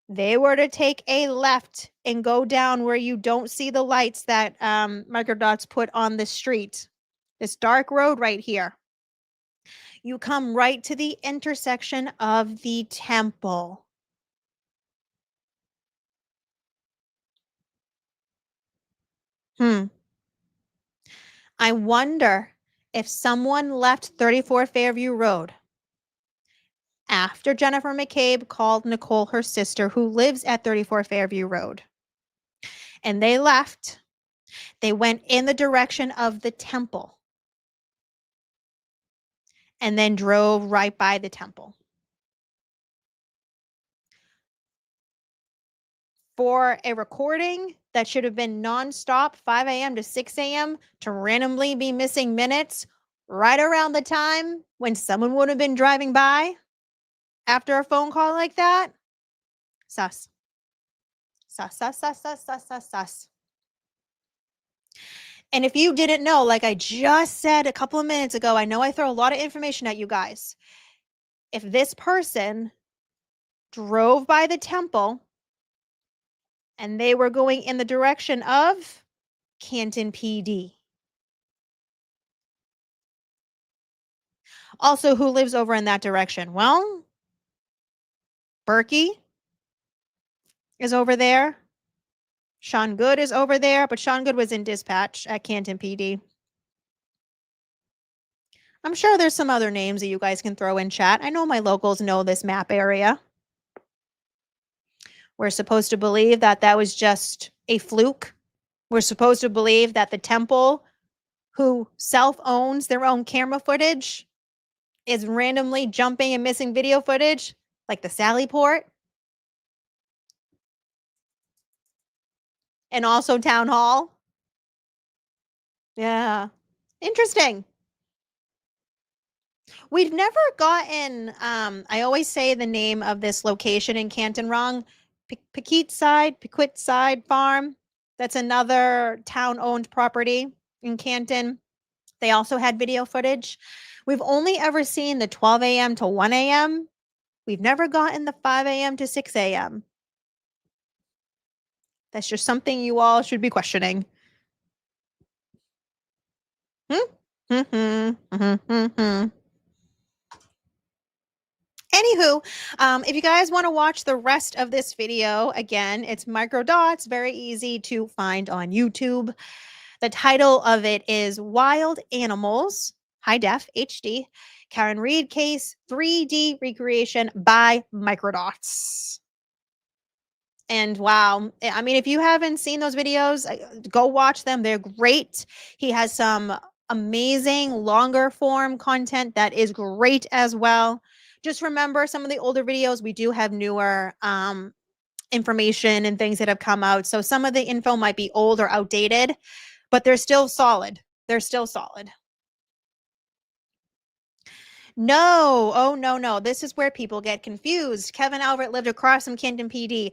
B: They were to take a left and go down where you don't see the lights that Microdots put on the street, this dark road right here. You come right to the intersection of the temple. I wonder if someone left 34 Fairview Road after Jennifer McCabe called Nicole her sister, who lives at 34 Fairview Road, and they left, they went in the direction of the temple and then drove right by the temple. For a recording that should have been nonstop, 5 a.m. to 6 a.m., to randomly be missing minutes right around the time when someone would have been driving by after a phone call like that, sus. Sus, sus, sus, sus, sus, sus, sus. And if you didn't know, like I just said a couple of minutes ago, I know I throw a lot of information at you guys. If this person drove by the temple and they were going in the direction of Canton PD, Also, who lives over in that direction? Well, Berkey is over there. Sean Good is over there, but Sean Good was in dispatch at Canton PD. I'm sure there's some other names that you guys can throw in chat. I know my locals know this map area. We're supposed to believe that that was just a fluke. We're supposed to believe that the temple, who self-owns their own camera footage, is randomly jumping and missing video footage, like the Sally Port. And also Town Hall. Yeah. Interesting. We've never gotten, I always say the name of this location in Canton wrong. Pequit Side Farm. That's another town-owned property in Canton. They also had video footage. We've only ever seen the 12 a.m. to 1 a.m. We've never gotten the 5 a.m. to 6 a.m. That's just something you all should be questioning. Anywho, if you guys want to watch the rest of this video, again, it's Microdots, very easy to find on YouTube. The title of it is Wild Animals, High Def, HD, Karen Reed Case, 3D Recreation by Microdots. And wow, I mean, if you haven't seen those videos, go watch them. They're great. He has some amazing longer form content that is great as well. Just remember some of the older videos, we do have newer information and things that have come out. So some of the info might be old or outdated, but they're still solid. They're still solid. No, oh, no. This is where people get confused. Kevin Albert lived across from Canton PD.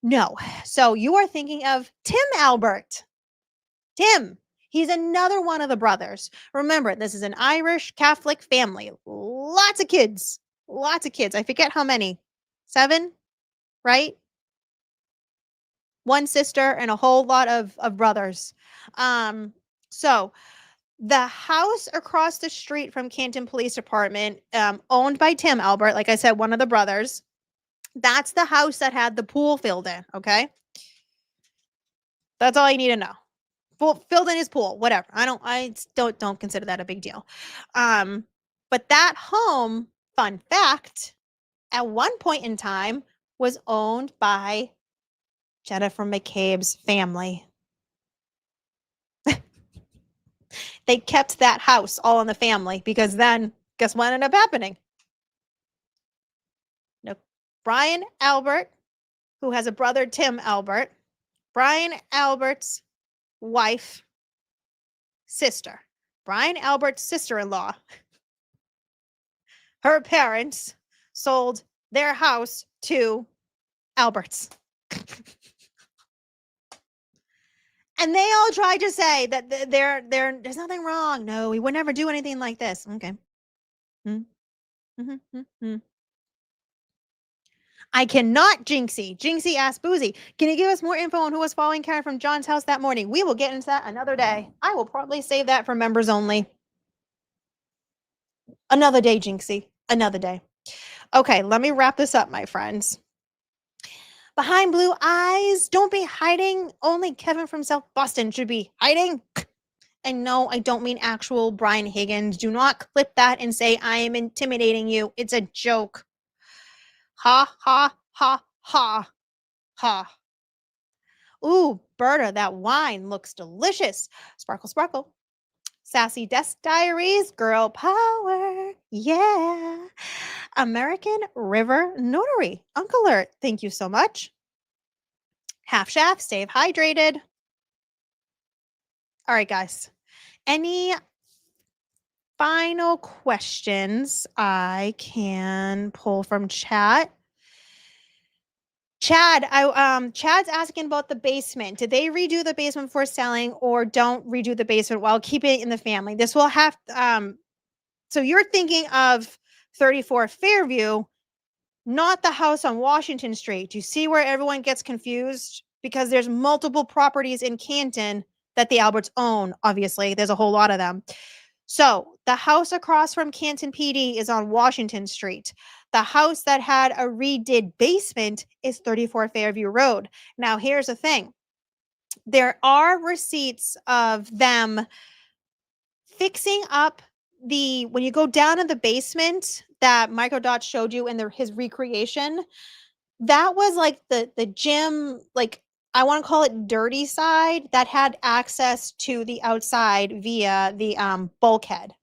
B: No. So you are thinking of Tim Albert. Tim. He's another one of the brothers. Remember, this is an Irish Catholic family. Lots of kids. Lots of kids. I forget how many. 7, right? 1 sister and a whole lot of brothers. So the house across the street from Canton Police Department, owned by Tim Albert, like I said, one of the brothers, that's the house that had the pool filled in, okay? That's all you need to know. Filled in his pool, whatever. I don't consider that a big deal. But that home, fun fact, at one point in time was owned by Jennifer McCabe's family. They kept that house all in the family because then guess what ended up happening? No, Brian Albert, who has a brother, Tim Albert, Brian Albert's wife, sister, Brian Albert's sister-in-law, her parents sold their house to Alberts. And they all tried to say that there's nothing wrong. No, we would never do anything like this. Okay. I cannot Jinxie. Jinxie asked Boozey, can you give us more info on who was following Karen from John's house that morning? We will get into that another day. I will probably save that for members only. Another day, Jinxie. Another day. Okay, let me wrap this up, my friends. Behind blue eyes, don't be hiding. Only Kevin from South Boston should be hiding. And no, I don't mean actual Brian Higgins. Do not clip that and say I am intimidating you. It's a joke. Ha, ha, ha, ha, ha. Ooh, Berta, that wine looks delicious. Sparkle, sparkle. Sassy Desk Diaries, girl power. Yeah. American River Notary. Uncle Alert, thank you so much. Half Shaft, stay hydrated. All right, guys. Any final questions I can pull from chat? Chad, Chad's asking about the basement. Did they redo the basement before selling, or don't redo the basement while keeping it in the family? This will have, so you're thinking of 34 Fairview, not the house on Washington Street. Do you see where everyone gets confused? Because there's multiple properties in Canton that the Alberts own, obviously. There's a whole lot of them. So the house across from Canton PD is on Washington Street. The house that had a redid basement is 34 Fairview Road. Now, here's the thing. There are receipts of them fixing up when you go down in the basement that Microdots showed you in his recreation. That was like the gym, like I want to call it dirty side that had access to the outside via the bulkhead.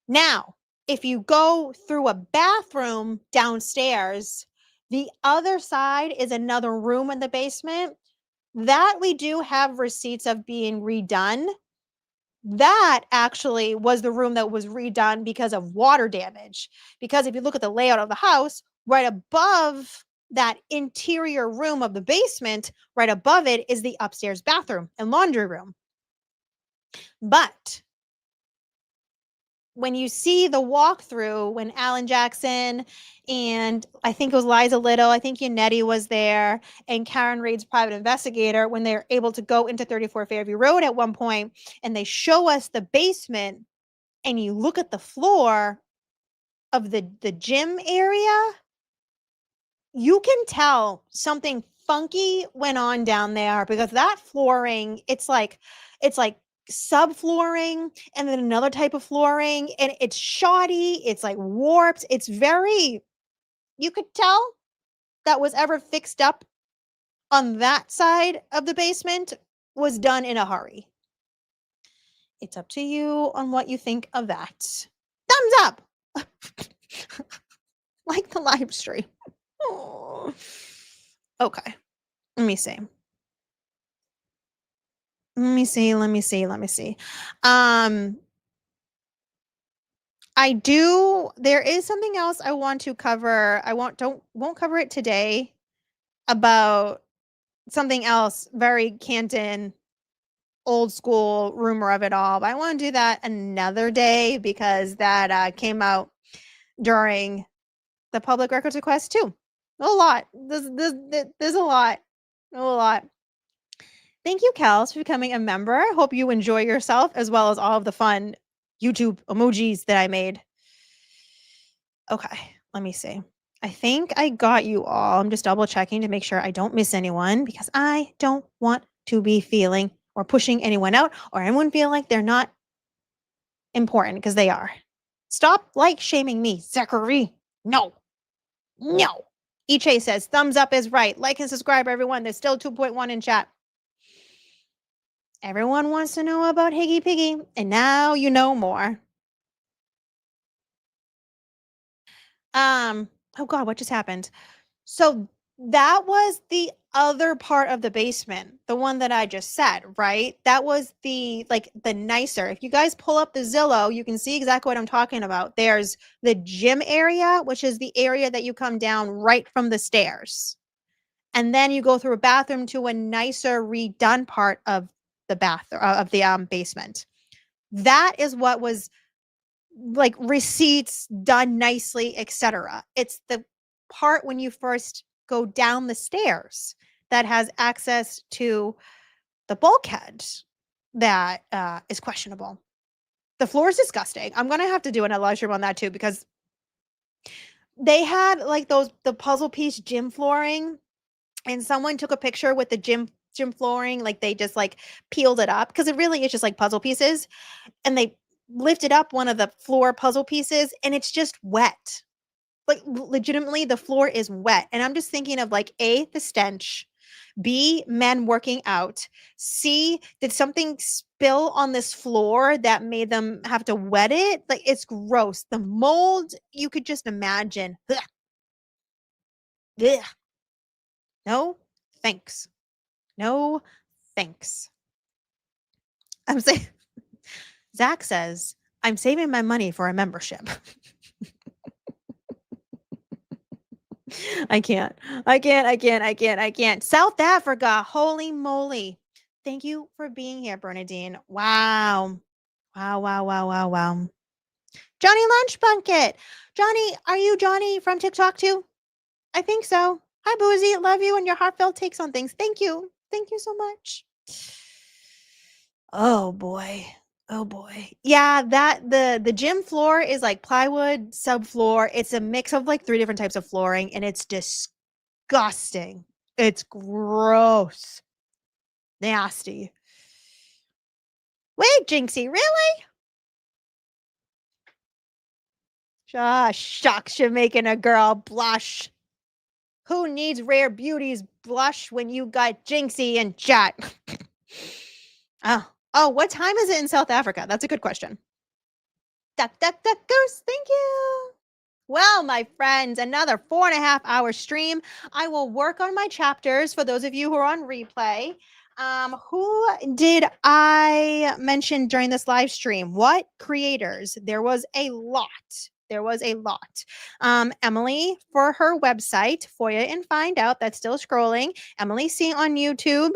B: Now, if you go through a bathroom downstairs, the other side is another room in the basement that we do have receipts of being redone. That actually was the room that was redone because of water damage. Because if you look at the layout of the house, right above that interior room of the basement, right above it is the upstairs bathroom and laundry room. But when you see the walkthrough, when Alan Jackson and I think it was Liza Little, I think Yannetti was there, and Karen Reed's private investigator, when they're able to go into 34 Fairview Road at one point, and they show us the basement, and you look at the floor of the gym area, you can tell something funky went on down there, because that flooring, it's like subflooring and then another type of flooring, and it's shoddy, it's like warped, it's very, you could tell that was ever fixed up on that side of the basement was done in a hurry. It's up to you on what you think of that. Thumbs up. Like the live stream. Oh. Okay, let me see. Let me see. There is something else I want to cover. I won't cover it today, about something else, very Canton, old school rumor of it all. But I want to do that another day, because that came out during the public records request too. A lot. There's a lot. A lot. Thank you, Kels, for becoming a member. I hope you enjoy yourself, as well as all of the fun YouTube emojis that I made. Okay, let me see. I think I got you all. I'm just double checking to make sure I don't miss anyone, because I don't want to be feeling or pushing anyone out, or anyone feel like they're not important, because they are. Stop shaming me, Zachary. No. Iche says, thumbs up is right. Like and subscribe, everyone. There's still 2.1 in chat. Everyone wants to know about Higgy Piggy, and now you know more. Oh God, what just happened? So that was the other part of the basement, the one that I just said, right? That was the nicer. If you guys pull up the Zillow, you can see exactly what I'm talking about. There's the gym area, which is the area that you come down right from the stairs. And then you go through a bathroom to a nicer redone part of the basement. That is what was receipts done nicely, etc. It's the part when you first go down the stairs that has access to the bulkhead that is questionable. The floor is disgusting. I'm gonna have to do a live stream on that too, because they had the puzzle piece gym flooring, and someone took a picture with the gym flooring, they just peeled it up, because it really is just puzzle pieces, and they lifted up one of the floor puzzle pieces, and it's just wet. Legitimately, the floor is wet. And I'm just thinking of A, the stench, B, men working out, C, did something spill on this floor that made them have to wet it? It's gross. The mold, you could just imagine. Ugh. Ugh. No, thanks. No, thanks. I'm saying, Zach says, I'm saving my money for a membership. I can't. South Africa. Holy moly. Thank you for being here, Bernadine. Wow. Johnny Lunch Bucket. Johnny, are you Johnny from TikTok too? I think so. Hi, Boozey. Love you and your heartfelt takes on things. Thank you. Thank you so much. Oh, boy. Oh boy. Yeah, the gym floor is like plywood subfloor. It's a mix of like 3 different types of flooring and it's disgusting. It's gross. Nasty. Wait, Jinxie, really? Ah, shucks, you're making a girl blush. Who needs rare beauties blush when you got Jinxie in chat? Oh, what time is it in South Africa? That's a good question. Duck, duck, duck, goose. Thank you. Well, my friends, another 4.5-hour stream. I will work on my chapters for those of you who are on replay. Who did I mention during this live stream? What creators? There was a lot. There was a lot. Emily for her website, Foya and Find Out. That's still scrolling. Emily C on YouTube.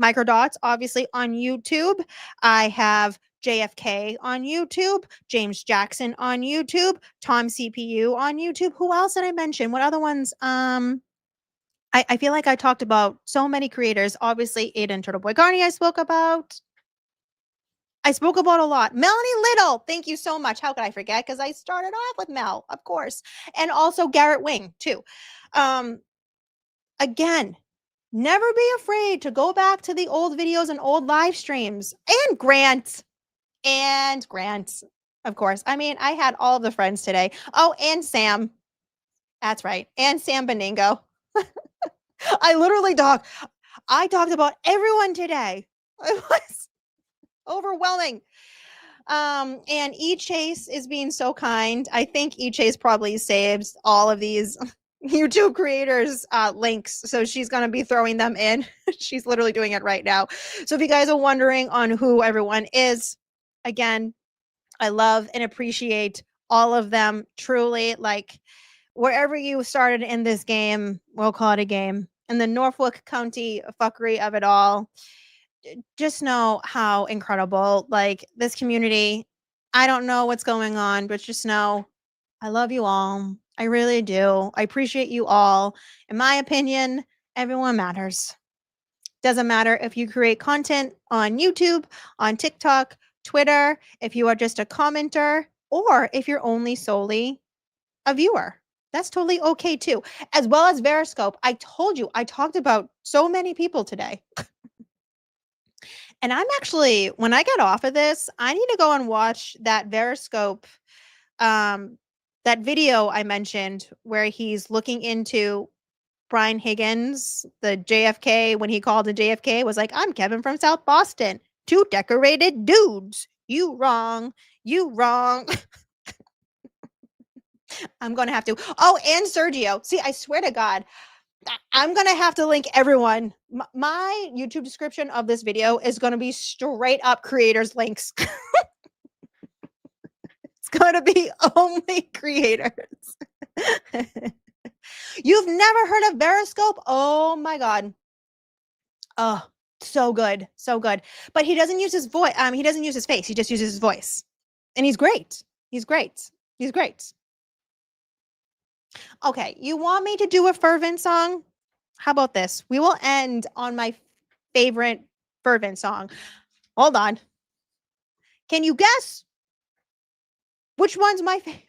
B: Microdots, obviously on YouTube. I have JFK on YouTube, James Jackson on YouTube, Tom CPU on YouTube. Who else did I mention? What other ones? I feel like I talked about so many creators. Obviously, Aiden Turtle Boy Garney I spoke about. I spoke about a lot. Melanie Little, thank you so much. How could I forget? Because I started off with Mel, of course. And also Garrett Wing, too. Again, never be afraid to go back to the old videos and old live streams. And Grant, of course. I mean, I had all of the friends today. Oh, and Sam. That's right. And Sam Beningo. I talked about everyone today. It was overwhelming. And E-Chase is being so kind. I think E-Chase probably saves all of these YouTube creators links, so she's going to be throwing them in. She's literally doing it right now. So if you guys are wondering on who everyone is, again, I love and appreciate all of them truly. Like, wherever you started in this game, we'll call it a game, and the Norfolk County fuckery of it all, just know how incredible, like, this community, I don't know what's going on, but just know I love you all. I really do. I appreciate you all. In my opinion, everyone matters. Doesn't matter if you create content on YouTube, on TikTok, Twitter, if you are just a commenter, or if you're only solely a viewer. That's totally okay too. As well as Veriscope. I told you, I talked about so many people today. And I'm actually, when I get off of this, I need to go and watch that Veriscope, that video I mentioned where he's looking into Brian Higgins, the JFK, when he called the JFK, was like, I'm Kevin from South Boston. 2 decorated dudes. You wrong. You wrong. I'm going to have to. Oh, and Sergio. See, I swear to God, I'm going to have to link everyone. My YouTube description of this video is going to be straight up creators links. It's going to be only creators. You've never heard of Veriscope? Oh my God. Oh, so good. So good. But he doesn't use his voice. He doesn't use his face. He just uses his voice. And he's great. He's great. He's great. Okay, you want me to do a fervent song? How about this? We will end on my favorite fervent song. Hold on. Can you guess which one's my favorite?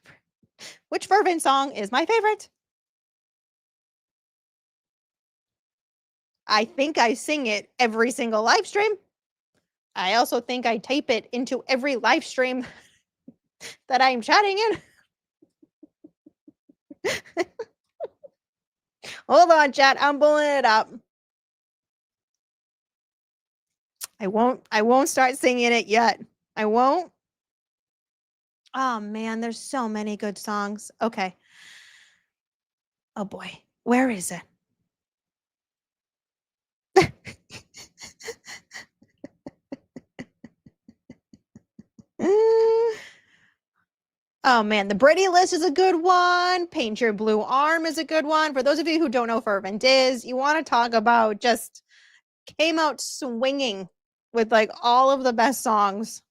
B: Which fervent song is my favorite? I think I sing it every single live stream. I also think I tape it into every live stream that I'm chatting in. Hold on, chat. I'm pulling it up. I won't start singing it yet. I won't. Oh man, there's so many good songs. Okay. Oh boy. Where is it? Oh man, the Brady List is a good one. Paint Your Blue Arm is a good one. For those of you who don't know Fervent is, you want to talk about just came out swinging with like all of the best songs.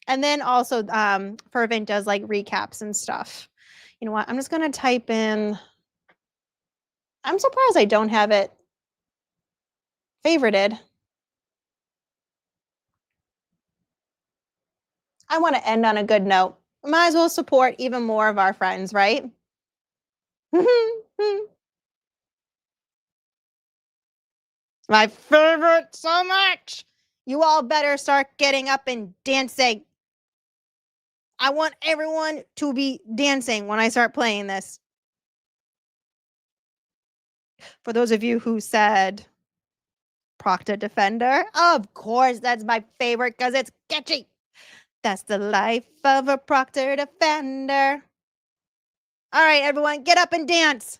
B: And then also Fervent does like recaps and stuff. You know what? I'm just going to type in. I'm surprised I don't have it favorited. I want to end on a good note. Might as well support even more of our friends, right? My favorite so much. You all better start getting up and dancing. I want everyone to be dancing when I start playing this. For those of you who said Proctor Defenduh, of course, that's my favorite because it's catchy. That's the life of a Proctor Defenduh. All right, everyone, get up and dance.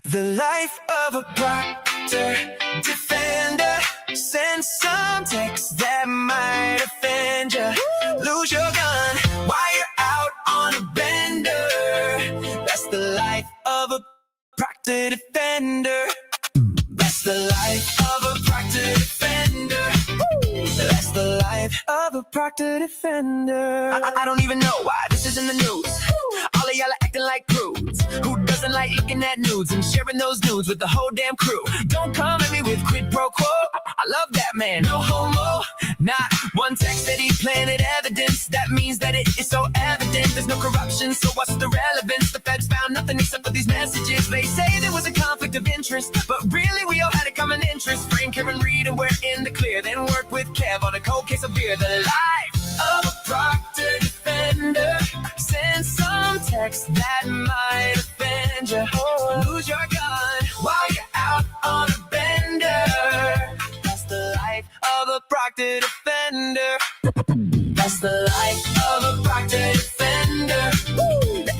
A: The life of a Proctor Defenduh. Send some text that might offend you. Lose your gun while you're out on a bender. That's the life of a Proctor Defenduh. That's the life of a Proctor Defenduh. That's the life of a Proctor Defenduh. I don't even know why this is in the news. All of y'all are acting like prudes. Who doesn't like looking at nudes and sharing those nudes with the whole damn crew? Don't come at me with quid pro quo. I love that man, no homo. Not one text that he planted evidence. That means that it is so evident there's no corruption, so what's the relevance? The feds found nothing except for these messages. They say there was a conflict of interest, but really we all had a common interest. Frank, Karen, Reed, and we're in the clear. Then work with Kev on a cold case of beer. The life of a Proctor Defenduh. Send some text that might offend you. Lose your gun while you're out on a bender. That's the life of a Proctor Defenduh. That's the life of a Proctor Defenduh.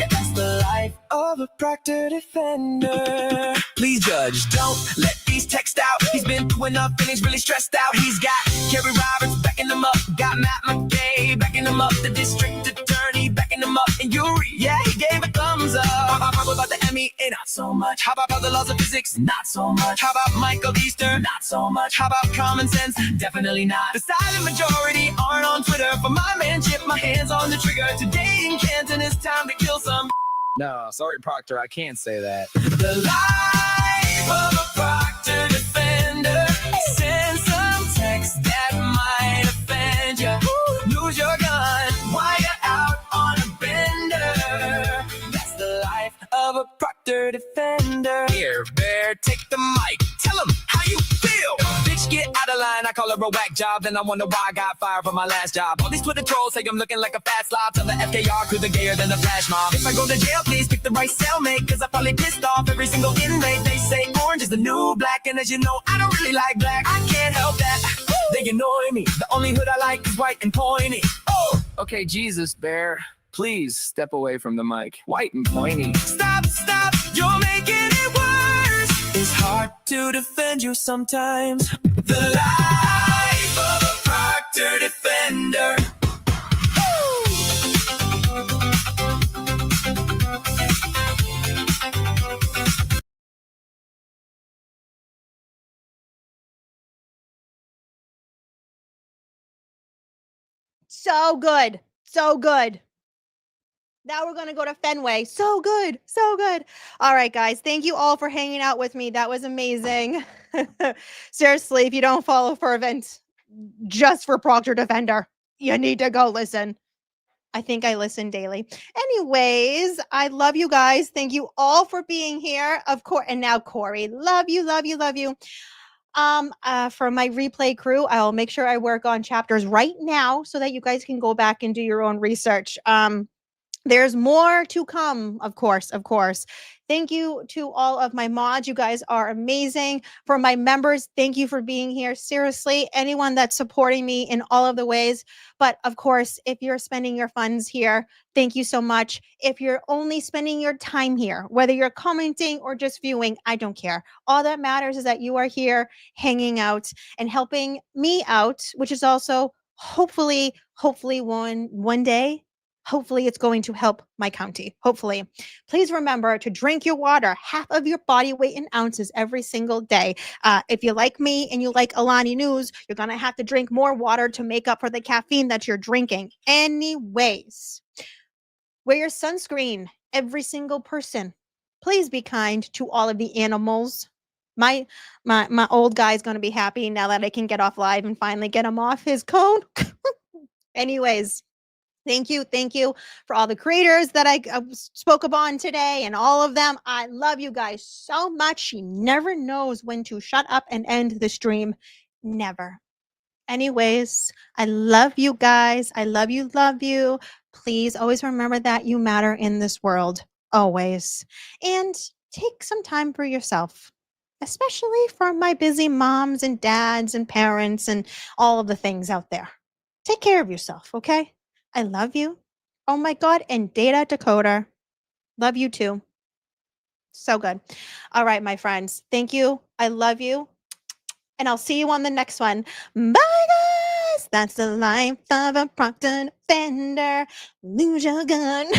A: That's the life of a Proctor Defenduh. Please judge, don't let these text out. He's been doing up and he's really stressed out. He's got Kerry Roberts backing him up, got Matt McKay backing him up, the district attorney backing him up, and Yuri, yeah, he gave a thumbs up. How about the MEA? Not so much. How about the laws of physics? Not so much. How about Michael Easter? Not so much. How about common sense? Definitely not. The silent majority aren't on Twitter. For my man Chip, my hands on the trigger. Today in Canton, it's time to kill some.
M: No, sorry, Proctor, I can't say that.
A: The life of a Proctor Defenduh. Send some text that might offend you. Lose your gun while you're out on a bender. That's the life of a Proctor Defenduh. Here, Bear, take the mic. Tell him how you feel. Bitch, get out of line. I call her a whack job. Then I wonder why I got fired from my last job. All these Twitter trolls say I'm looking like a fat slob. Tell the FKR crew the gayer than the flash mob. If I go to jail, please pick the right cellmate, cause I probably pissed off every single inmate. They say orange is the new black, and as you know, I don't really like black. I can't help that. They annoy me. The only hood I like is white and pointy. Oh!
M: Okay, Jesus, Bear, please step away from the mic. White and pointy.
A: Stop, you're making it worse. It's hard to defend you sometimes. The life of a Proctor Defenduh.
B: So good. So good. Now we're going to go to Fenway. So good. So good. All right, guys. Thank you all for hanging out with me. That was amazing. Seriously, if you don't follow Fervent just for Proctor Defenduh, you need to go listen. I think I listen daily. Anyways, I love you guys. Thank you all for being here. Of course. And now Corey, love you, love you, love you. For my replay crew, I'll make sure I work on chapters right now so that you guys can go back and do your own research. There's more to come, of course. Thank you to all of my mods. You guys are amazing. For my members, thank you for being here. Seriously, anyone that's supporting me in all of the ways. But of course, if you're spending your funds here, thank you so much. If you're only spending your time here, whether you're commenting or just viewing, I don't care. All that matters is that you are here hanging out and helping me out, which is also hopefully one day, hopefully it's going to help my county. Hopefully. Please remember to drink your water, half of your body weight in ounces every single day. If you like me and you like Alani News, you're going to have to drink more water to make up for the caffeine that you're drinking. Anyways, wear your sunscreen, every single person. Please be kind to all of the animals. My old guy's going to be happy now that I can get off live and finally get him off his cone. Anyways. Thank you for all the creators that I spoke upon today and all of them. I love you guys so much. She never knows when to shut up and end the stream. Never. Anyways, I love you guys. I love you, love you. Please always remember that you matter in this world. Always. And take some time for yourself, especially for my busy moms and dads and parents and all of the things out there. Take care of yourself, okay? I love you. Oh my God. And Data Dakota. Love you too. So good. All right, my friends. Thank you. I love you. And I'll see you on the next one. Bye, guys. That's the life of a Proctor Defenduh. Lose your gun.